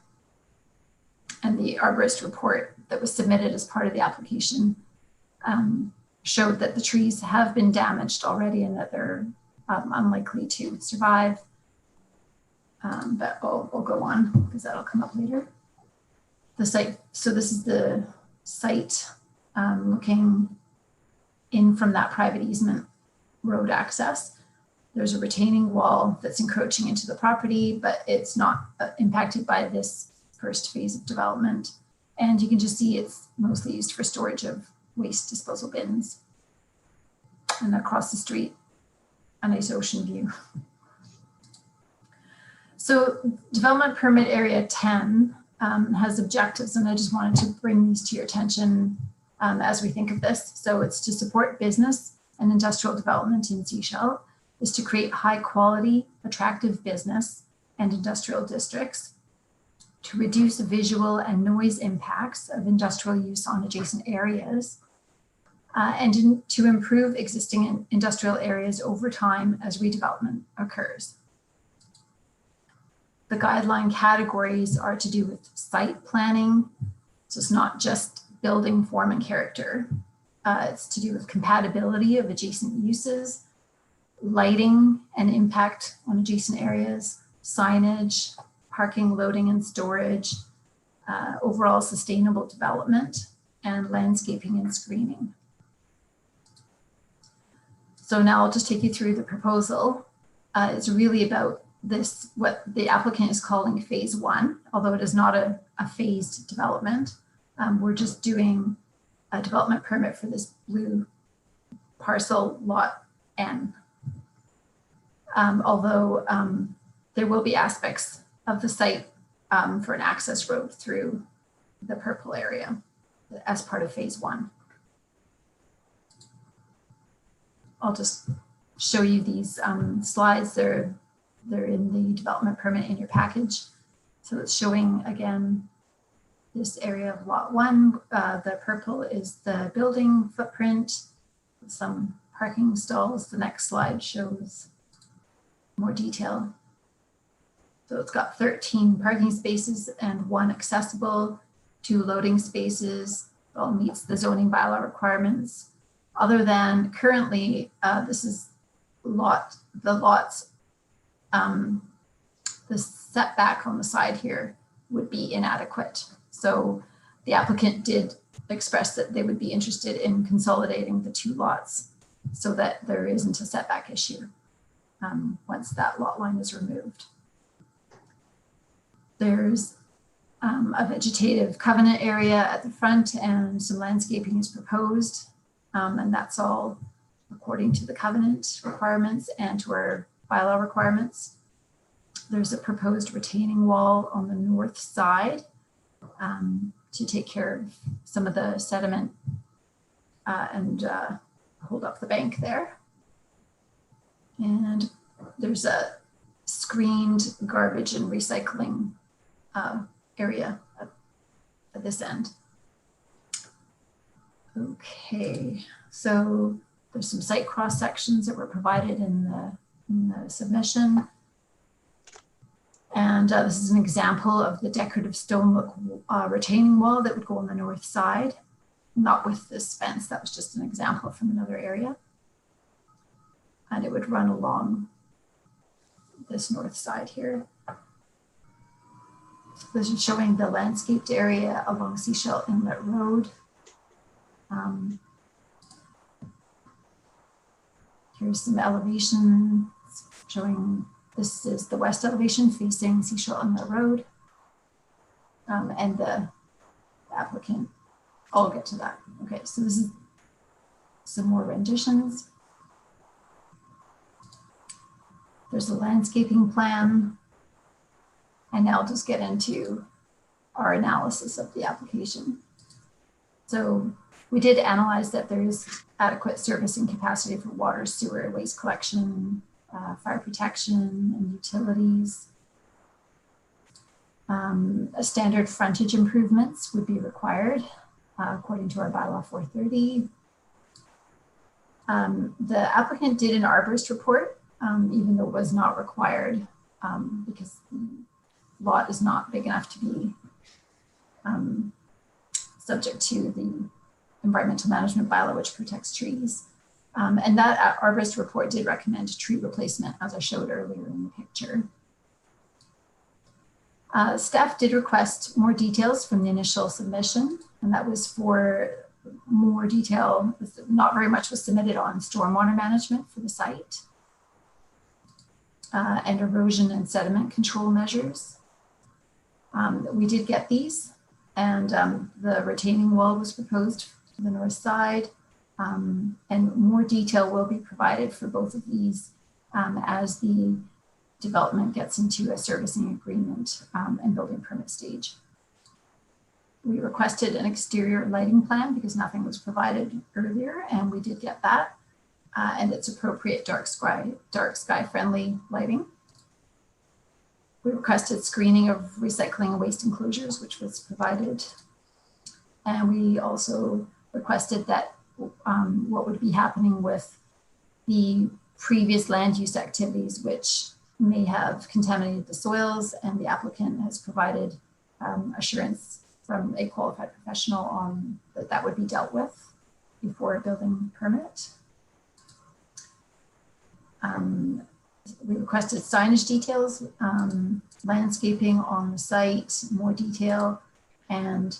And the arborist report that was submitted as part of the application showed that the trees have been damaged already and that they're unlikely to survive. But I'll go on because that'll come up later. The site, so this is the site looking in from that private easement road access. There's a retaining wall that's encroaching into the property, but it's not impacted by this first phase of development. And you can just see it's mostly used for storage of waste disposal bins. And across the street, a nice ocean view. So development permit area 10 has objectives, and I just wanted to bring these to your attention as we think of this. So it's to support business and industrial development in Sechelt, is to create high quality, attractive business and industrial districts, to reduce visual and noise impacts of industrial use on adjacent areas, and to improve existing industrial areas over time as redevelopment occurs. The guideline categories are to do with site planning. So it's not just building form and character. It's to do with compatibility of adjacent uses, lighting and impact on adjacent areas, signage, parking, loading and storage, overall sustainable development, and landscaping and screening. So now I'll just take you through the proposal. It's really about this, what the applicant is calling phase 1, although it is not a phased development. We're just doing a development permit for this blue parcel lot N. Although there will be aspects of the site for an access road through the purple area as part of phase 1. I'll just show you these slides. They're in the development permit in your package. So it's showing again this area of lot 1. The purple is the building footprint, some parking stalls. The next slide shows more detail. So it's got 13 parking spaces and 1 accessible, 2 loading spaces. It all meets the zoning bylaw requirements. Other than currently, this is the setback on the side here would be inadequate. So the applicant did express that they would be interested in consolidating the 2 lots so that there isn't a setback issue once that lot line is removed. There's a vegetative covenant area at the front and some landscaping is proposed. And that's all according to the covenant requirements and to our bylaw requirements. There's a proposed retaining wall on the north side to take care of some of the sediment and hold up the bank there. And there's a screened garbage and recycling area at this end. Okay, so there's some site cross sections that were provided in the submission. And this is an example of the decorative stone look retaining wall that would go on the north side, not with this fence. That was just an example from another area. And it would run along this north side here. So this is showing the landscaped area along Sechelt Inlet Road. Here's some elevation showing this is the west elevation facing Sechelt Inlet Road. And the applicant, I'll get to that. Okay, so this is some more renditions. There's a landscaping plan. And now I'll just get into our analysis of the application. So we did analyze that there is adequate servicing capacity for water, sewer, waste collection, fire protection, and utilities. A standard frontage improvements would be required according to our bylaw 430. The applicant did an arborist report, even though it was not required, because the lot is not big enough to be subject to the environmental management bylaw, which protects trees. And that arborist report did recommend tree replacement, as I showed earlier in the picture. Staff did request more details from the initial submission, and that was for more detail. Not very much was submitted on stormwater management for the site and erosion and sediment control measures. We did get these, and the retaining wall was proposed to the north side, and more detail will be provided for both of these as the development gets into a servicing agreement and building permit stage. We requested an exterior lighting plan because nothing was provided earlier, and we did get that. And it's appropriate dark sky friendly lighting. We requested screening of recycling and waste enclosures, which was provided. And we also requested that what would be happening with the previous land use activities, which may have contaminated the soils, and the applicant has provided assurance from a qualified professional on that would be dealt with before a building permit. We requested signage details, landscaping on the site, more detail, and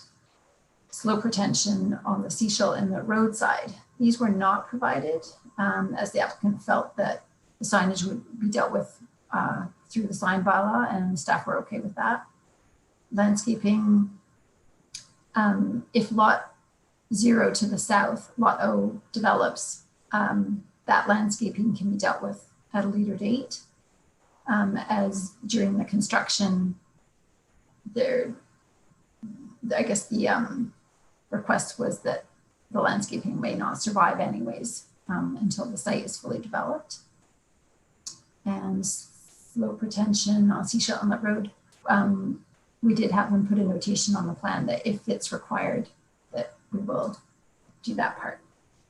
slope retention on the seashell and the roadside. These were not provided as the applicant felt that the signage would be dealt with through the sign bylaw, and staff were okay with that. Landscaping, if lot 0 to the south, lot O develops, that landscaping can be dealt with at a later date. As during the construction, I guess the request was that the landscaping may not survive anyways until the site is fully developed. And slope retention on seashell on the road, we did have them put a notation on the plan that if it's required, that we will do that part.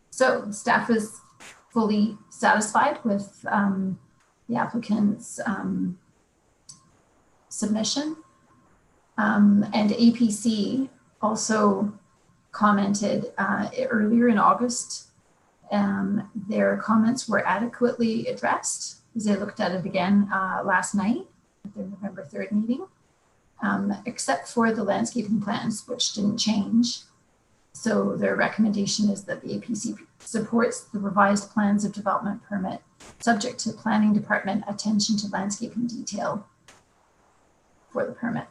So staff is fully satisfied with the applicant's submission. And APC also commented earlier in August. Their comments were adequately addressed because they looked at it again last night at the November 3rd meeting, except for the landscaping plans, which didn't change. So their recommendation is that the APC supports the revised plans of development permit subject to planning department attention to landscaping detail for the permit.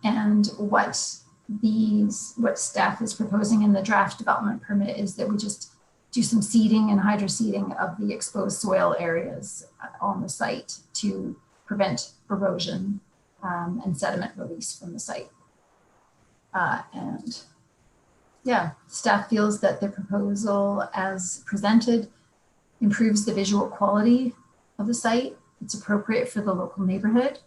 And what staff is proposing in the draft development permit is that we just do some seeding and hydro seeding of the exposed soil areas on the site to prevent erosion and sediment release from the site. And yeah, staff feels that the proposal as presented improves the visual quality of the site. It's appropriate for the local neighborhood,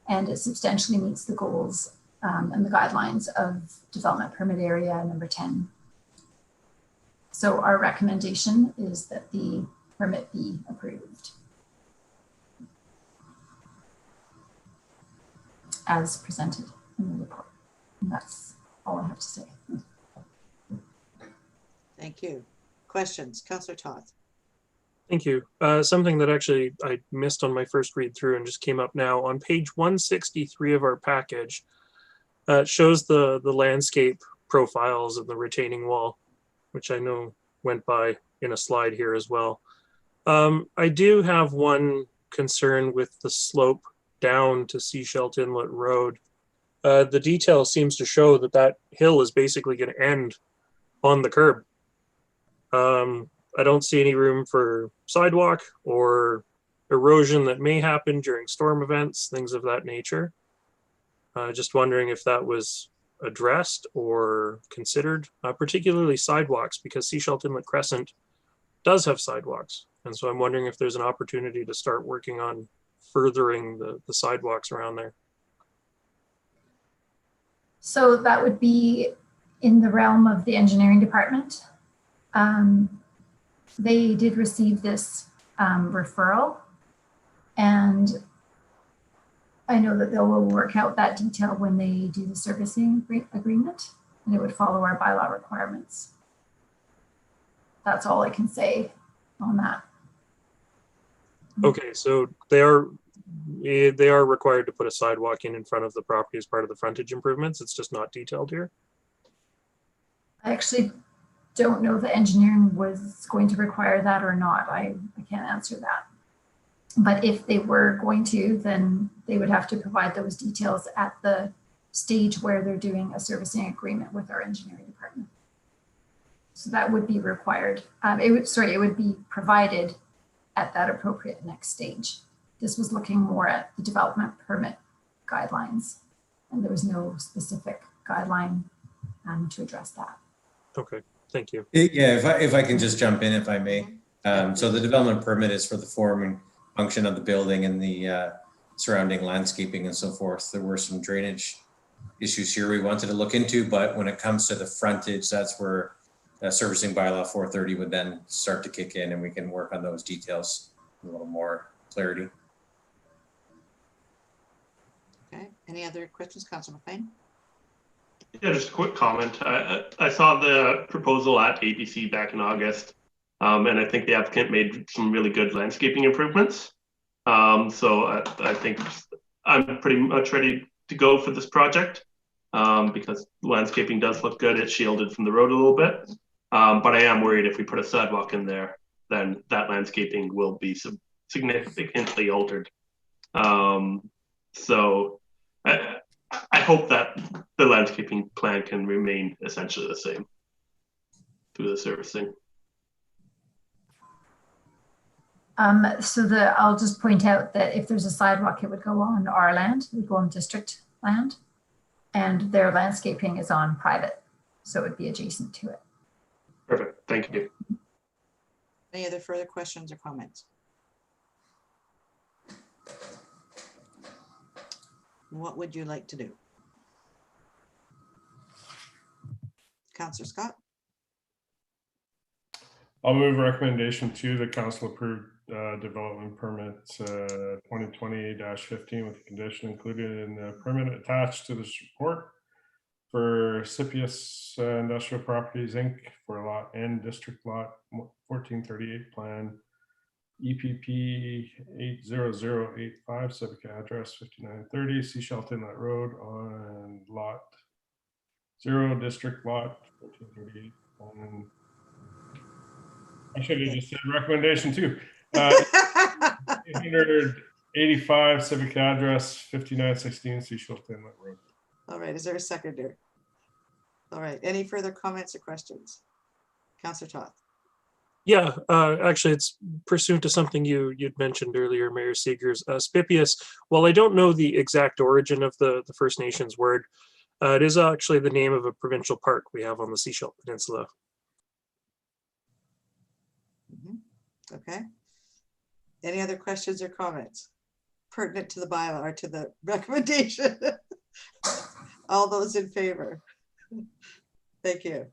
and it substantially meets the goals and the guidelines of development permit area number 10. So our recommendation is that the permit be approved as presented in the report. And that's all I have to say. Thank you. Questions? Councillor Toth. Thank you. Something that actually I missed on my first read through and just came up now. On page 163 of our package, it shows the landscape profiles of the retaining wall, which I know went by in a slide here as well. I do have one concern with the slope down to Seashell Inlet Road. The detail seems to show that that hill is basically going to end on the curb. I don't see any room for sidewalk or erosion that may happen during storm events, things of that nature. Just wondering if that was addressed or considered, particularly sidewalks, because Seashell Inlet Crescent does have sidewalks. And so I'm wondering if there's an opportunity to start working on furthering the sidewalks around there. So that would be in the realm of the engineering department. They did receive this referral, and I know that they will work out that detail when they do the servicing agreement, and it would follow our bylaw requirements. That's all I can say on that. Okay, so they are required to put a sidewalk in front of the property as part of the frontage improvements. It's just not detailed here. I actually don't know if the engineering was going to require that or not. I can't answer that. But if they were going to, then they would have to provide those details at the stage where they're doing a servicing agreement with our engineering department. So that would be required. It would be provided at that appropriate next stage. This was looking more at the development permit guidelines, and there was no specific guideline to address that. Okay, thank you. Yeah, if I can just jump in, if I may. So the development permit is for the form and function of the building and the surrounding landscaping and so forth. There were some drainage issues here we wanted to look into, but when it comes to the frontage, that's where servicing bylaw 430 would then start to kick in, and we can work on those details with a little more clarity. Okay, any other questions, Councillor McLean? Yeah, just a quick comment. I saw the proposal at ABC back in August, and I think the applicant made some really good landscaping improvements. So I think I'm pretty much ready to go for this project because landscaping does look good. It's shielded from the road a little bit. But I am worried if we put a sidewalk in there, then that landscaping will be significantly altered. So I hope that the landscaping plan can remain essentially the same through the servicing. I'll just point out that if there's a sidewalk, it would go on our land, it would go on district land, and their landscaping is on private, so it would be adjacent to it. Perfect, thank you. Any other further questions or comments? What would you like to do? Councillor Scott? I'll move recommendation 2, the council approved development permit 2020-15 with the condition included in the permit attached to this report for Scipius Industrial Properties Inc. for lot N District Lot 1438 plan EPP 80085, civic address 5930 Seashell Inlet Road on lot 0 District Lot 1438. I should have just said recommendation 2. 885 civic address 5916 Seashell Inlet Road. All right, is there a seconder? All right, any further comments or questions? Councillor Toth? Yeah, actually, it's pursuant to something you'd mentioned earlier, Mayor Seegers. Scipius, while I don't know the exact origin of the First Nations word, it is actually the name of a provincial park we have on the Seashell Peninsula. Okay. Any other questions or comments pertinent to the bylaw or to the recommendation? All those in favor? Thank you.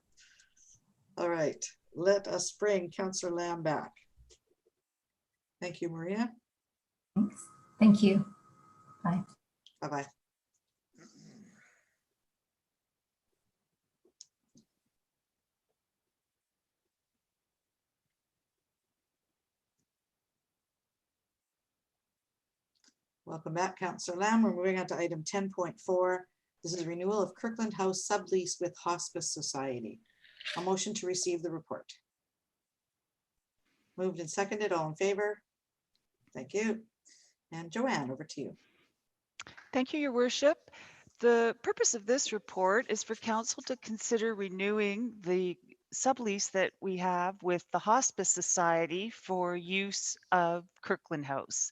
All right, let us bring Councillor Lamb back. Thank you, Maria. Thanks. Thank you. Bye. Bye-bye. Welcome back, Councillor Lamb. We're moving on to item 10.4. This is renewal of Kirkland House sublease with Hospice Society. A motion to receive the report. Moved and seconded, all in favor? Thank you. And Joanne, over to you. Thank you, Your Worship. The purpose of this report is for Council to consider renewing the sublease that we have with the Hospice Society for use of Kirkland House.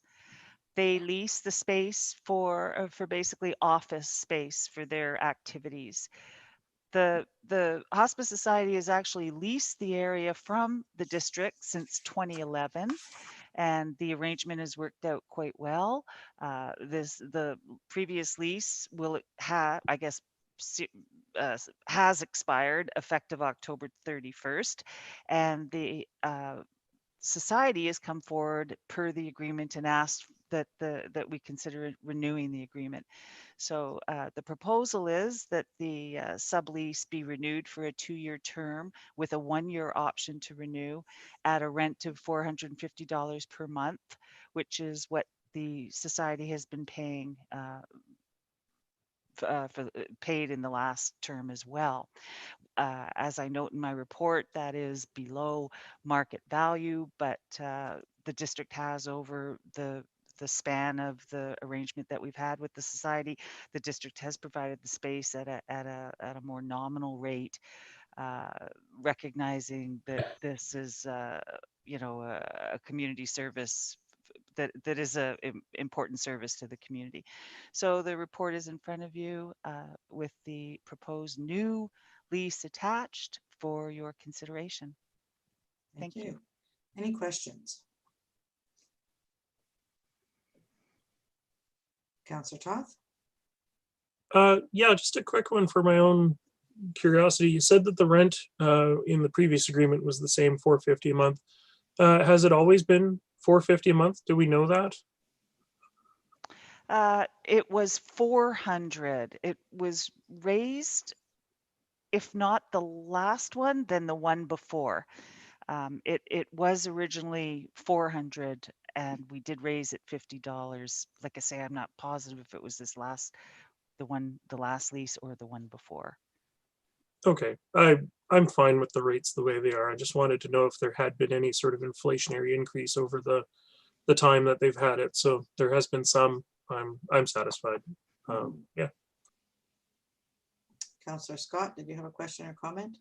They lease the space for basically office space for their activities. The Hospice Society has actually leased the area from the district since 2011, and the arrangement has worked out quite well. The previous lease will have, I guess, has expired effective October 31st, and the society has come forward per the agreement and asked that we consider renewing the agreement. So the proposal is that the sublease be renewed for a 2-year term with a 1-year option to renew at a rent of $450 per month, which is what the society has been paying paid in the last term as well. As I note in my report, that is below market value, but the district has, over the span of the arrangement that we've had with the society, the district has provided the space at a more nominal rate, recognizing that this is a community service that is a important service to the community. So the report is in front of you with the proposed new lease attached for your consideration. Thank you. Any questions? Councillor Toth? Yeah, just a quick one for my own curiosity. You said that the rent in the previous agreement was the same, $450 a month. Has it always been $450 a month? Do we know that? It was 400. It was raised, if not the last one, then the one before. It was originally 400, and we did raise it $50. Like I say, I'm not positive if it was the last lease or the one before. Okay, I'm fine with the rates the way they are. I just wanted to know if there had been any sort of inflationary increase over the time that they've had it. So there has been some. I'm satisfied. Yeah. Councillor Scott, did you have a question or comment?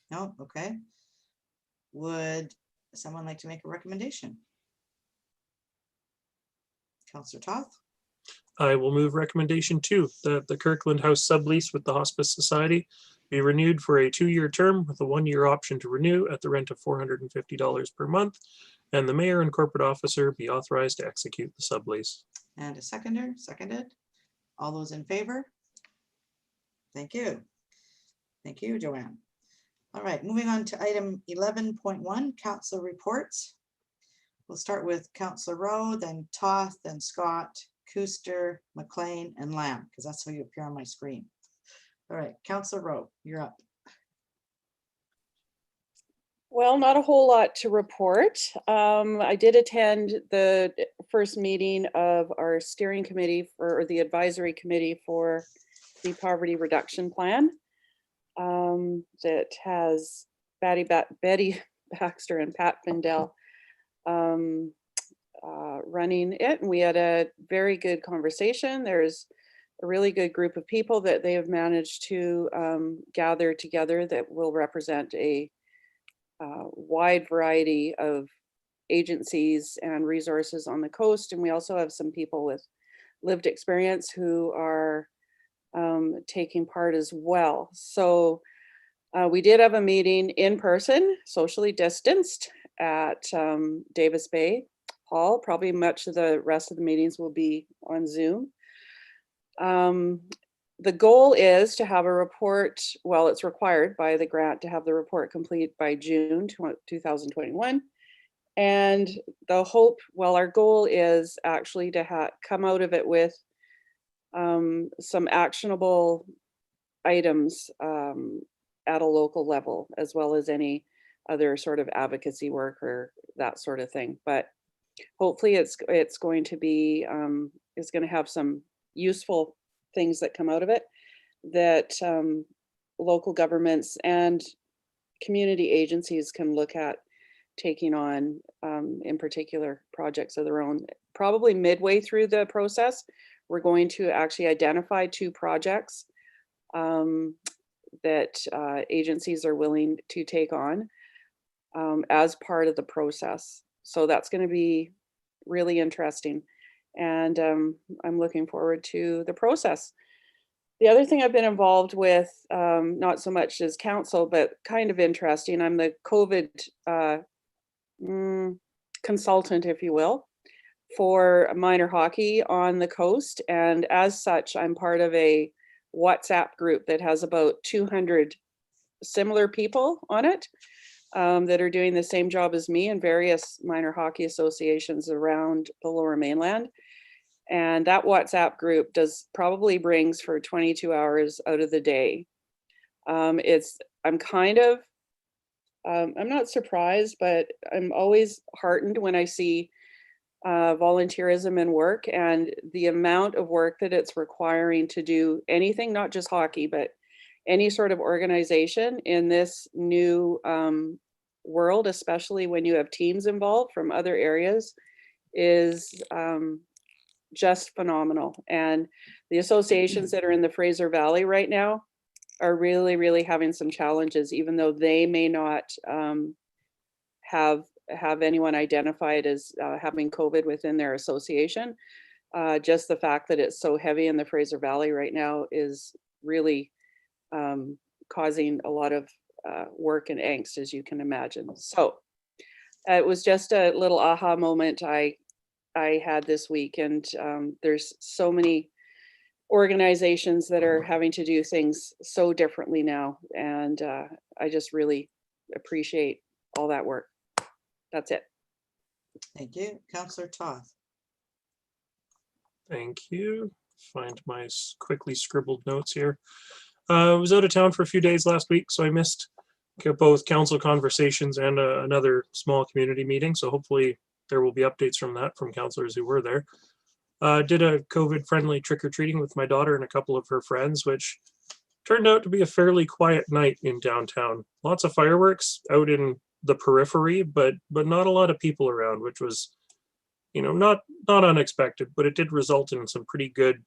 No? Okay. Would someone like to make a recommendation? Councillor Toth? I will move recommendation 2, that the Kirkland House sublease with the Hospice Society be renewed for a 2-year term with a 1-year option to renew at the rent of $450 per month, and the mayor and corporate officer be authorized to execute the sublease. And a seconder? Seconded. All those in favor? Thank you. Thank you, Joanne. All right, moving on to item 11.1, council reports. We'll start with Councillor Rowe, then Toth, then Scott, Kuster, McLean, and Lamb, because that's how you appear on my screen. All right, Councillor Rowe, you're up. Well, not a whole lot to report. I did attend the first meeting of our steering committee or the advisory committee for the poverty reduction plan that has Betty Baxter and Pat Findell running it. And we had a very good conversation. There's a really good group of people that they have managed to gather together that will represent a wide variety of agencies and resources on the coast. And we also have some people with lived experience who are taking part as well. So we did have a meeting in person, socially distanced at Davis Bay Hall. Probably much of the rest of the meetings will be on Zoom. The goal is to have a report, well, it's required by the grant to have the report complete by June 2021. And the hope, well, our goal is actually to come out of it with some actionable items at a local level, as well as any other sort of advocacy work or that sort of thing. But hopefully it's going to be, it's going to have some useful things that come out of it that local governments and community agencies can look at taking on, in particular projects of their own. Probably midway through the process, we're going to actually identify 2 projects that agencies are willing to take on as part of the process. So that's going to be really interesting. And I'm looking forward to the process. The other thing I've been involved with, not so much as council, but kind of interesting, I'm the COVID consultant, if you will, for minor hockey on the coast. And as such, I'm part of a WhatsApp group that has about 200 similar people on it that are doing the same job as me in various minor hockey associations around the Lower Mainland. And that WhatsApp group probably brings for 22 hours out of the day. I'm not surprised, but I'm always heartened when I see volunteerism and work, and the amount of work that it's requiring to do anything, not just hockey, but any sort of organization in this new world, especially when you have teams involved from other areas, is just phenomenal. And the associations that are in the Fraser Valley right now are really, really having some challenges, even though they may not have anyone identified as having COVID within their association. Just the fact that it's so heavy in the Fraser Valley right now is really causing a lot of work and angst, as you can imagine. So it was just a little aha moment I had this week, and there's so many organizations that are having to do things so differently now, and I just really appreciate all that work. That's it. Thank you. Councillor Toth. Thank you. Find my quickly scribbled notes here. I was out of town for a few days last week, so I missed both council conversations and another small community meeting. So hopefully there will be updates from that from councillors who were there. Did a COVID-friendly trick-or-treating with my daughter and a couple of her friends, which turned out to be a fairly quiet night in downtown. Lots of fireworks out in the periphery, but not a lot of people around, which was, not unexpected, but it did result in some pretty good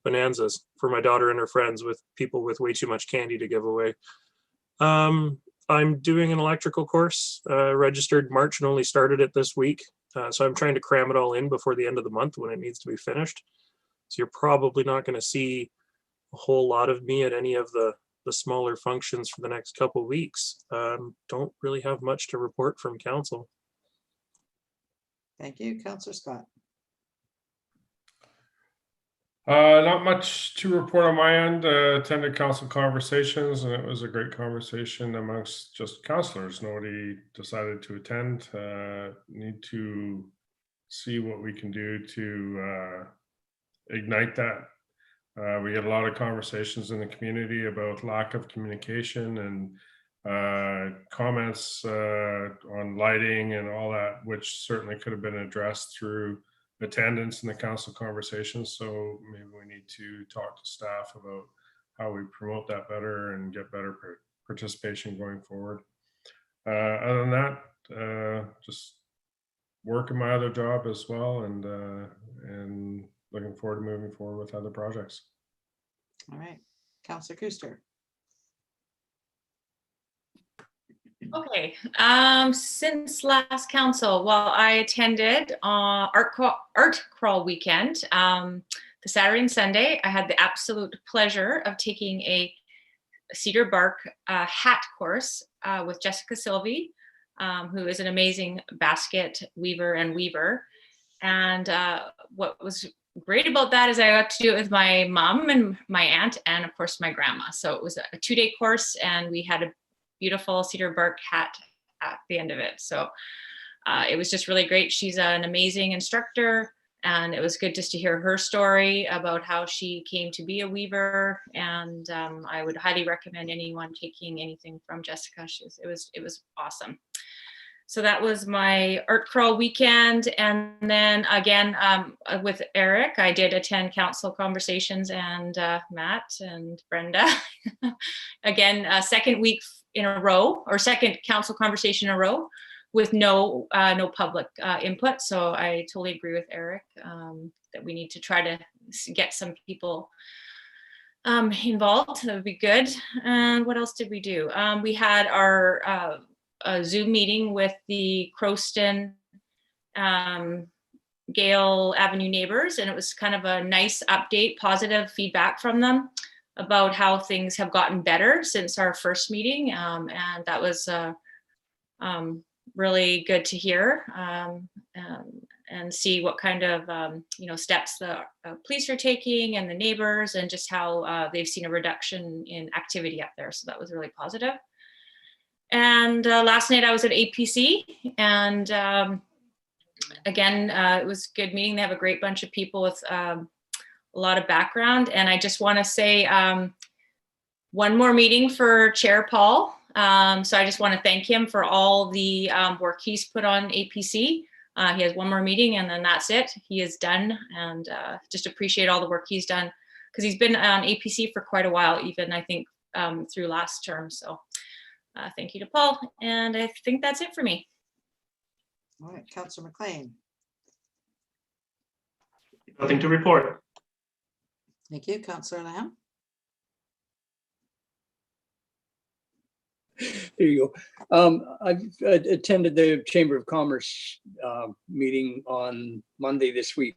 bonanzas for my daughter and her friends, with people with way too much candy to give away. I'm doing an electrical course, registered March and only started it this week. So I'm trying to cram it all in before the end of the month when it needs to be finished. So you're probably not going to see a whole lot of me at any of the smaller functions for the next couple of weeks. Don't really have much to report from council. Thank you. Councillor Scott. Not much to report on my end. Attended council conversations, and it was a great conversation amongst just councillors. Nobody decided to attend. Need to see what we can do to ignite that. We had a lot of conversations in the community about lack of communication and comments on lighting and all that, which certainly could have been addressed through attendance in the council conversations. So maybe we need to talk to staff about how we promote that better and get better participation going forward. Other than that, just working my other job as well, and looking forward to moving forward with other projects. All right. Councillor Kuster. Okay, since last council, well, I attended art crawl weekend, the Saturday and Sunday. I had the absolute pleasure of taking a cedar bark hat course with Jessica Sylvie, who is an amazing basket weaver and weaver. And what was great about that is I got to do it with my mom and my aunt and of course my grandma. So it was a 2-day course, and we had a beautiful cedar bark hat at the end of it. So it was just really great. She's an amazing instructor, and it was good just to hear her story about how she came to be a weaver. And I would highly recommend anyone taking anything from Jessica. It was awesome. So that was my art crawl weekend. And then again, with Eric, I did attend council conversations, and Matt and Brenda. Again, second week in a row, or second council conversation in a row with no public input. So I totally agree with Eric that we need to try to get some people involved. That would be good. And what else did we do? We had our a Zoom meeting with the Crowston Gale Avenue neighbors, and it was kind of a nice update, positive feedback from them about how things have gotten better since our first meeting, and that was really good to hear. and see what kind of steps the police are taking and the neighbors, and just how they've seen a reduction in activity up there. So that was really positive. And last night I was at APC, and again, it was a good meeting. They have a great bunch of people with a lot of background. And I just want to say one more meeting for Chair Paul. So I just want to thank him for all the work he's put on APC. He has one more meeting and then that's it. He is done, and just appreciate all the work he's done, because he's been on APC for quite a while, even I think through last term. So thank you to Paul. And I think that's it for me. All right, Councillor McLean. Nothing to report. Thank you, Councillor Lamb. There you go. I've attended the Chamber of Commerce meeting on Monday this week,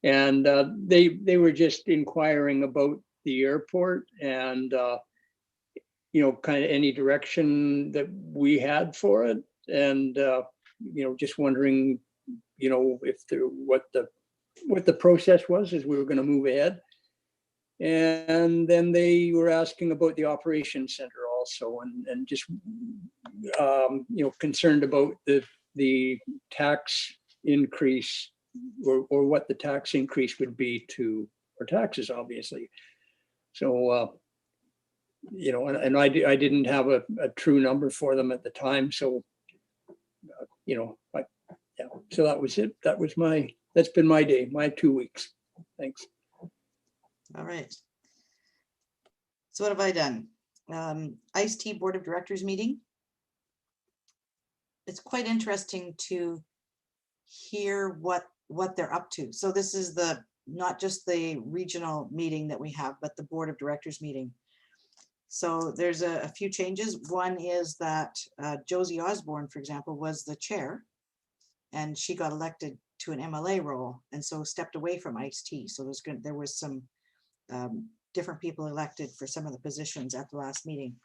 and they were just inquiring about the airport and kind of any direction that we had for it, and just wondering if what the process was as we were going to move ahead. And then they were asking about the operations center also, and just concerned about the tax increase, or what the tax increase would be to our taxes, obviously. So and I didn't have a true number for them at the time, so so that was it. That's been my day, my 2 weeks. Thanks. All right. So what have I done? ICE-T Board of Directors meeting. It's quite interesting to hear what they're up to. So this is not just the regional meeting that we have, but the Board of Directors meeting. So there's a few changes. One is that Josie Osborne, for example, was the chair, and she got elected to an MLA role, and so stepped away from ICE-T. So there was some different people elected for some of the positions at the last meeting.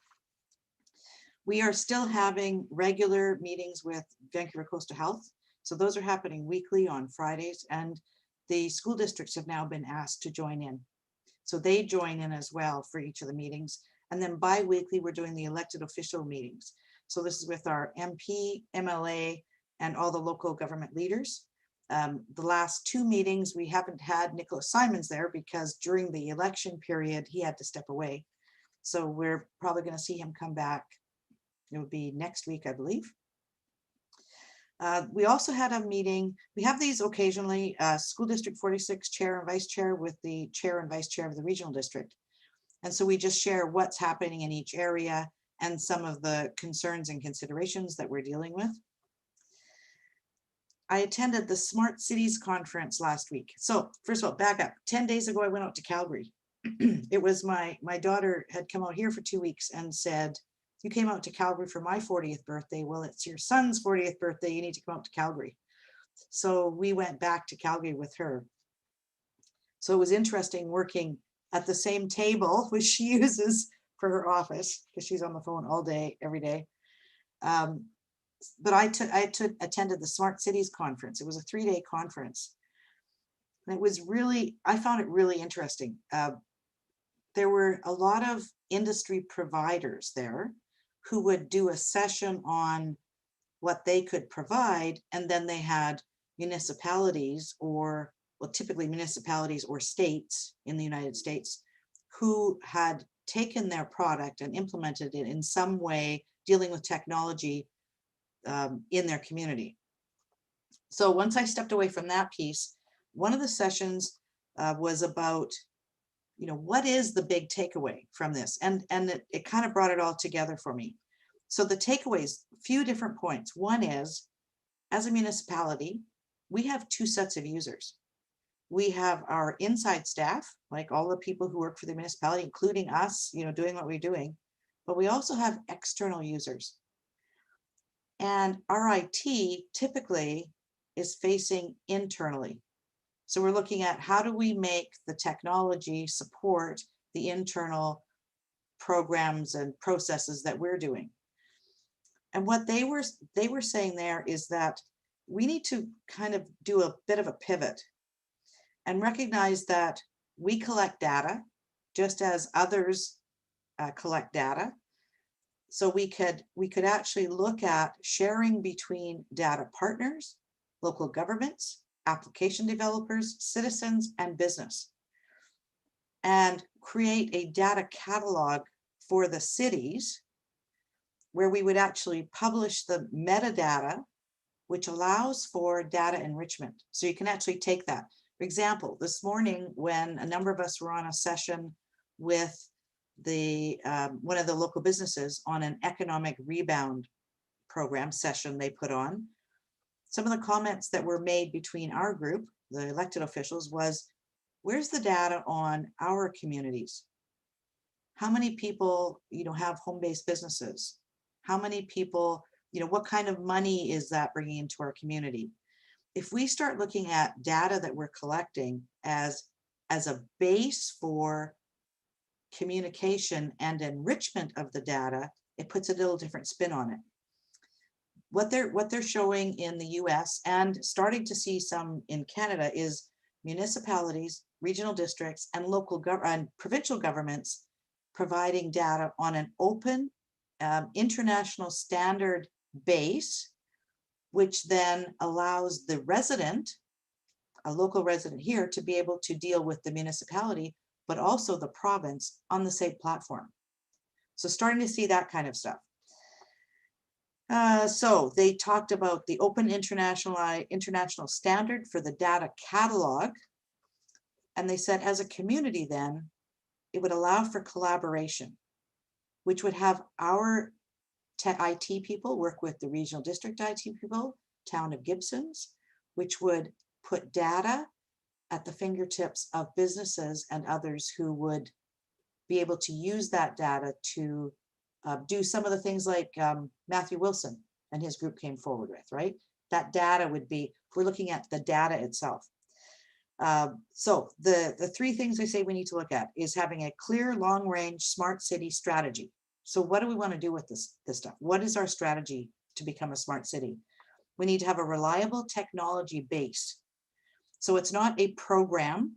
We are still having regular meetings with Vancouver Coastal Health. So those are happening weekly on Fridays, and the school districts have now been asked to join in. So they join in as well for each of the meetings. And then bi-weekly, we're doing the elected official meetings. So this is with our MP, MLA, and all the local government leaders. The last two meetings, we haven't had Nicholas Simons there because during the election period, he had to step away. So we're probably going to see him come back. It will be next week, I believe. We also had a meeting. We have these occasionally, School District 46 chair and vice chair with the chair and vice chair of the regional district. And so we just share what's happening in each area and some of the concerns and considerations that we're dealing with. I attended the Smart Cities Conference last week. So first of all, back up. 10 days ago, I went out to Calgary. It was my daughter had come out here for 2 weeks and said, you came out to Calgary for my 40th birthday. Well, it's your son's 40th birthday. You need to come out to Calgary. So we went back to Calgary with her. So it was interesting working at the same table, which she uses for her office because she's on the phone all day, every day. But I attended the Smart Cities Conference. It was a 3-day conference. And it was really, I found it really interesting. There were a lot of industry providers there who would do a session on what they could provide. And then they had municipalities typically municipalities or states in the United States who had taken their product and implemented it in some way dealing with technology in their community. So once I stepped away from that piece, one of the sessions was about, what is the big takeaway from this? And it kind of brought it all together for me. So the takeaways, few different points. One is, as a municipality, we have two sets of users. We have our inside staff, like all the people who work for the municipality, including us, doing what we're doing. But we also have external users. And our IT typically is facing internally. So we're looking at how do we make the technology support the internal programs and processes that we're doing. And what they were saying there is that we need to kind of do a bit of a pivot and recognize that we collect data just as others collect data. So we could actually look at sharing between data partners, local governments, application developers, citizens, and business, and create a data catalog for the cities where we would actually publish the metadata, which allows for data enrichment. So you can actually take that. For example, this morning, when a number of us were on a session with the one of the local businesses on an economic rebound program session they put on, some of the comments that were made between our group, the elected officials, was, where's the data on our communities? How many people, have home-based businesses? How many people, what kind of money is that bringing into our community? If we start looking at data that we're collecting as a base for communication and enrichment of the data, it puts a little different spin on it. What they're showing in the US and starting to see some in Canada is municipalities, regional districts, and and provincial governments providing data on an open international standard base, which then allows the resident, a local resident here, to be able to deal with the municipality, but also the province on the same platform. So starting to see that kind of stuff. So they talked about the open international standard for the data catalog. And they said, as a community, then it would allow for collaboration, which would have our IT people work with the regional district IT people, town of Gibson's, which would put data at the fingertips of businesses and others who would be able to use that data to do some of the things like Matthew Wilson and his group came forward with, right? That data would be, we're looking at the data itself. So the three things I say we need to look at is having a clear long-range smart city strategy. So what do we want to do with this stuff? What is our strategy to become a smart city? We need to have a reliable technology base. So it's not a program,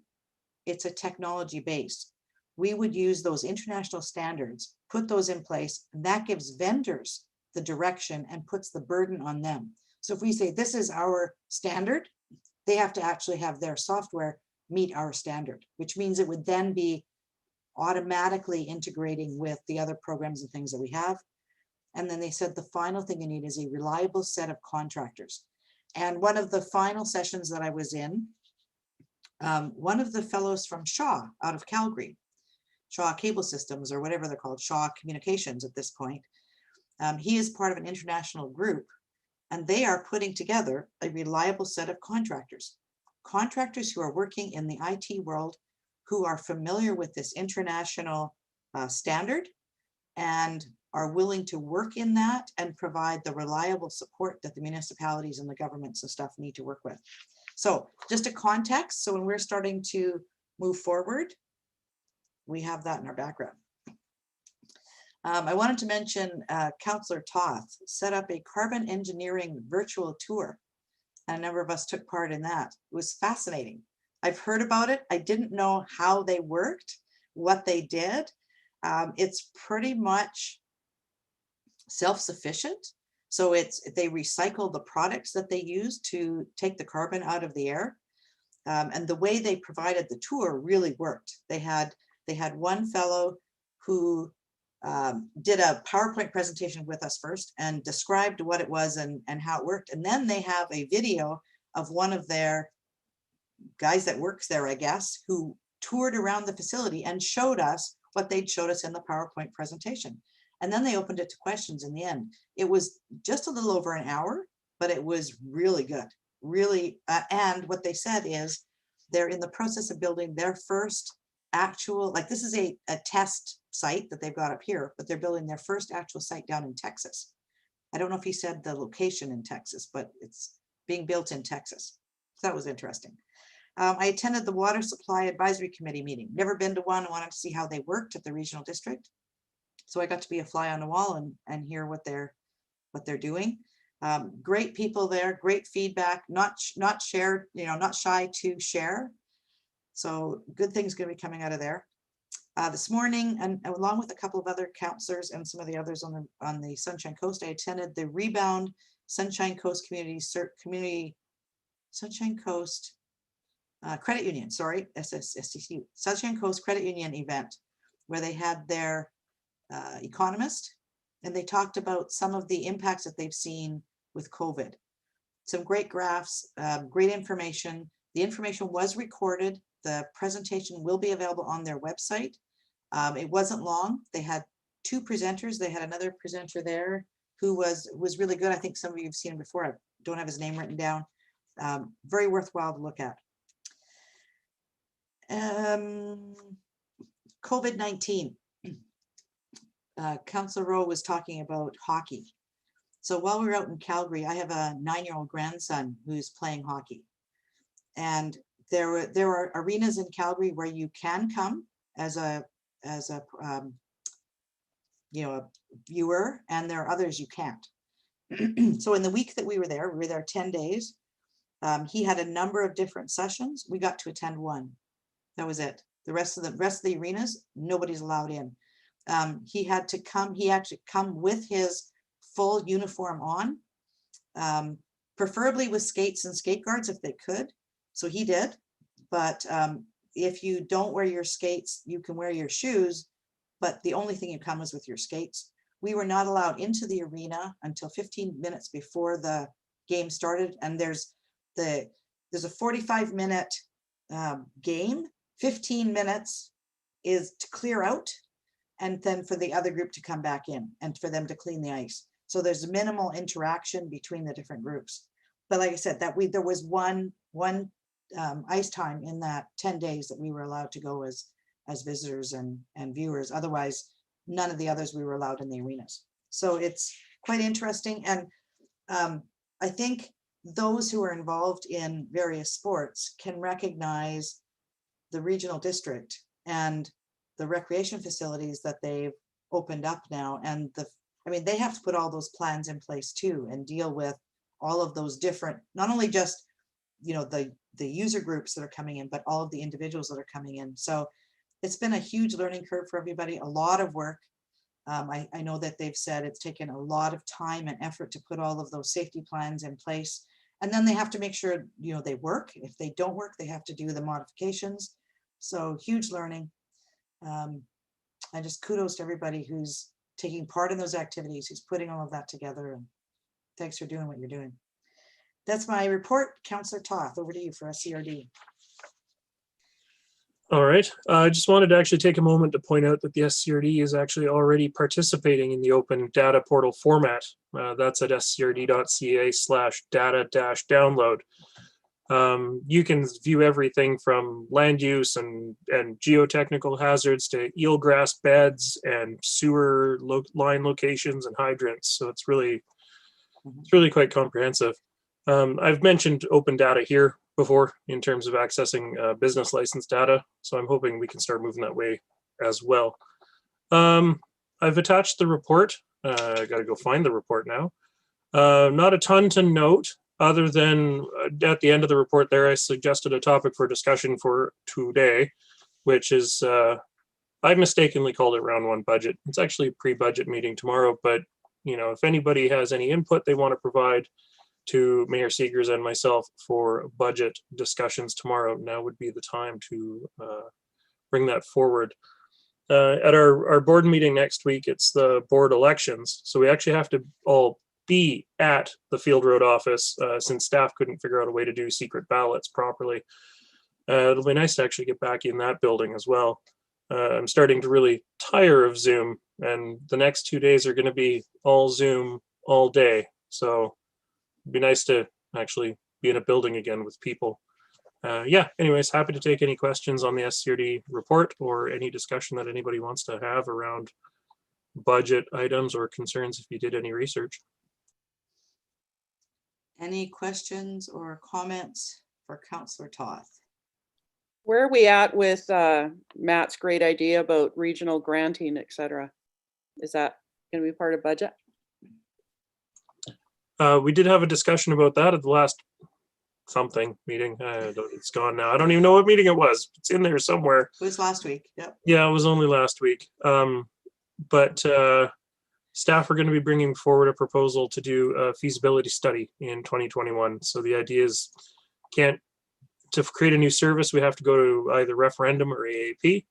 it's a technology base. We would use those international standards, put those in place, and that gives vendors the direction and puts the burden on them. So if we say this is our standard, they have to actually have their software meet our standard, which means it would then be automatically integrating with the other programs and things that we have. And then they said the final thing you need is a reliable set of contractors. And one of the final sessions that I was in, one of the fellows from Shaw out of Calgary, Shaw Cable Systems or whatever they're called, Shaw Communications at this point, he is part of an international group, and they are putting together a reliable set of contractors who are working in the IT world, who are familiar with this international standard and are willing to work in that and provide the reliable support that the municipalities and the governments and stuff need to work with. So just a context. So when we're starting to move forward, we have that in our background. I wanted to mention Councillor Toth set up a carbon engineering virtual tour. And a number of us took part in that. It was fascinating. I've heard about it. I didn't know how they worked, what they did. It's pretty much self-sufficient. So they recycle the products that they use to take the carbon out of the air. And the way they provided the tour really worked. They had one fellow who did a PowerPoint presentation with us first and described what it was and how it worked. And then they have a video of one of their guys that works there, I guess, who toured around the facility and showed us what they'd showed us in the PowerPoint presentation. And then they opened it to questions in the end. It was just a little over an hour, but it was really good, really. And what they said is they're in the process of building their first actual, like this is a test site that they've got up here, but they're building their first actual site down in Texas. I don't know if he said the location in Texas, but it's being built in Texas. So that was interesting. I attended the Water Supply Advisory Committee meeting. Never been to one. I wanted to see how they worked at the regional district. So I got to be a fly on the wall and hear what they're doing. Great people there, great feedback, not shared, not shy to share. So good things going to be coming out of there. This morning, and along with a couple of other counselors and some of the others on the Sunshine Coast, I attended the Rebound Sunshine Coast Sunshine Coast Credit Union, sorry, SSCU, Sunshine Coast Credit Union event, where they had their economist, and they talked about some of the impacts that they've seen with COVID. Some great graphs, great information. The information was recorded. The presentation will be available on their website. It wasn't long. They had 2 presenters. They had another presenter there who was really good. I think some of you have seen him before. I don't have his name written down. Very worthwhile to look at. COVID-19. Councillor Rowe was talking about hockey. So while we were out in Calgary, I have a 9-year-old grandson who's playing hockey. And there are arenas in Calgary where you can come as a viewer, and there are others you can't. So in the week that we were there 10 days. He had a number of different sessions. We got to attend one. That was it. The rest of the arenas, nobody's allowed in. He had to come. He had to come with his full uniform on, preferably with skates and skate guards if they could. So he did. But if you don't wear your skates, you can wear your shoes. But the only thing you come is with your skates. We were not allowed into the arena until 15 minutes before the game started. And there's a 45-minute game. 15 minutes is to clear out, and then for the other group to come back in and for them to clean the ice. So there's minimal interaction between the different groups. But like I said, there was one ice time in that 10 days that we were allowed to go as visitors and viewers. Otherwise, none of the others we were allowed in the arenas. So it's quite interesting. And I think those who are involved in various sports can recognize the regional district and the recreation facilities that they've opened up now. And they have to put all those plans in place too, and deal with all of those different, not only just, the user groups that are coming in, but all of the individuals that are coming in. So it's been a huge learning curve for everybody, a lot of work. I know that they've said it's taken a lot of time and effort to put all of those safety plans in place. And then they have to make sure, they work. If they don't work, they have to do the modifications. So huge learning. And just kudos to everybody who's taking part in those activities, who's putting all of that together. And thanks for doing what you're doing. That's my report. Councillor Toth, over to you for SCRD. All right. I just wanted to actually take a moment to point out that the SCRD is actually already participating in the open data portal format. That's at scrd.ca/data-download. You can view everything from land use and geotechnical hazards to eelgrass beds and sewer line locations and hydrants. So it's really quite comprehensive. I've mentioned open data here before in terms of accessing business license data. So I'm hoping we can start moving that way as well. I've attached the report. I got to go find the report now. Not a ton to note other than at the end of the report there, I suggested a topic for discussion for today, which is, I mistakenly called it round 1 budget. It's actually a pre-budget meeting tomorrow, but if anybody has any input they want to provide to Mayor Seegers and myself for budget discussions tomorrow, now would be the time to bring that forward. At our board meeting next week, it's the board elections. So we actually have to all be at the Field Road office since staff couldn't figure out a way to do secret ballots properly. It'll be nice to actually get back in that building as well. I'm starting to really tire of Zoom, and the next 2 days are going to be all Zoom all day. So it'd be nice to actually be in a building again with people. Yeah, anyways, happy to take any questions on the SCRD report or any discussion that anybody wants to have around budget items or concerns if you did any research. Any questions or comments for Councillor Toth? Where are we at with Matt's great idea about regional granting, et cetera? Is that going to be part of budget? We did have a discussion about that at the last something meeting. It's gone now. I don't even know what meeting it was. It's in there somewhere. It was last week. Yep. Yeah, it was only last week. But staff are going to be bringing forward a proposal to do a feasibility study in 2021. So the idea is to create a new service, we have to go to either referendum or AAP.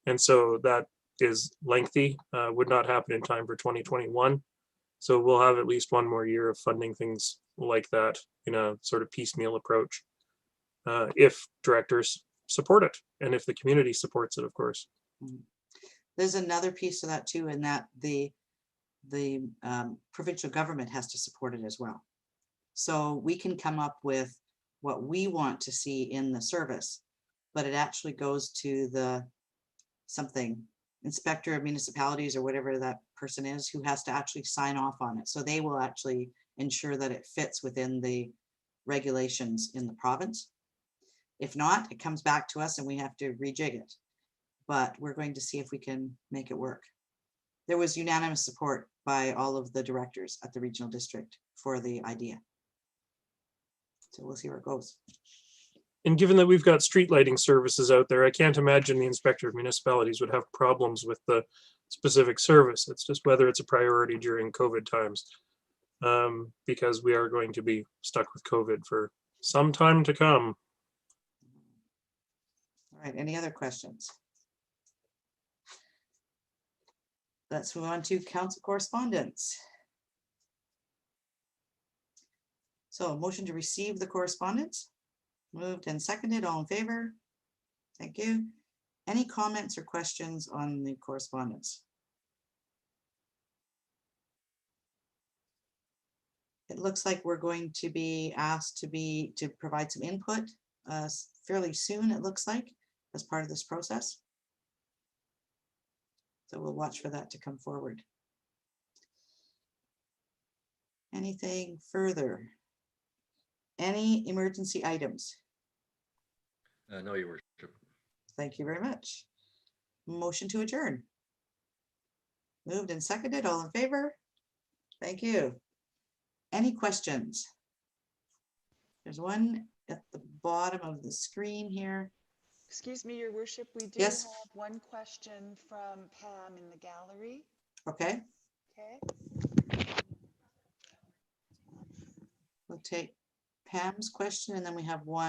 And so that is lengthy, would not happen in time for 2021. So we'll have at least one more year of funding things like that in a sort of piecemeal approach, if directors support it and if the community supports it, of course. There's another piece of that too, in that the provincial government has to support it as well. So we can come up with what we want to see in the service, but it actually goes to the inspector of municipalities or whatever that person is, who has to actually sign off on it. So they will actually ensure that it fits within the regulations in the province. If not, it comes back to us and we have to rejig it. But we're going to see if we can make it work. There was unanimous support by all of the directors at the regional district for the idea. So we'll see where it goes. And given that we've got street lighting services out there, I can't imagine the inspector of municipalities would have problems with the specific service. It's just whether it's a priority during COVID times, because we are going to be stuck with COVID for some time to come. All right, any other questions? Let's move on to council correspondence. So motion to receive the correspondence. Moved and seconded, all in favor? Thank you. Any comments or questions on the correspondence? It looks like we're going to be asked to provide some input fairly soon, it looks like, as part of this process. So we'll watch for that to come forward. Anything further? Any emergency items? No, Your Worship. Thank you very much. Motion to adjourn. Moved and seconded, all in favor? Thank you. Any questions? There's one at the bottom of the screen here. Excuse me, Your Worship, we do Yes. have one question from Pam in the gallery. Okay, Okay. we'll take Pam's question and then we have one